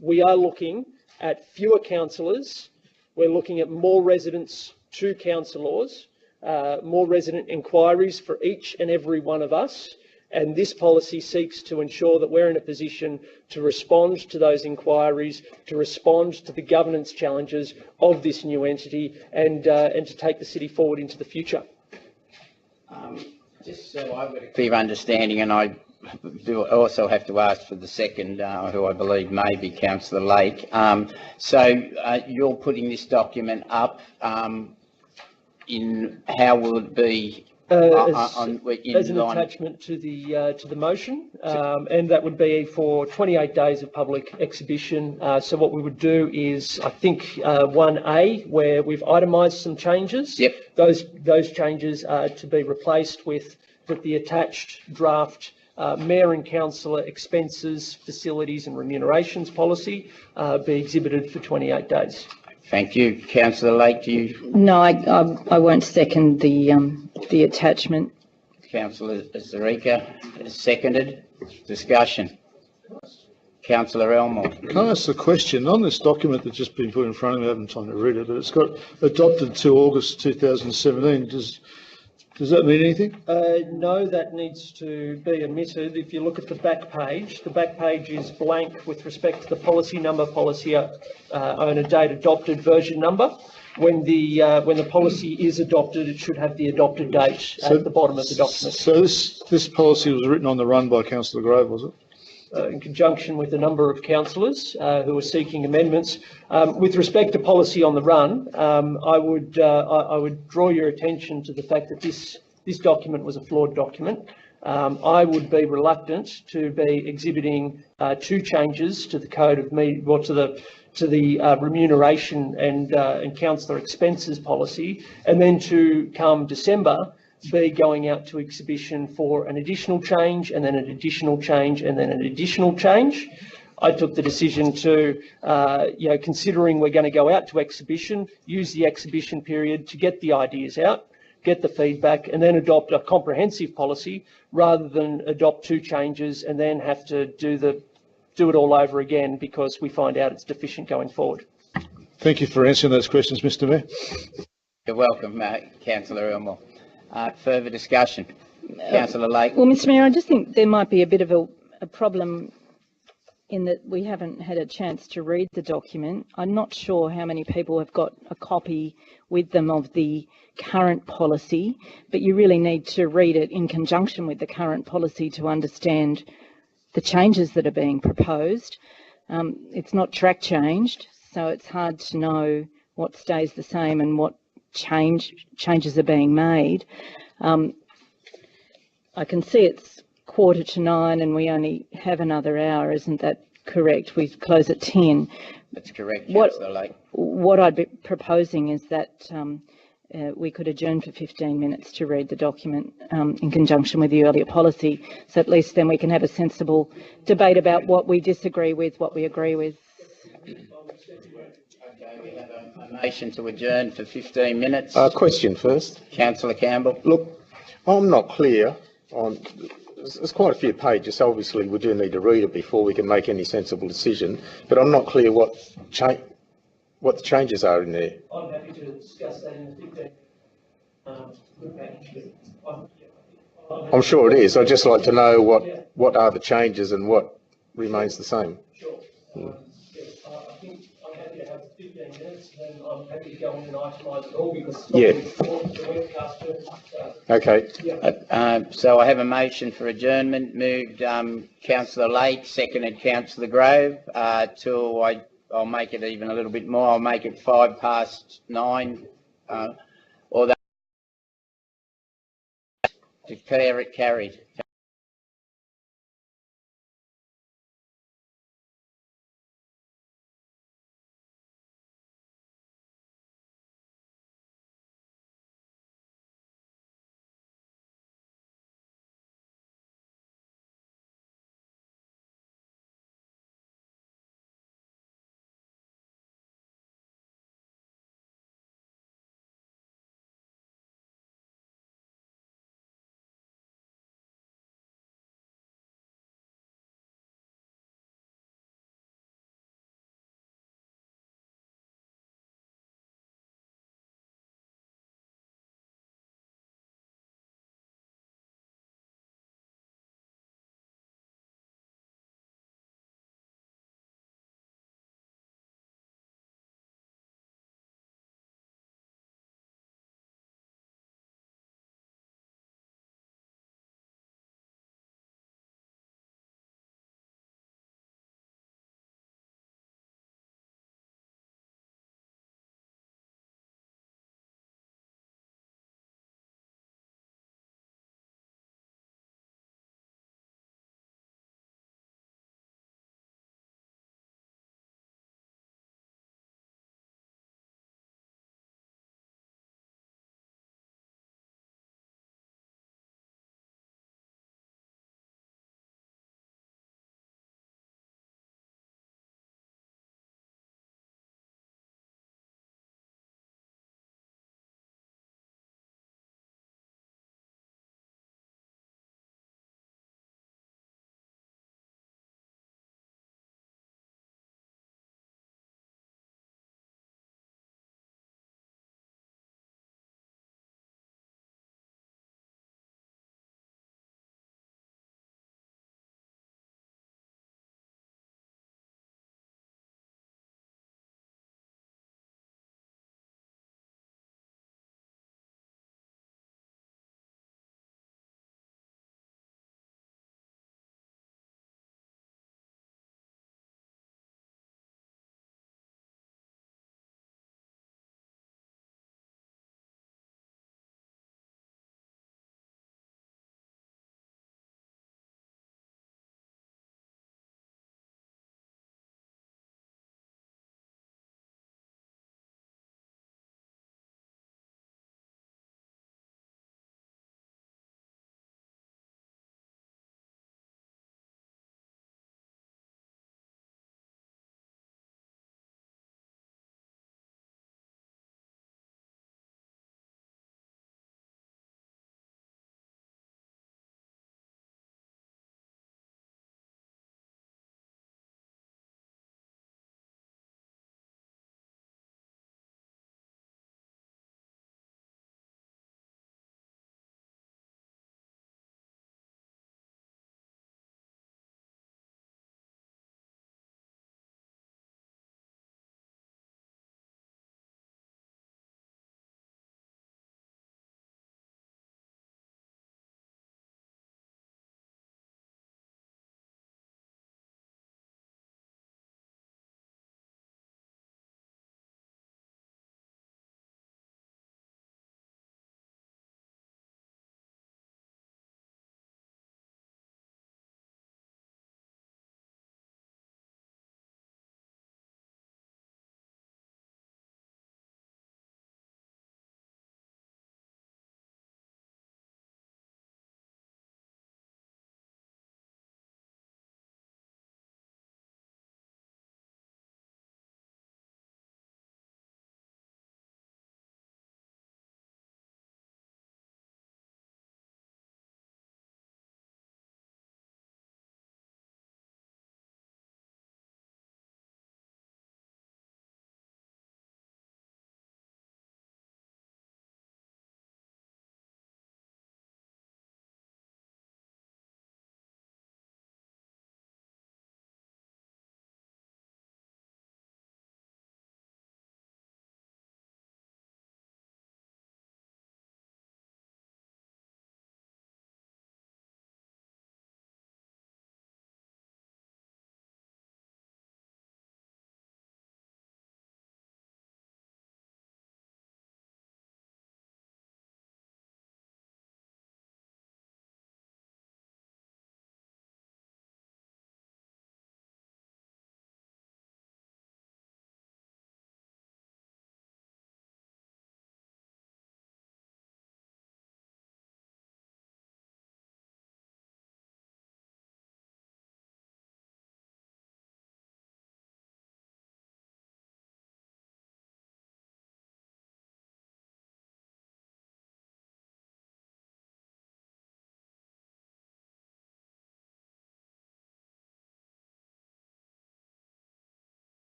we are looking at fewer councillors. We're looking at more residents to councillors, more resident inquiries for each and every one of us. And this policy seeks to ensure that we're in a position to respond to those inquiries, to respond to the governance challenges of this new entity, and to take the city forward into the future. Just so I've got a clear understanding, and I do also have to ask for the second, who I believe may be Councillor Lake. You're putting this document up. In how will it be? As an attachment to the motion, and that would be for 28 days of public exhibition. So what we would do is, I think 1A, where we've itemised some changes. Yep. Those changes are to be replaced with that the attached draft Mayor and Councillor expenses, facilities and remunerations policy be exhibited for 28 days. Thank you. Councillor Lake, do you? No, I won't second the attachment. Councillor Zarika is seconded. Discussion. Councillor Elmore. Can I ask a question? On this document that's just been put in front of me, I haven't time to read it, but it's got adopted to August 2017. Does that mean anything? No, that needs to be omitted. If you look at the back page is blank with respect to the policy number, policy owner date adopted version number. When the policy is adopted, it should have the adopted date at the bottom of the document. So this policy was written on the run by Councillor Grove, was it? In conjunction with a number of councillors who are seeking amendments. With respect to policy on the run, I would draw your attention to the fact that this document was a flawed document. I would be reluctant to be exhibiting two changes to the code of to the remuneration and councillor expenses policy, and then to come December be going out to exhibition for an additional change, and then an additional change, and then an additional change. I took the decision to, considering we're going to go out to exhibition, use the exhibition period to get the ideas out, get the feedback, and then adopt a comprehensive policy rather than adopt two changes and then have to do it all over again because we find out it's deficient going forward. Thank you for answering those questions, Mr. Mayor. You're welcome, Councillor Elmore. Further discussion. Councillor Lake. Well, Mr. Mayor, I just think there might be a bit of a problem in that we haven't had a chance to read the document. I'm not sure how many people have got a copy with them of the current policy, but you really need to read it in conjunction with the current policy to understand the changes that are being proposed. It's not track changed, so it's hard to know what stays the same and what changes are being made. I can see it's 8:45 and we only have another hour, isn't that correct? We close at 10. That's correct, Councillor Lake. What I'd be proposing is that we could adjourn for 15 minutes to read the document in conjunction with the earlier policy, so at least then we can have a sensible debate about what we disagree with, what we agree with. Okay, we have a motion to adjourn for 15 minutes. Question first. Councillor Campbell. Look, I'm not clear on. There's quite a few pages. Obviously, we do need to read it before we can make any sensible decision. But I'm not clear what the changes are in there. I'm happy to discuss that in the 15. I'm sure it is. I'd just like to know what are the changes and what remains the same. Sure. I think I'm happy to have 15 minutes, and then I'm happy to go in and itemise it all because the webcast. Okay. So I have a motion for adjournment. Moved Councillor Lake, seconded Councillor Grove. I'll make it even a little bit more. I'll make it 9:05. Or that declare it carried.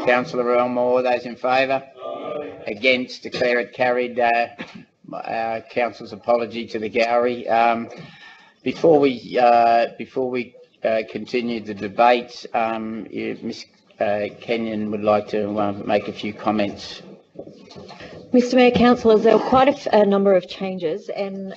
Councillor Elmore, those in favour? Against, declare it carried. Councillor's apology to the gallery. Before we continue the debate, Ms. Kenyon would like to make a few comments. Mr Mayor, councillors, there were quite a number of changes, and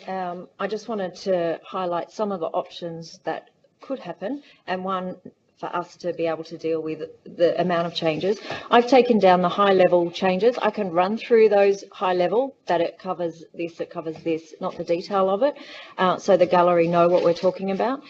I just wanted to highlight some of the options that could happen, and one for us to be able to deal with the amount of changes. I've taken down the high-level changes. I can run through those high-level, that it covers this, not the detail of it, so the gallery know what we're talking about.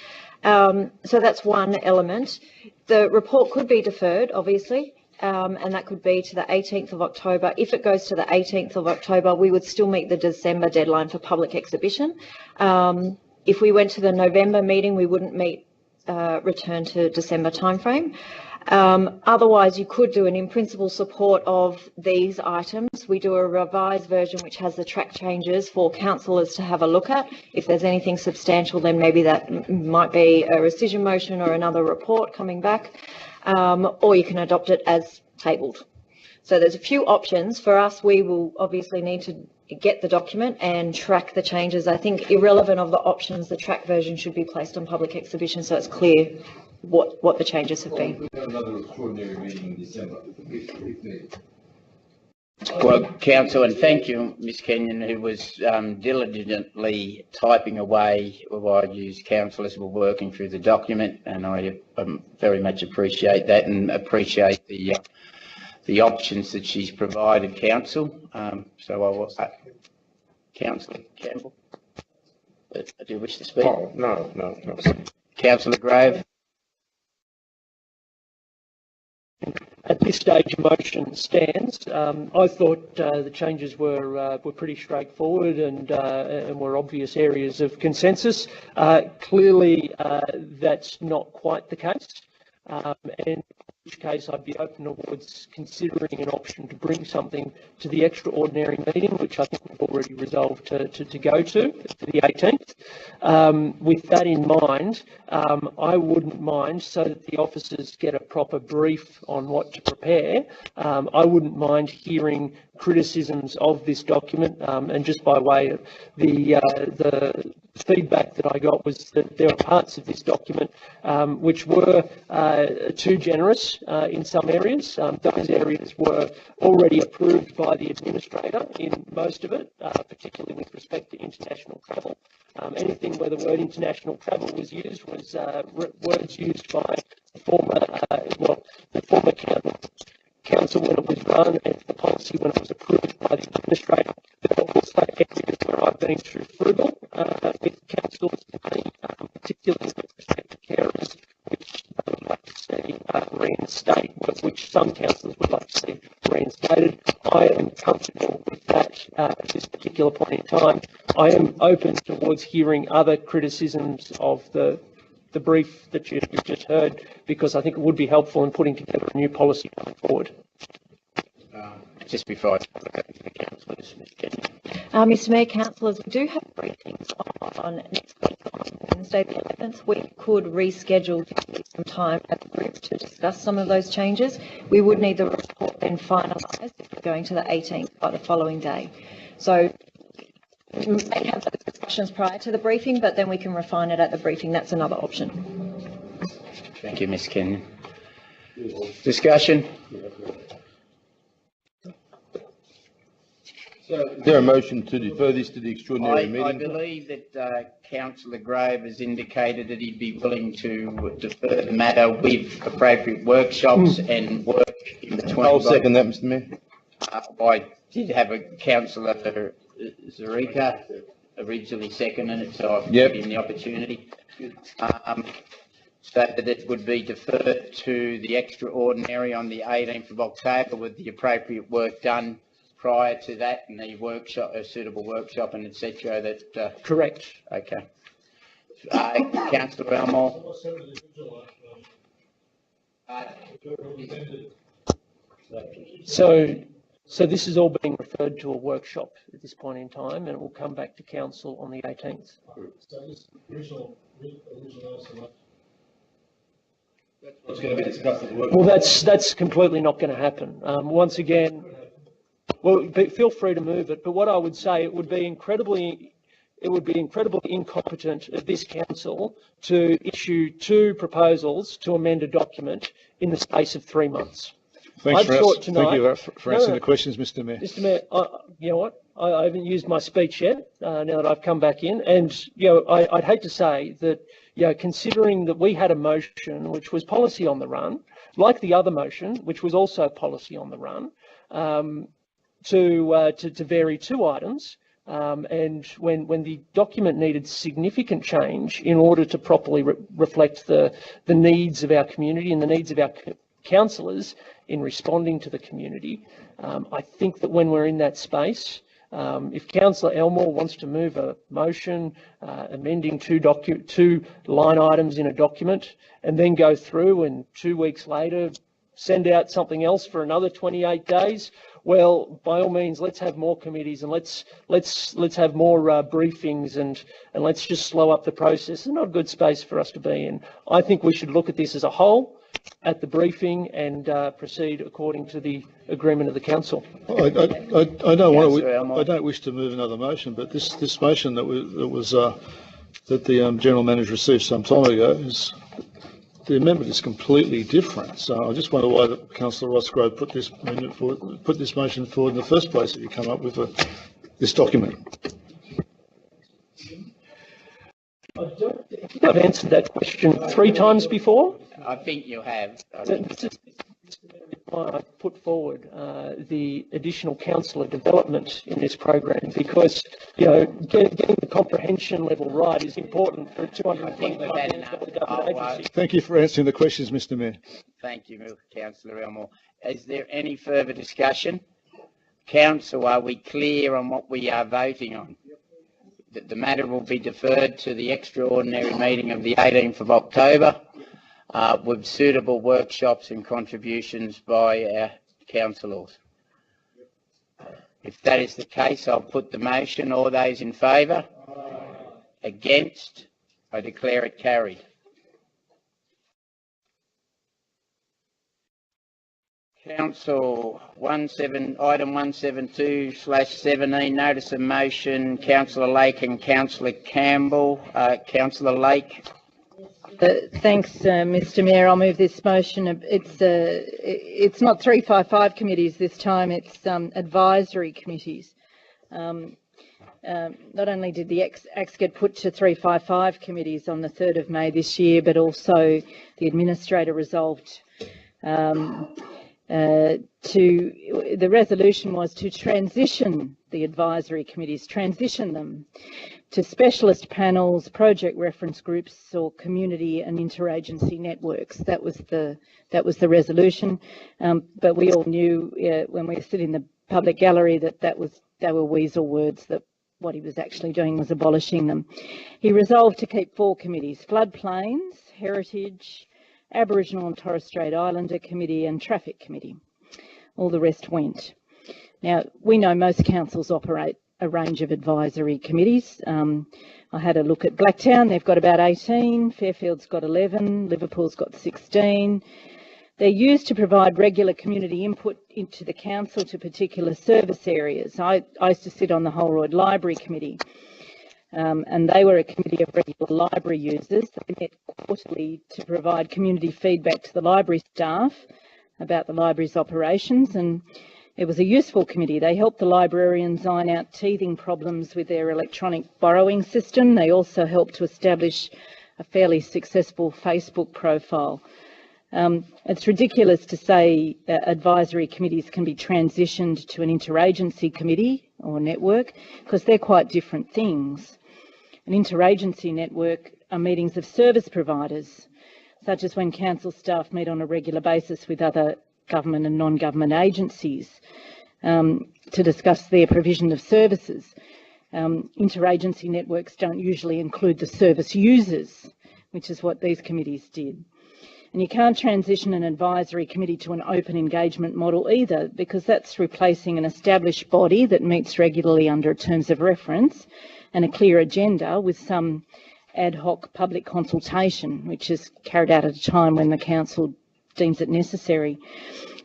So that's one element. The report could be deferred, obviously, and that could be to the 18th of October. If it goes to the 18th of October, we would still meet the December deadline for public exhibition. If we went to the November meeting, we wouldn't meet return to December timeframe. Otherwise, you could do an in-principle support of these items. We do a revised version which has the track changes for councillors to have a look at. If there's anything substantial, then maybe that might be a rescission motion or another report coming back, or you can adopt it as tabled. So there's a few options. For us, we will obviously need to get the document and track the changes. I think irrelevant of the options, the track version should be placed on public exhibition so it's clear what the changes have been. Another extraordinary meeting in December, if needed. Well, Council, and thank you, Ms. Kenyon, who was diligently typing away while you councillors were working through the document, and I very much appreciate that and appreciate the options that she's provided, Council. So I will, Councillor Campbell, do you wish to speak? Oh, no. Councillor Grave. At this stage, motion stands. I thought the changes were pretty straightforward and were obvious areas of consensus. Clearly, that's not quite the case. And in which case I'd be open towards considering an option to bring something to the extraordinary meeting, which I think we've already resolved to go to the 18th. With that in mind, I wouldn't mind, so that the officers get a proper brief on what to prepare, I wouldn't mind hearing criticisms of this document, and just by way of the feedback that I got was that there are parts of this document which were too generous in some areas. Those areas were already approved by the administrator in most of it, particularly with respect to international travel. Anything where the word international travel was used was words used by the former council when it was run, and the policy when it was approved by the administrator. There are also areas where I've been through frugal with councils, particularly with respect to carers, which I would like to see reinstate, which some councils would like to see reinstated. I am comfortable with that at this particular point in time. I am open towards hearing other criticisms of the brief that you've just heard, because I think it would be helpful in putting together a new policy going forward. Just before I look at the councillors, Ms. Kenyon. Mr Mayor, councillors, we do have briefings on next week on Wednesday the 11th. We could reschedule to give some time at the group to discuss some of those changes. We would need the report then finalised if we're going to the 18th by the following day. So we may have those discussions prior to the briefing, but then we can refine it at the briefing. That's another option. Thank you, Ms. Kenyon. Discussion? Is there a motion to defer this to the extraordinary meeting? I believe that Councillor Grave has indicated that he'd be willing to defer the matter with appropriate workshops and work in between. I'll second that, Mr. Mayor. I did have a Councillor Zarika originally seconded it, so I've given him the opportunity. So that it would be deferred to the extraordinary on the 18th of October with the appropriate work done prior to that, and the workshop, a suitable workshop and etc. That correct. Okay. Councillor Elmore. So this is all being referred to a workshop at this point in time, and it will come back to council on the 18th. what's going to be discussed at the work? Well, that's completely not going to happen. Once again, well, feel free to move it. But what I would say, it would be incredibly incompetent of this council to issue 2 proposals to amend a document in the space of 3 months. Thank you for answering the questions, Mr. Mayor. Mr. Mayor, you know what? I haven't used my speech yet. Now that I've come back in, and I'd hate to say that, considering that we had a motion which was policy on the run, like the other motion, which was also policy on the run, to vary 2 items. And when the document needed significant change in order to properly reflect the needs of our community and the needs of our councillors in responding to the community, I think that when we're in that space, if Councillor Elmore wants to move a motion amending 2 line items in a document and then go through and 2 weeks later send out something else for another 28 days, well, by all means, let's have more committees and let's have more briefings and let's just slow up the process. It's not a good space for us to be in. I think we should look at this as a whole at the briefing and proceed according to the agreement of the council. I don't wish to move another motion, but this motion that the general manager received some time ago is. The amendment is completely different, so I just wonder why Councillor Rosgrove put this motion forward in the first place if you come up with this document. I don't think I've answered that question 3 times before. I think you have. This is why I put forward the additional councillor development in this program, because getting the comprehension level right is important for 225 agency. Thank you for answering the questions, Mr. Mayor. Thank you, Councillor Elmore. Is there any further discussion? Council, are we clear on what we are voting on? That the matter will be deferred to the extraordinary meeting of the 18th of October. With suitable workshops and contributions by our councillors. If that is the case, I'll put the motion. All those in favour? Against? I declare it carried. Council item 172/17, notice of motion, Councillor Lake and Councillor Campbell. Councillor Lake. Thanks, Mr. Mayor. I'll move this motion. It's not 355 committees this time, it's advisory committees. Not only did the acts get put to 355 committees on the 3rd of May this year, but also the administrator resolved the resolution was to transition the advisory committees, transition them to specialist panels, project reference groups, or community and interagency networks. That was the resolution. But we all knew when we were sitting in the public gallery that they were weasel words, that what he was actually doing was abolishing them. He resolved to keep 4 committees: floodplains, heritage, Aboriginal and Torres Strait Islander Committee and Traffic Committee. All the rest went. Now, we know most councils operate a range of advisory committees. I had a look at Blacktown, they've got about 18, Fairfield's got 11, Liverpool's got 16. They're used to provide regular community input into the council to particular service areas. I used to sit on the Holroyd Library Committee, and they were a committee of regular library users. They met quarterly to provide community feedback to the library staff about the library's operations, and it was a useful committee. They helped the librarians iron out teething problems with their electronic borrowing system. They also helped to establish a fairly successful Facebook profile. It's ridiculous to say advisory committees can be transitioned to an interagency committee or network, because they're quite different things. An interagency network are meetings of service providers, such as when council staff meet on a regular basis with other government and non-government agencies to discuss their provision of services. Interagency networks don't usually include the service users, which is what these committees did. And you can't transition an advisory committee to an open engagement model either, because that's replacing an established body that meets regularly under terms of reference and a clear agenda with some ad hoc public consultation, which is carried out at a time when the council deems it necessary.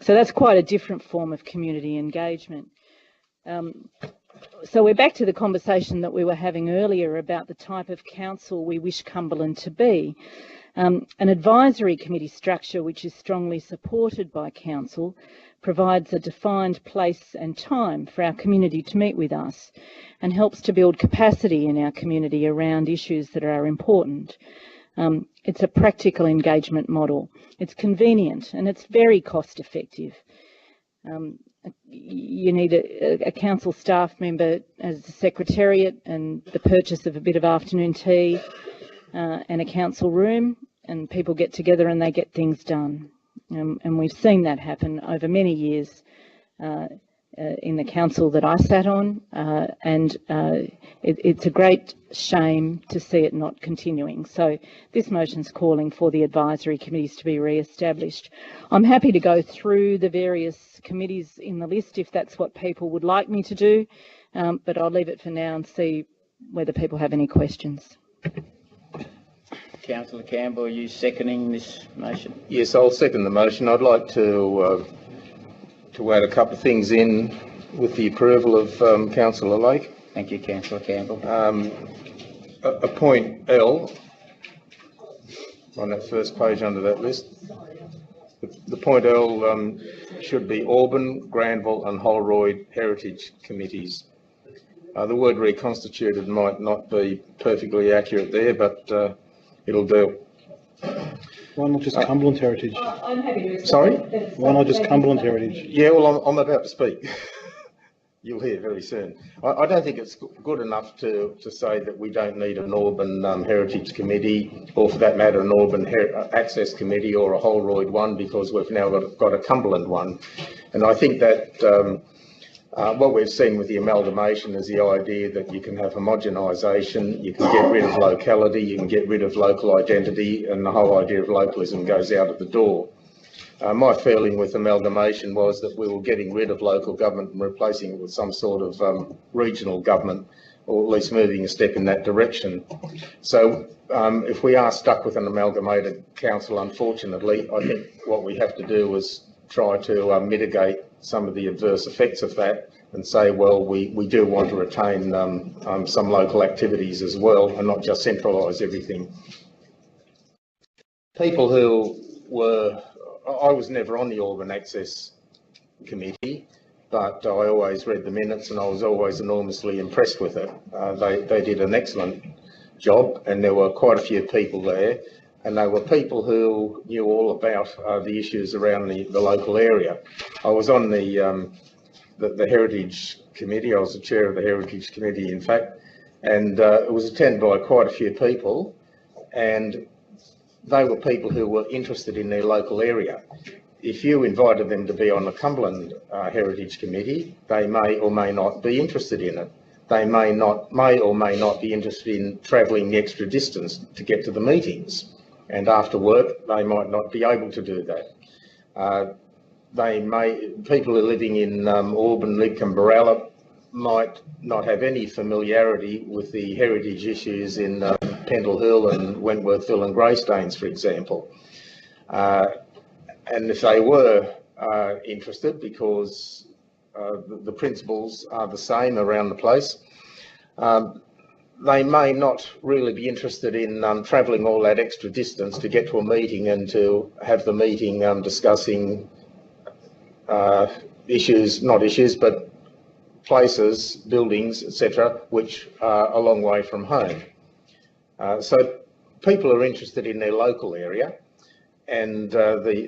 So that's quite a different form of community engagement. So we're back to the conversation that we were having earlier about the type of council we wish Cumberland to be. An advisory committee structure which is strongly supported by council provides a defined place and time for our community to meet with us and helps to build capacity in our community around issues that are important. It's a practical engagement model. It's convenient and it's very cost effective. You need a council staff member as the secretariat and the purchase of a bit of afternoon tea and a council room, and people get together and they get things done. And we've seen that happen over many years in the council that I sat on, and it's a great shame to see it not continuing. So this motion's calling for the advisory committees to be re-established. I'm happy to go through the various committees in the list if that's what people would like me to do, but I'll leave it for now and see whether people have any questions. Councillor Campbell, are you seconding this motion? Yes, I'll second the motion. I'd like to add a couple of things in with the approval of Councillor Lake. Thank you, Councillor Campbell. A point L on that first page under that list. The point L should be Auburn, Granville and Holroyd Heritage Committees. The word reconstituted might not be perfectly accurate there, but it'll do. Why not just Cumberland Heritage? I'm happy to. Sorry? Why not just Cumberland Heritage? Yeah, well, I'm about to speak. You'll hear very soon. I don't think it's good enough to say that we don't need an Auburn Heritage Committee, or for that matter, an Auburn Access Committee or a Holroyd one, because we've now got a Cumberland one. And I think that what we've seen with the amalgamation is the idea that you can have homogenisation, you can get rid of locality, you can get rid of local identity, and the whole idea of localism goes out of the door. My feeling with amalgamation was that we were getting rid of local government and replacing it with some sort of regional government, or at least moving a step in that direction. So if we are stuck with an amalgamated council, unfortunately, I think what we have to do is try to mitigate some of the adverse effects of that and say, well, we do want to retain some local activities as well and not just centralise everything. People who were, I was never on the Auburn Access Committee, but I always read the minutes and I was always enormously impressed with it. They did an excellent job and there were quite a few people there. And they were people who knew all about the issues around the local area. I was on the Heritage Committee. I was the chair of the Heritage Committee, in fact, and it was attended by quite a few people, and they were people who were interested in their local area. If you invited them to be on the Cumberland Heritage Committee, they may or may not be interested in it. They may or may not be interested in travelling the extra distance to get to the meetings. And after work, they might not be able to do that. People who are living in Auburn, Lidcombe, Baralla might not have any familiarity with the heritage issues in Pendle Hill and Wentworthville and Greystanes, for example. And if they were interested, because the principles are the same around the place, they may not really be interested in travelling all that extra distance to get to a meeting and to have the meeting discussing issues, not issues, but places, buildings, etc., which are a long way from home. So people are interested in their local area, and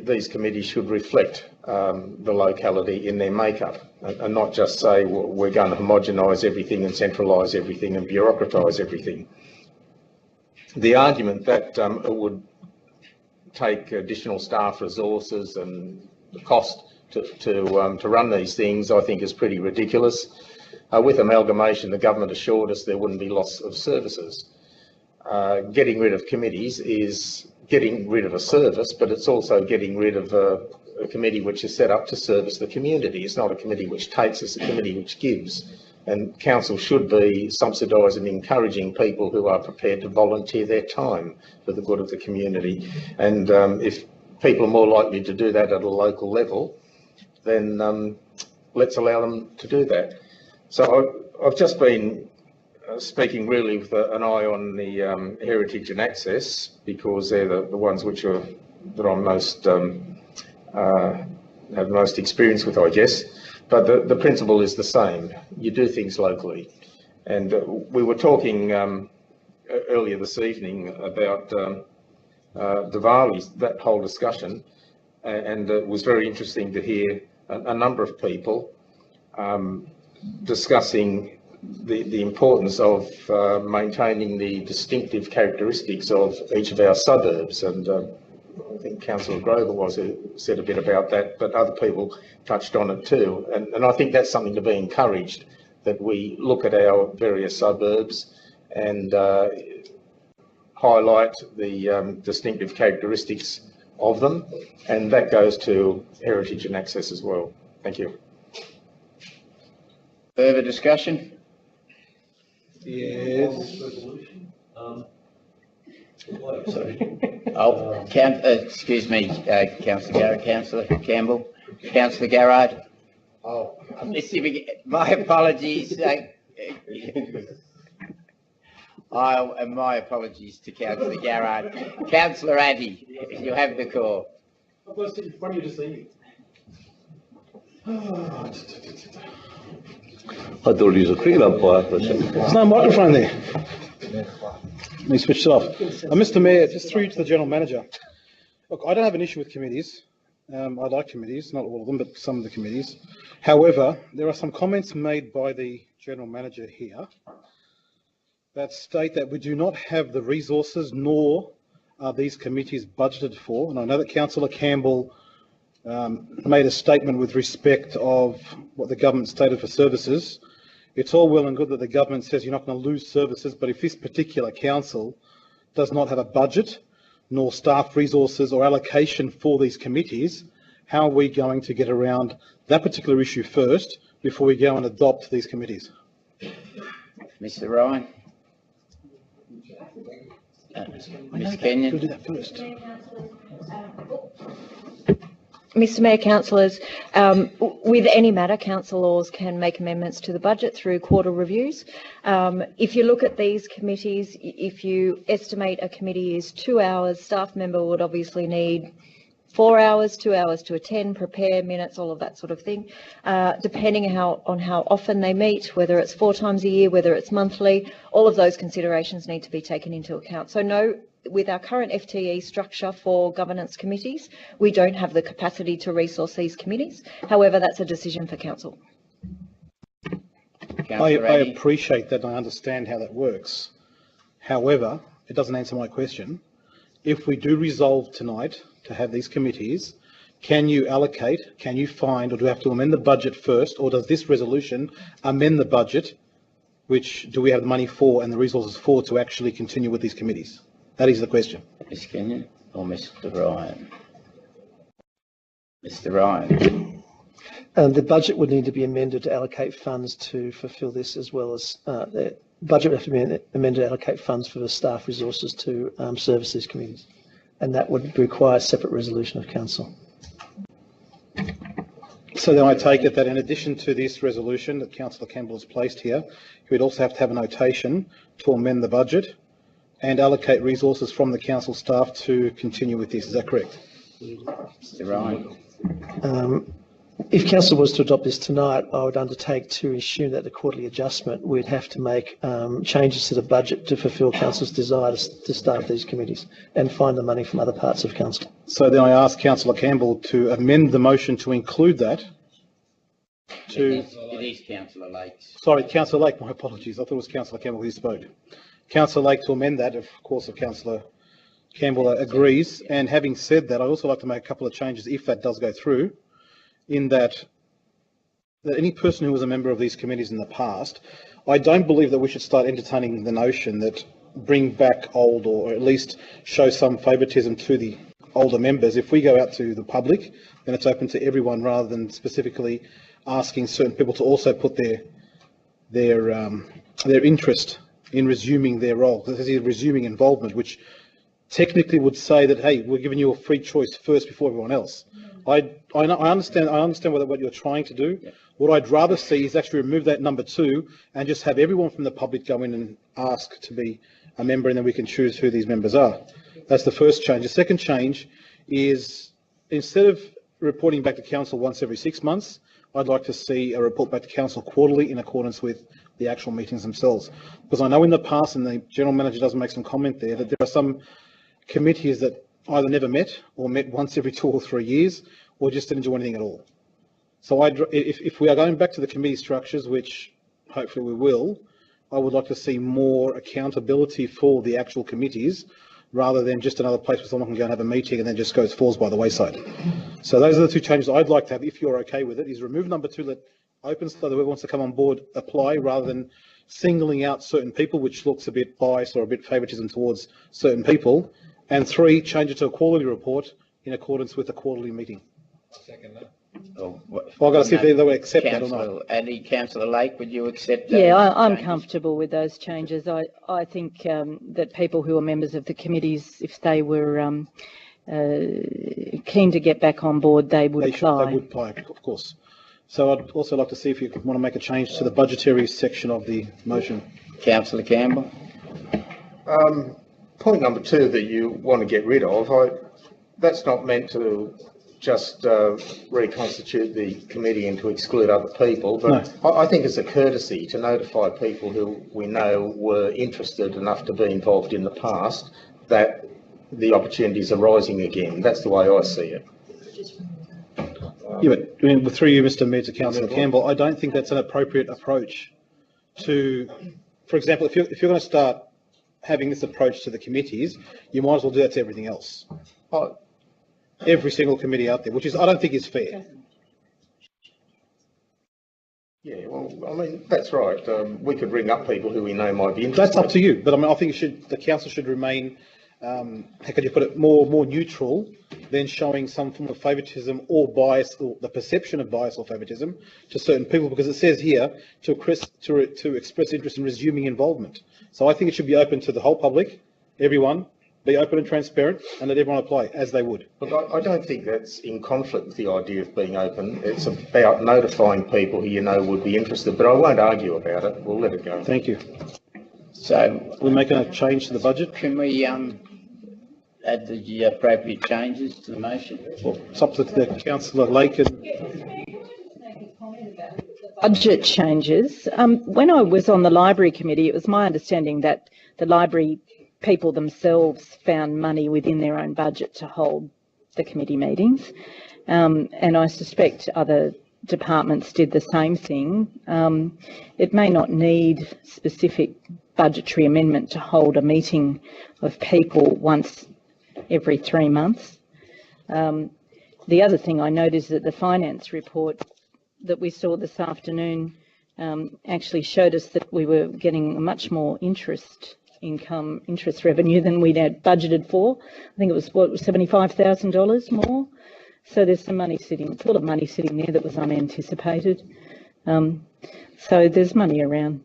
these committees should reflect the locality in their makeup and not just say, well, we're going to homogenise everything and centralise everything and bureaucratise everything. The argument that it would take additional staff resources and the cost to run these things, I think is pretty ridiculous. With amalgamation, the government assured us there wouldn't be loss of services. Getting rid of committees is getting rid of a service, but it's also getting rid of a committee which is set up to service the community. It's not a committee which takes, it's a committee which gives. And council should be subsidising and encouraging people who are prepared to volunteer their time for the good of the community. And if people are more likely to do that at a local level, then let's allow them to do that. So I've just been speaking really with an eye on the heritage and access, because they're the ones that I'm most have most experience with, I guess. But the principle is the same. You do things locally. And we were talking earlier this evening about Diwali, that whole discussion, and it was very interesting to hear a number of people discussing the importance of maintaining the distinctive characteristics of each of our suburbs. And I think Councillor Grover was who said a bit about that, but other people touched on it too. And I think that's something to be encouraged, that we look at our various suburbs and highlight the distinctive characteristics of them, and that goes to heritage and access as well. Thank you. Further discussion? Yes. Sorry. Oh, excuse me, Councillor Garrett, Councillor Campbell, Councillor Garrard. Oh, my apologies. My apologies to Councillor Garrard. Councillor Addy, you have the call. I've got to sit in front of you to see you. I thought he was a cricket umpire for a second. There's no microphone there. Let me switch it off. Mr. Mayor, just through you to the General Manager. Look, I don't have an issue with committees. I like committees, not all of them, but some of the committees. However, there are some comments made by the General Manager here that state that we do not have the resources, nor are these committees budgeted for. And I know that Councillor Campbell made a statement with respect of what the government stated for services. It's all well and good that the government says you're not going to lose services, but if this particular council does not have a budget, nor staff resources or allocation for these committees, how are we going to get around that particular issue first before we go and adopt these committees? Mr. Ryan. Ms. Kenyon. We'll do that first. Mr. Mayor, councillors, with any matter, councillors can make amendments to the budget through quarter reviews. If you look at these committees, if you estimate a committee is 2 hours, staff member would obviously need 4 hours, 2 hours to attend, prepare minutes, all of that sort of thing, depending on how often they meet, whether it's 4 times a year, whether it's monthly, all of those considerations need to be taken into account. So no, with our current FTE structure for governance committees, we don't have the capacity to resource these committees. However, that's a decision for council. I appreciate that and I understand how that works. However, it doesn't answer my question. If we do resolve tonight to have these committees, can you allocate, can you find, or do we have to amend the budget first, or does this resolution amend the budget, which do we have the money for and the resources for to actually continue with these committees? That is the question. Ms. Kenyon or Mr. Ryan? Mr. Ryan. The budget would need to be amended to allocate funds to fulfil this, as well as the budget would have to be amended to allocate funds for the staff resources to service these committees. And that would require a separate resolution of council. So then I take it that in addition to this resolution that Councillor Campbell has placed here, you would also have to have a notation to amend the budget and allocate resources from the council staff to continue with this. Is that correct? Mr. Ryan. If council was to adopt this tonight, I would undertake to assume that the quarterly adjustment, we'd have to make changes to the budget to fulfil council's desire to staff these committees and find the money from other parts of council. So then I ask Councillor Campbell to amend the motion to include that. It is Councillor Lake. Sorry, Councillor Lake, my apologies. I thought it was Councillor Campbell who spoke. Councillor Lake to amend that, of course, if Councillor Campbell agrees. And having said that, I'd also like to make a couple of changes if that does go through, in that any person who was a member of these committees in the past, I don't believe that we should start entertaining the notion that bring back old, or at least show some favouritism to the older members. If we go out to the public, then it's open to everyone rather than specifically asking certain people to also put their interest in resuming their role. This is resuming involvement, which technically would say that, hey, we're giving you a free choice first before everyone else. I understand what you're trying to do. Yeah. What I'd rather see is actually remove that number 2 and just have everyone from the public go in and ask to be a member, and then we can choose who these members are. That's the first change. The second change is, instead of reporting back to council once every 6 months, I'd like to see a report back to council quarterly in accordance with the actual meetings themselves. Because I know in the past, and the General Manager does make some comment there, that there are some committees that either never met or met once every 2 or 3 years, or just didn't do anything at all. So if we are going back to the committee structures, which hopefully we will, I would like to see more accountability for the actual committees, rather than just another place where someone can go and have a meeting and then just falls by the wayside. So those are the 2 changes I'd like to have, if you're okay with it, is remove number 2, let open, so that whoever wants to come on board apply, rather than singling out certain people, which looks a bit biased or a bit favouritism towards certain people. And 3, change it to a quality report in accordance with the quarterly meeting. Second that. Well, I've got to see if they will accept that or not. And Councillor Lake, would you accept that? Yeah, I'm comfortable with those changes. I think that people who are members of the committees, if they were keen to get back on board, they would apply. They would apply, of course. So I'd also like to see if you want to make a change to the budgetary section of the motion. Councillor Campbell. Point number 2 that you want to get rid of, that's not meant to just reconstitute the committee and to exclude other people, but no. I think it's a courtesy to notify people who we know were interested enough to be involved in the past that the opportunities are rising again. That's the way I see it. Yeah, but through you, Mr. Mayor, to Councillor Campbell, I don't think that's an appropriate approach to, for example, if you're going to start having this approach to the committees, you might as well do that to everything else. Every single committee out there, which I don't think is fair. Yeah, well, I mean, that's right. We could ring up people who we know might be interested. That's up to you, but I mean, I think the council should remain, how can you put it, more neutral than showing some form of favouritism or bias, or the perception of bias or favouritism to certain people, because it says here to express interest in resuming involvement. So I think it should be open to the whole public, everyone. Be open and transparent and let everyone apply as they would. Look, I don't think that's in conflict with the idea of being open. It's about notifying people who you know would be interested, but I won't argue about it. We'll let it go. Thank you. So we're making a change to the budget. Can we add the appropriate changes to the motion? Well, it's up to the Councillor Lake. Budget changes. When I was on the library committee, it was my understanding that the library people themselves found money within their own budget to hold the committee meetings. And I suspect other departments did the same thing. It may not need specific budgetary amendment to hold a meeting of people once every 3 months. The other thing I noticed that the finance report that we saw this afternoon actually showed us that we were getting much more interest revenue than we'd had budgeted for. I think it was, $75,000 more. So there's some money a lot of money sitting there that was unanticipated. So there's money around.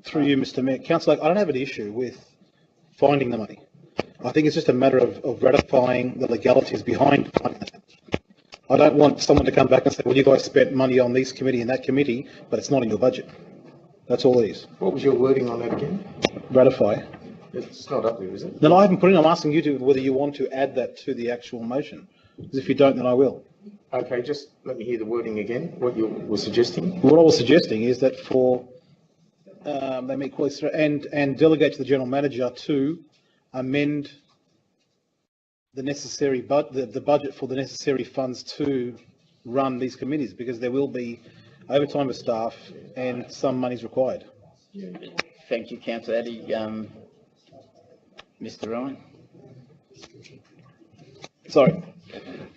Through you, Mr. Mayor. Councillor, I don't have an issue with finding the money. I think it's just a matter of ratifying the legalities behind finding it. I don't want someone to come back and say, well, you guys spent money on this committee and that committee, but it's not in your budget. That's all it is. What was your wording on that again? Ratify. It's not up there, is it? No, I haven't put it in. I'm asking you whether you want to add that to the actual motion. Because if you don't, then I will. Okay, just let me hear the wording again, what you were suggesting. What I was suggesting is that they make quite and delegate to the General Manager to amend the necessary the budget for the necessary funds to run these committees, because there will be overtime of staff and some money is required. Thank you, Councillor Addy. Mr. Ryan. Sorry.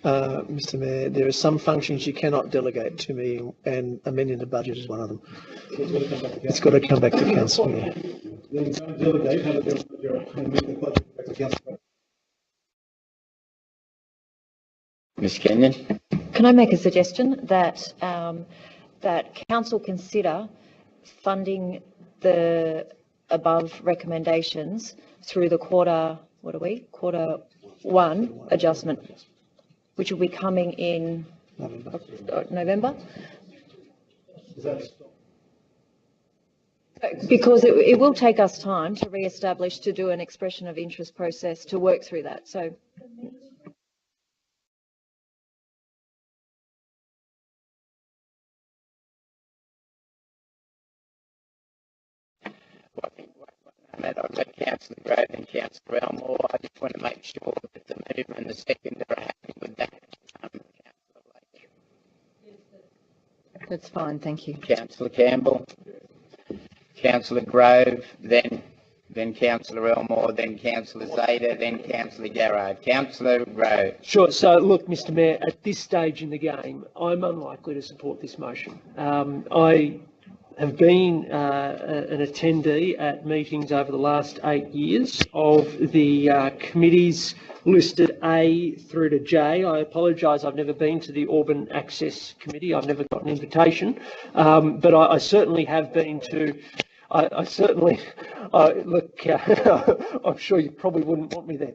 Mr. Mayor, there are some functions you cannot delegate to me, and amending the budget is one of them. It's got to come back to council. Ms. Kenyon. Can I make a suggestion that that council consider funding the above recommendations through the quarter one adjustment, which will be coming in November. Because it will take us time to re-establish, to do an expression of interest process, to work through that. So I've got Councillor Grove and Councillor Elmore. I just want to make sure that the mover and the seconder are happy with that. That's fine, thank you. Councillor Campbell, Councillor Grove, then Councillor Elmore, then Councillor Zada, then Councillor Garrard. Councillor Grove. Sure. So, look, Mr Mayor, at this stage in the game, I'm unlikely to support this motion. I have been an attendee at meetings over the last 8 years of the committees listed A through to J. I apologise, I've never been to the Auburn Access Committee. I've never got an invitation, but I certainly have been to. I certainly look. I'm sure you probably wouldn't want me there.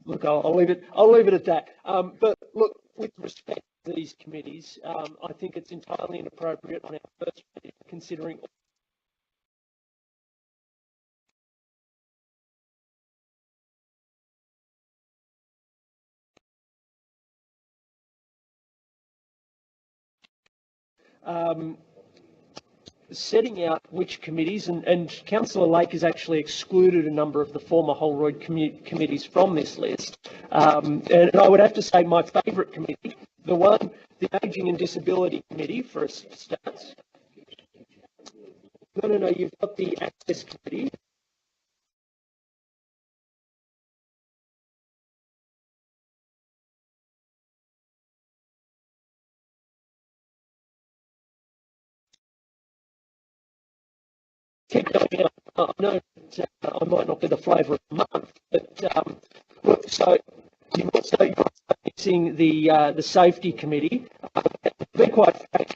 Look, I'll leave it. I'll leave it at that. But look, with respect to these committees, I think it's entirely inappropriate on our first meeting, considering. Setting out which committees, and Councillor Lake has actually excluded a number of the former Holroyd committees from this list. And I would have to say my favourite committee, the Ageing and Disability Committee, for a start. No, you've got the Access Committee. I know that I might not be the flavour of the month, but look, so you're also missing the Safety Committee. To be quite frank,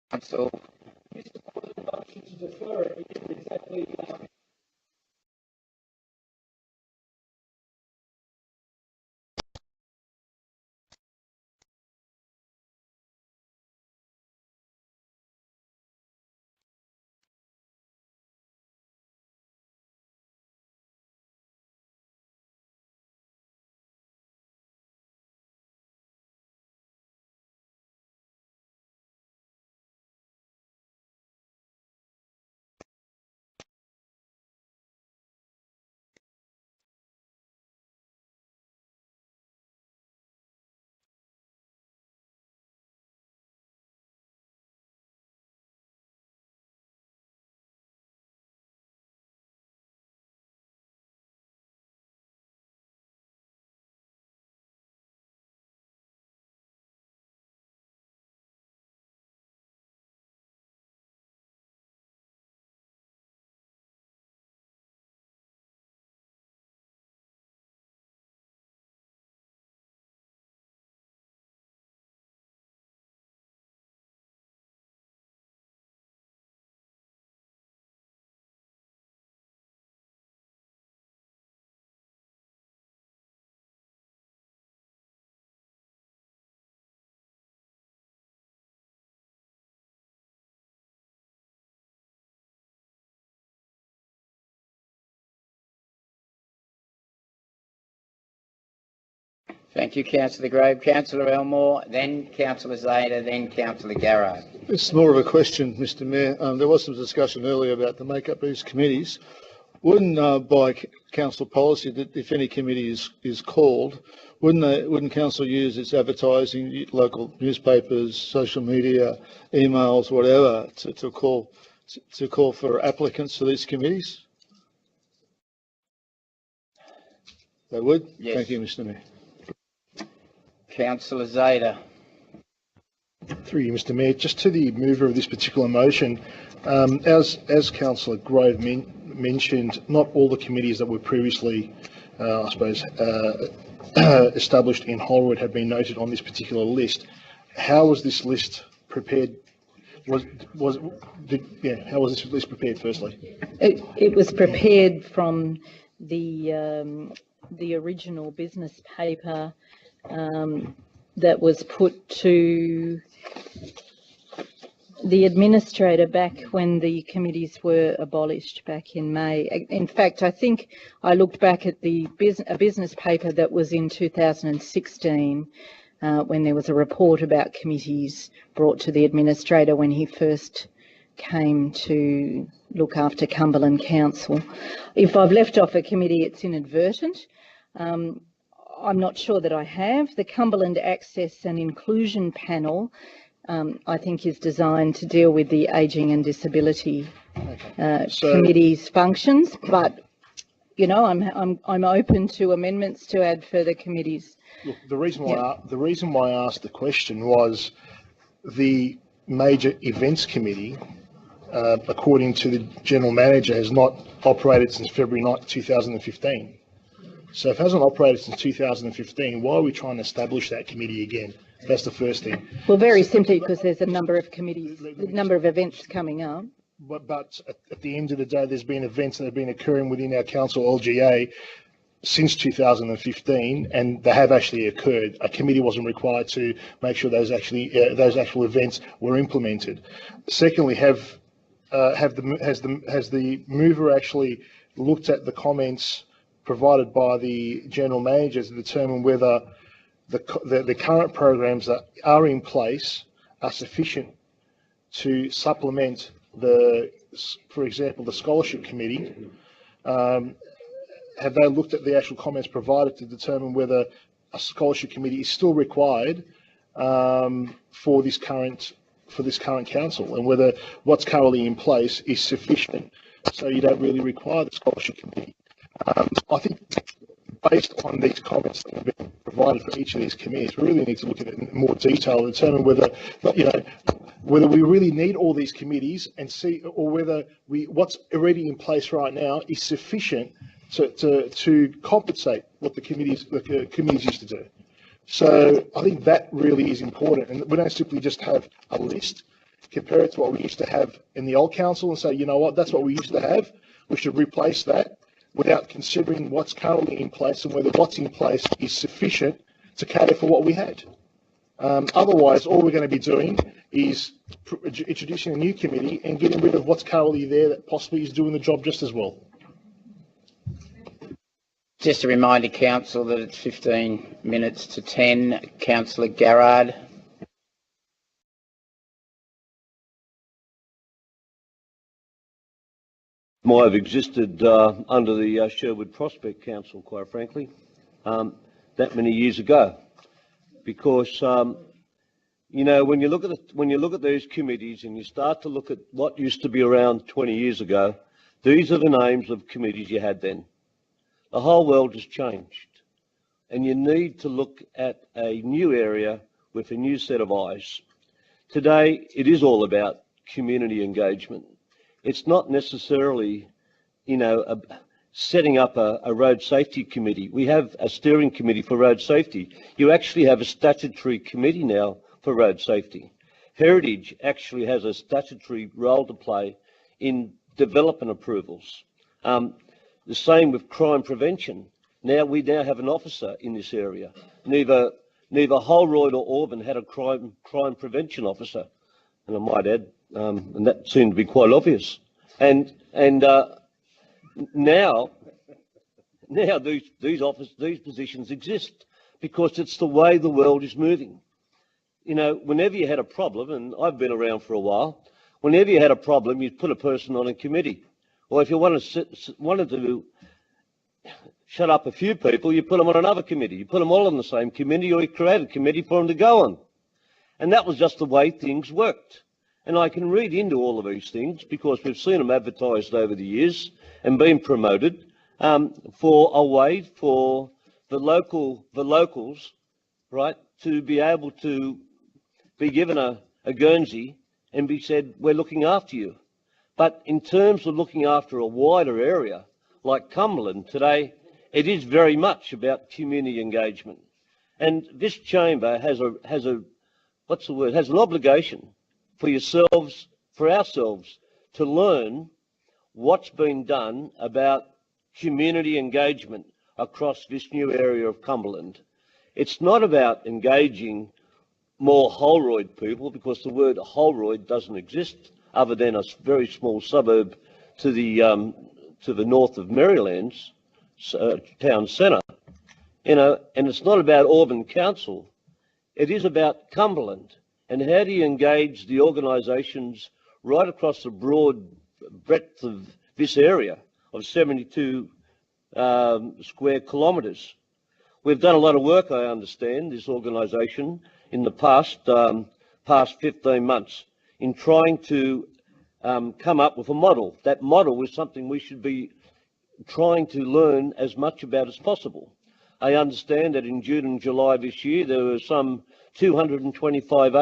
Council. exactly. Thank you, Councillor Grove. Councillor Elmore, then Councillor Zeta, then Councillor Garrard. It's more of a question, Mr Mayor. There was some discussion earlier about the make-up of these committees. Wouldn't, by council policy, that if any committee is called, wouldn't council use its advertising, local newspapers, social media, emails, whatever, to call for applicants to these committees? They would? Yes. Thank you, Mr Mayor. Councillor Zeta. Through you, Mr Mayor, just to the mover of this particular motion, as Councillor Grove mentioned, not all the committees that were previously, I suppose, established in Holroyd have been noted on this particular list. How was this list prepared? How was this list prepared? Firstly, it was prepared from the original business paper that was put to the administrator back when the committees were abolished back in May. In fact, I think I looked back at a business paper that was in 2016 when there was a report about committees brought to the administrator when he first came to look after Cumberland Council. If I've left off a committee, it's inadvertent. I'm not sure that I have. The Cumberland Access and Inclusion Panel, I think, is designed to deal with the ageing and disability committee's functions. But you know, I'm open to amendments to add further committees. Look, the reason why I asked the question was the Major Events Committee, according to the General Manager, has not operated since February 9, 2015. So if it hasn't operated since 2015, why are we trying to establish that committee again? That's the first thing. Well, very simply because there's a number of committees, a number of events coming up. But at the end of the day, there's been events that have been occurring within our council LGA since 2015, and they have actually occurred. A committee wasn't required to make sure those actual events were implemented. Secondly, has the mover actually looked at the comments provided by the General Manager to determine whether the current programs that are in place are sufficient to supplement for example, the Scholarship Committee? Have they looked at the actual comments provided to determine whether a Scholarship Committee is still required for this current council, and whether what's currently in place is sufficient so you don't really require the Scholarship Committee? I think based on these comments that have been provided for each of these committees, we really need to look at it in more detail and determine whether, whether we really need all these committees and see, or whether what's already in place right now is sufficient to compensate what the committees used to do. So I think that really is important, and we don't simply just have a list, compare it to what we used to have in the old council and say, you know what, that's what we used to have, we should replace that, without considering what's currently in place and whether what's in place is sufficient to cater for what we had. Otherwise, all we're going to be doing is introducing a new committee and getting rid of what's currently there that possibly is doing the job just as well. Just a reminder, Council, that it's 15 minutes to 10. Councillor Garrard. Might have existed under the Sherwood Prospect Council, quite frankly, that many years ago, because you know, when you look at these committees and you start to look at what used to be around 20 years ago, these are the names of committees you had then. The whole world has changed, and you need to look at a new area with a new set of eyes. Today, it is all about community engagement. It's not necessarily, you know, setting up a road safety committee. We have a steering committee for road safety. You actually have a statutory committee now for road safety. Heritage actually has a statutory role to play in development approvals. The same with crime prevention. We now have an officer in this area. Neither Holroyd or Auburn had a crime prevention officer, and I might add, and that seemed to be quite obvious. And now these positions exist, because it's the way the world is moving. You know, whenever you had a problem, and I've been around for a while, whenever you had a problem, you'd put a person on a committee. Or if you wanted to shut up a few people, you put them on another committee. You put them all on the same committee, or you create a committee for them to go on. And that was just the way things worked. And I can read into all of these things because we've seen them advertised over the years and been promoted for a way for the locals, right, to be able to be given a Guernsey and be said, we're looking after you. But in terms of looking after a wider area like Cumberland today, it is very much about community engagement. And this chamber has an obligation for yourselves, for ourselves, to learn what's been done about community engagement across this new area of Cumberland. It's not about engaging more Holroyd people, because the word Holroyd doesn't exist other than a very small suburb to the north of Maryland's town centre. You know, and it's not about Auburn Council. It is about Cumberland. And how do you engage the organisations right across the broad breadth of this area of 72 square kilometres? We've done a lot of work, I understand, this organisation in the past 15 months in trying to come up with a model. That model is something we should be trying to learn as much about as possible. I understand that in June and July this year there were some 225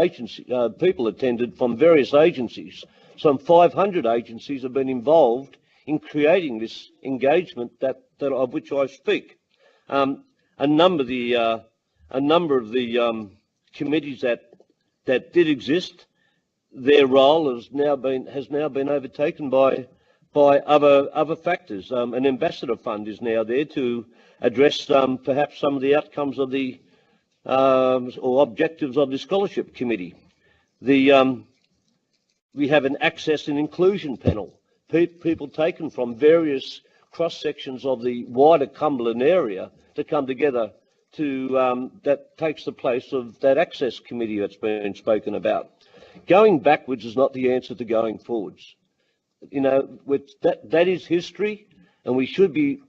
people attended from various agencies. Some 500 agencies have been involved in creating this engagement of which I speak. A number of the committees that did exist, their role has now been overtaken by other factors. An ambassador fund is now there to address perhaps some of the outcomes of the or objectives of the scholarship committee. We have an access and inclusion panel, people taken from various cross sections of the wider Cumberland area to come together to that takes the place of that access committee that's been spoken about. Going backwards is not the answer to going forwards. You know, that is history, and we should be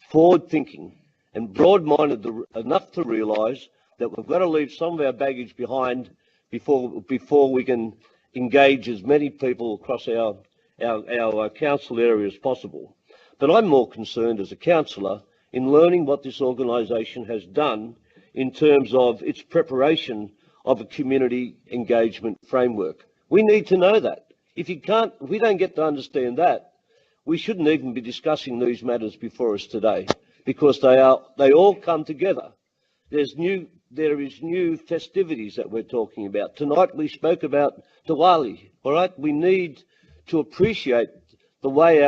forward-thinking and broad-minded enough to realise that we've got to leave some of our baggage behind before we can engage as many people across our council area as possible. But I'm more concerned as a councillor in learning what this organisation has done in terms of its preparation of a community engagement framework. We need to know that. If we don't get to understand that, we shouldn't even be discussing these matters before us today, because they all come together. There is new festivities that we're talking about. Tonight we spoke about Diwali, all right? We need to appreciate the way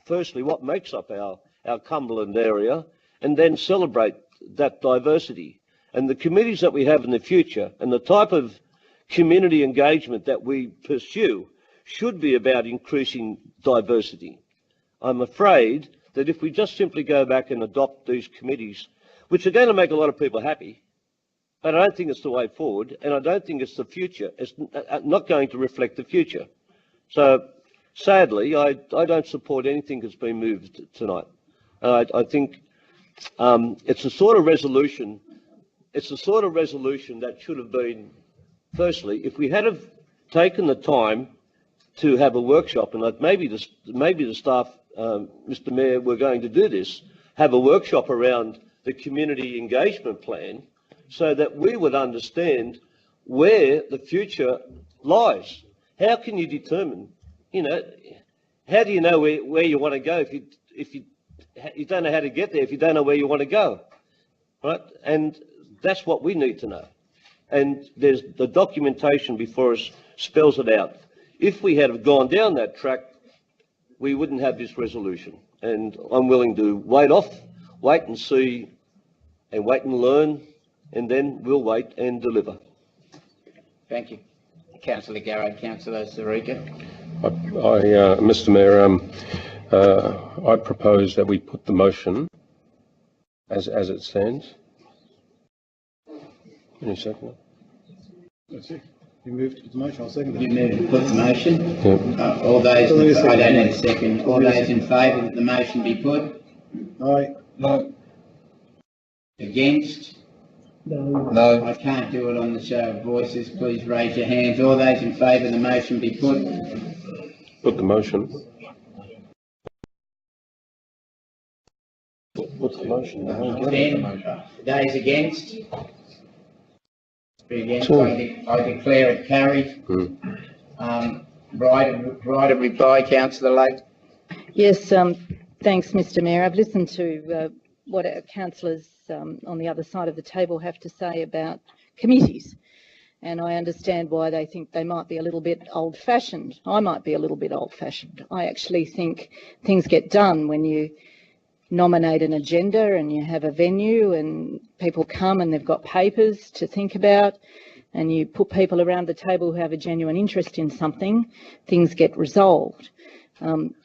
firstly, what makes up our Cumberland area, and then celebrate that diversity. And the committees that we have in the future and the type of community engagement that we pursue should be about increasing diversity. I'm afraid that if we just simply go back and adopt these committees, which are going to make a lot of people happy, but I don't think it's the way forward, and I don't think it's the future. It's not going to reflect the future. So, sadly, I don't support anything that's been moved tonight. I think it's the sort of resolution. It's the sort of resolution that should have been. Firstly, if we had have taken the time to have a workshop, and maybe the staff, Mr. Mayor, were going to do this, have a workshop around the community engagement plan, so that we would understand where the future lies. How can you determine? You know, how do you know where you want to go if you don't know how to get there, if you don't know where you want to go, right? And that's what we need to know. And there's the documentation before us spells it out. If we had gone down that track, we wouldn't have this resolution. And I'm willing to wait and see, and wait and learn, and then we'll wait and deliver. Thank you. Councillor Garrett, Councillor Sarika. Mr. Mayor, I propose that we put the motion as it stands, Any second? That's it. You moved to the motion, I'll second You that. move to put the motion? Yeah. All those, Second. I don't need a second. All those in favour that the motion be put? Aye. No. Against? No. I can't do it on the show of voices. Please raise your hands. All those in favour the motion be put? Put the motion. What's the motion? Those against? Against, I declare it carried. Right of reply, Councillor Lake. Yes, thanks, Mr Mayor. I've listened to what our councillors on the other side of the table have to say about committees, and I understand why they think they might be a little bit old-fashioned. I might be a little bit old-fashioned. I actually think things get done when you nominate an agenda and you have a venue and people come and they've got papers to think about, and you put people around the table who have a genuine interest in something, things get resolved.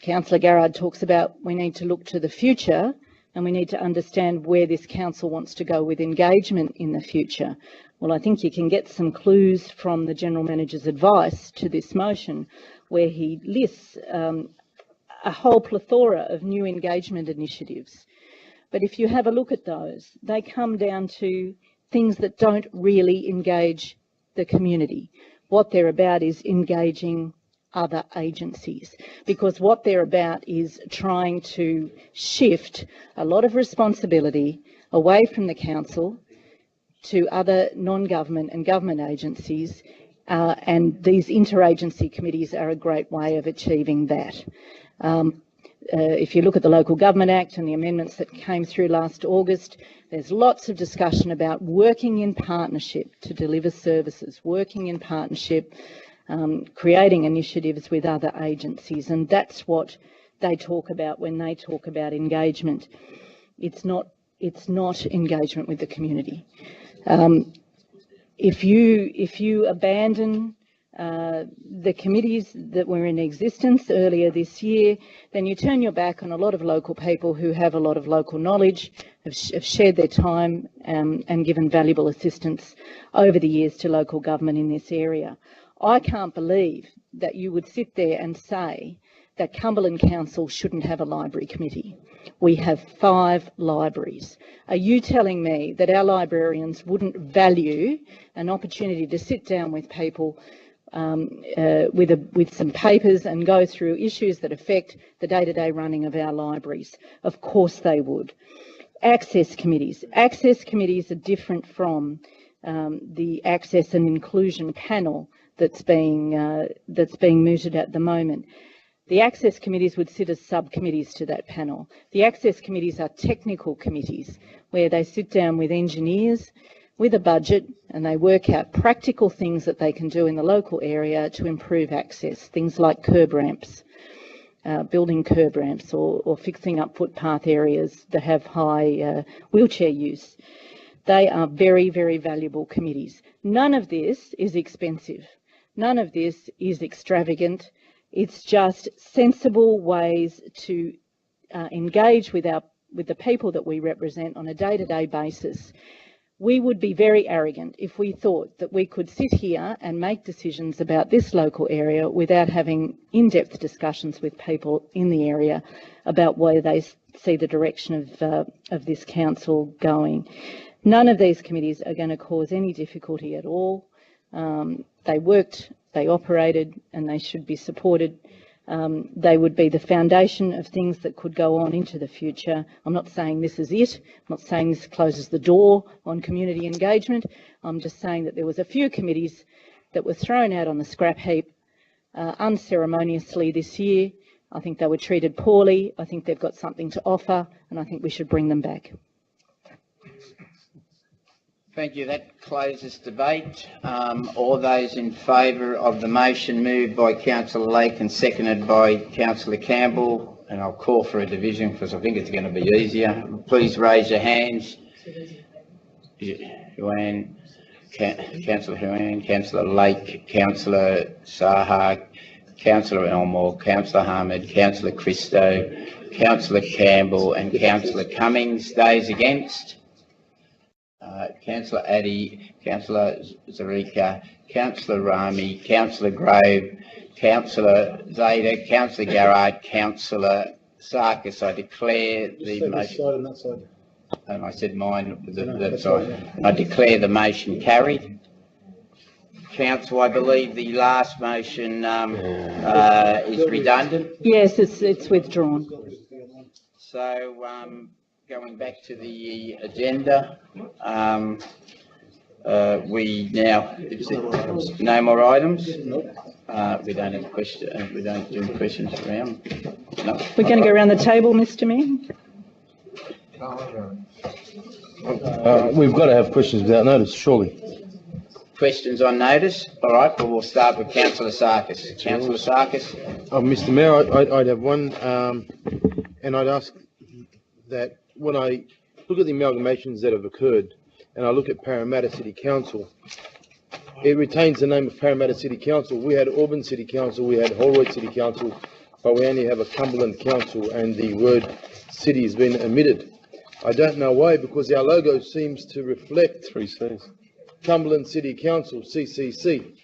Councillor Garrard talks about we need to look to the future and we need to understand where this council wants to go with engagement in the future. Well, I think you can get some clues from the General Manager's advice to this motion, where he lists a whole plethora of new engagement initiatives. But if you have a look at those, they come down to things that don't really engage the community. What they're about is engaging other agencies, because what they're about is trying to shift a lot of responsibility away from the council to other non-government and government agencies, and these interagency committees are a great way of achieving that. If you look at the Local Government Act and the amendments that came through last August, there's lots of discussion about working in partnership to deliver services, working in partnership, creating initiatives with other agencies, and that's what they talk about when they talk about engagement. It's not engagement with the community. If you abandon the committees that were in existence earlier this year, then you turn your back on a lot of local people who have a lot of local knowledge, have shared their time and given valuable assistance over the years to local government in this area. I can't believe that you would sit there and say that Cumberland Council shouldn't have a library committee. We have 5 libraries. Are you telling me that our librarians wouldn't value an opportunity to sit down with people with some papers and go through issues that affect the day-to-day running of our libraries? Of course they would. Access committees. Access committees are different from the access and inclusion panel that's being mooted at the moment. The access committees would sit as subcommittees to that panel. The access committees are technical committees where they sit down with engineers with a budget and they work out practical things that they can do in the local area to improve access, things like curb ramps, building curb ramps or fixing up footpath areas that have high wheelchair use. They are very, very valuable committees. None of this is expensive. None of this is extravagant. It's just sensible ways to engage with the people that we represent on a day-to-day basis. We would be very arrogant if we thought that we could sit here and make decisions about this local area without having in-depth discussions with people in the area about where they see the direction of this council going. None of these committees are going to cause any difficulty at all. They worked, they operated, and they should be supported. They would be the foundation of things that could go on into the future. I'm not saying this is it. I'm not saying this closes the door on community engagement. I'm just saying that there was a few committees that were thrown out on the scrap heap unceremoniously this year. I think they were treated poorly. I think they've got something to offer, and I think we should bring them back. Thank you. That closes debate. All those in favour of the motion moved by Councillor Lake and seconded by Councillor Campbell, and I'll call for a division because I think it's going to be easier. Please raise your hands. Councillor Huan, Councillor Lake, Councillor Saha, Councillor Elmore, Councillor Hamid, Councillor Christo, Councillor Campbell and Councillor Cummings. Those against? Councillor Addy, Councillor Zarika, Councillor Rami, Councillor Grove, Councillor Zeta, Councillor Garrard, Councillor Sarkis. I declare the motion. And I said mine, that's right. I declare the motion carried. Council, I believe the last motion is redundant. Yes, it's withdrawn. So, going back to the agenda, we now, no more items? We don't have question, we don't do questions around. No. We're going to go around the table, Mr. Mayor. We've got to have questions without notice, surely. Questions on notice? All right, well, we'll start with Councillor Sarkis. Councillor Sarkis. Mr. Mayor, I'd have one, and I'd ask that when I look at the amalgamations that have occurred, and I look at Parramatta City Council, it retains the name of Parramatta City Council. We had Auburn City Council, we had Holroyd City Council, but we only have a Cumberland Council, and the word city has been omitted. I don't know why, because our logo seems to reflect 3 C's. Cumberland City Council, CCC.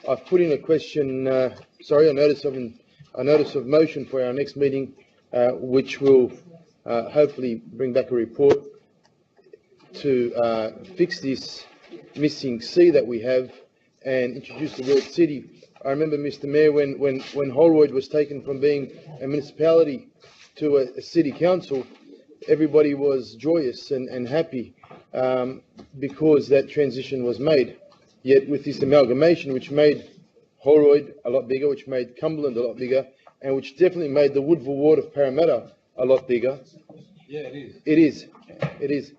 I've put in a question, a notice of motion for our next meeting, which will hopefully bring back a report to fix this missing C that we have and introduce the word city. I remember, Mr. Mayor, when Holroyd was taken from being a municipality to a city council, everybody was joyous and happy because that transition was made. Yet with this amalgamation, which made Holroyd a lot bigger, which made Cumberland a lot bigger, and which definitely made the Woodville ward of Parramatta a lot bigger. Yeah, it is. It is. It is.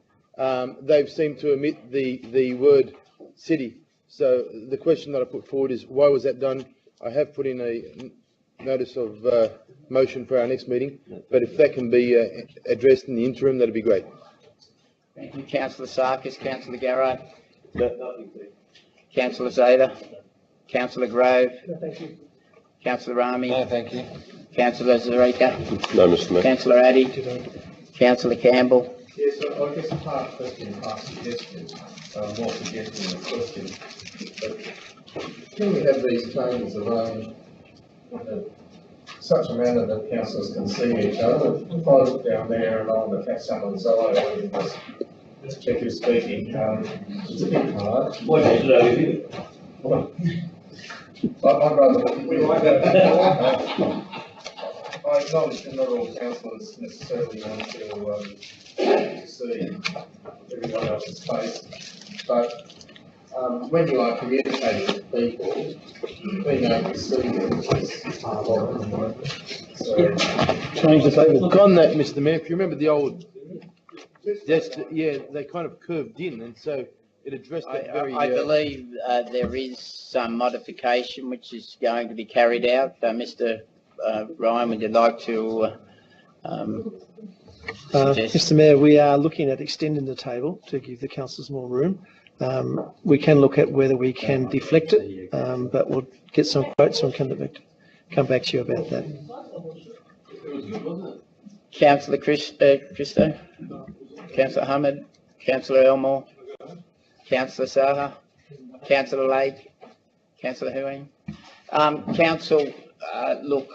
They've seemed to omit the word city. So the question that I put forward is, why was that done? I have put in a notice of motion for our next meeting, but if that can be addressed in the interim, that'd be great. Thank you, Councillor Sarkis. Councillor Garrard. Councillor Zeta. Councillor Grove. No, thank you. Councillor Rami. No, thank you. Councillor Zarika. No, Mr. Mayor. Councillor Addy. Councillor Campbell. Yes, I guess part question, part suggestion, more suggestion than a question. But can we have these changes arranged in such a manner that councillors can see each other? If I look down there and I want to catch someone's eye with this particular speaking, it's a bit hard. What is it? I'd rather we like that. I acknowledge that not all councillors necessarily want to see everyone else's face, but when you are communicating with people, being able to see them is part of it. So, change the table. Look on that, Mr. Mayor. If you remember the old, yeah, they kind of curved in, and so it addressed that very. I believe there is some modification which is going to be carried out. Mr. Ryan, would you like to suggest? Mr. Mayor, we are looking at extending the table to give the councillors more room. We can look at whether we can deflect it, but we'll get some quotes and come back to you about that. Councillor Christo, Councillor Hamid, Councillor Elmore, Councillor Saha, Councillor Lake, Councillor Huing. Council, look,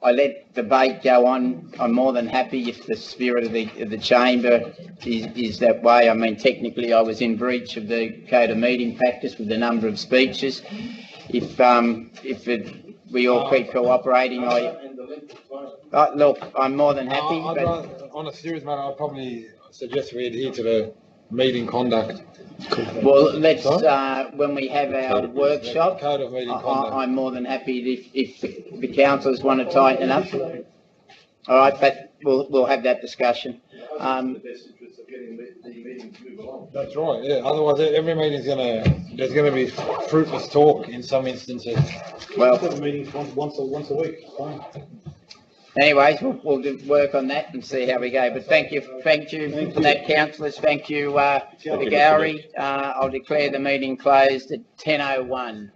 I let debate go on. I'm more than happy if the spirit of the chamber is that way. I mean, technically, I was in breach of the code of meeting practice with the number of speeches. If we all keep cooperating, look, I'm more than happy. On a serious matter, I'd probably suggest we adhere to the meeting conduct. Well, let's, when we have our workshop, Code of meeting conduct. I'm more than happy if the councillors want to tighten it up. All right, but we'll have that discussion. That's right, yeah. Otherwise, every meeting's there's gonna be fruitless talk in some instances. Well, meetings once a week. Fine. Anyways, we'll work on that and see how we go. But thank you for that, councillors. Thank you, the gallery. I'll declare the meeting closed at 10:01.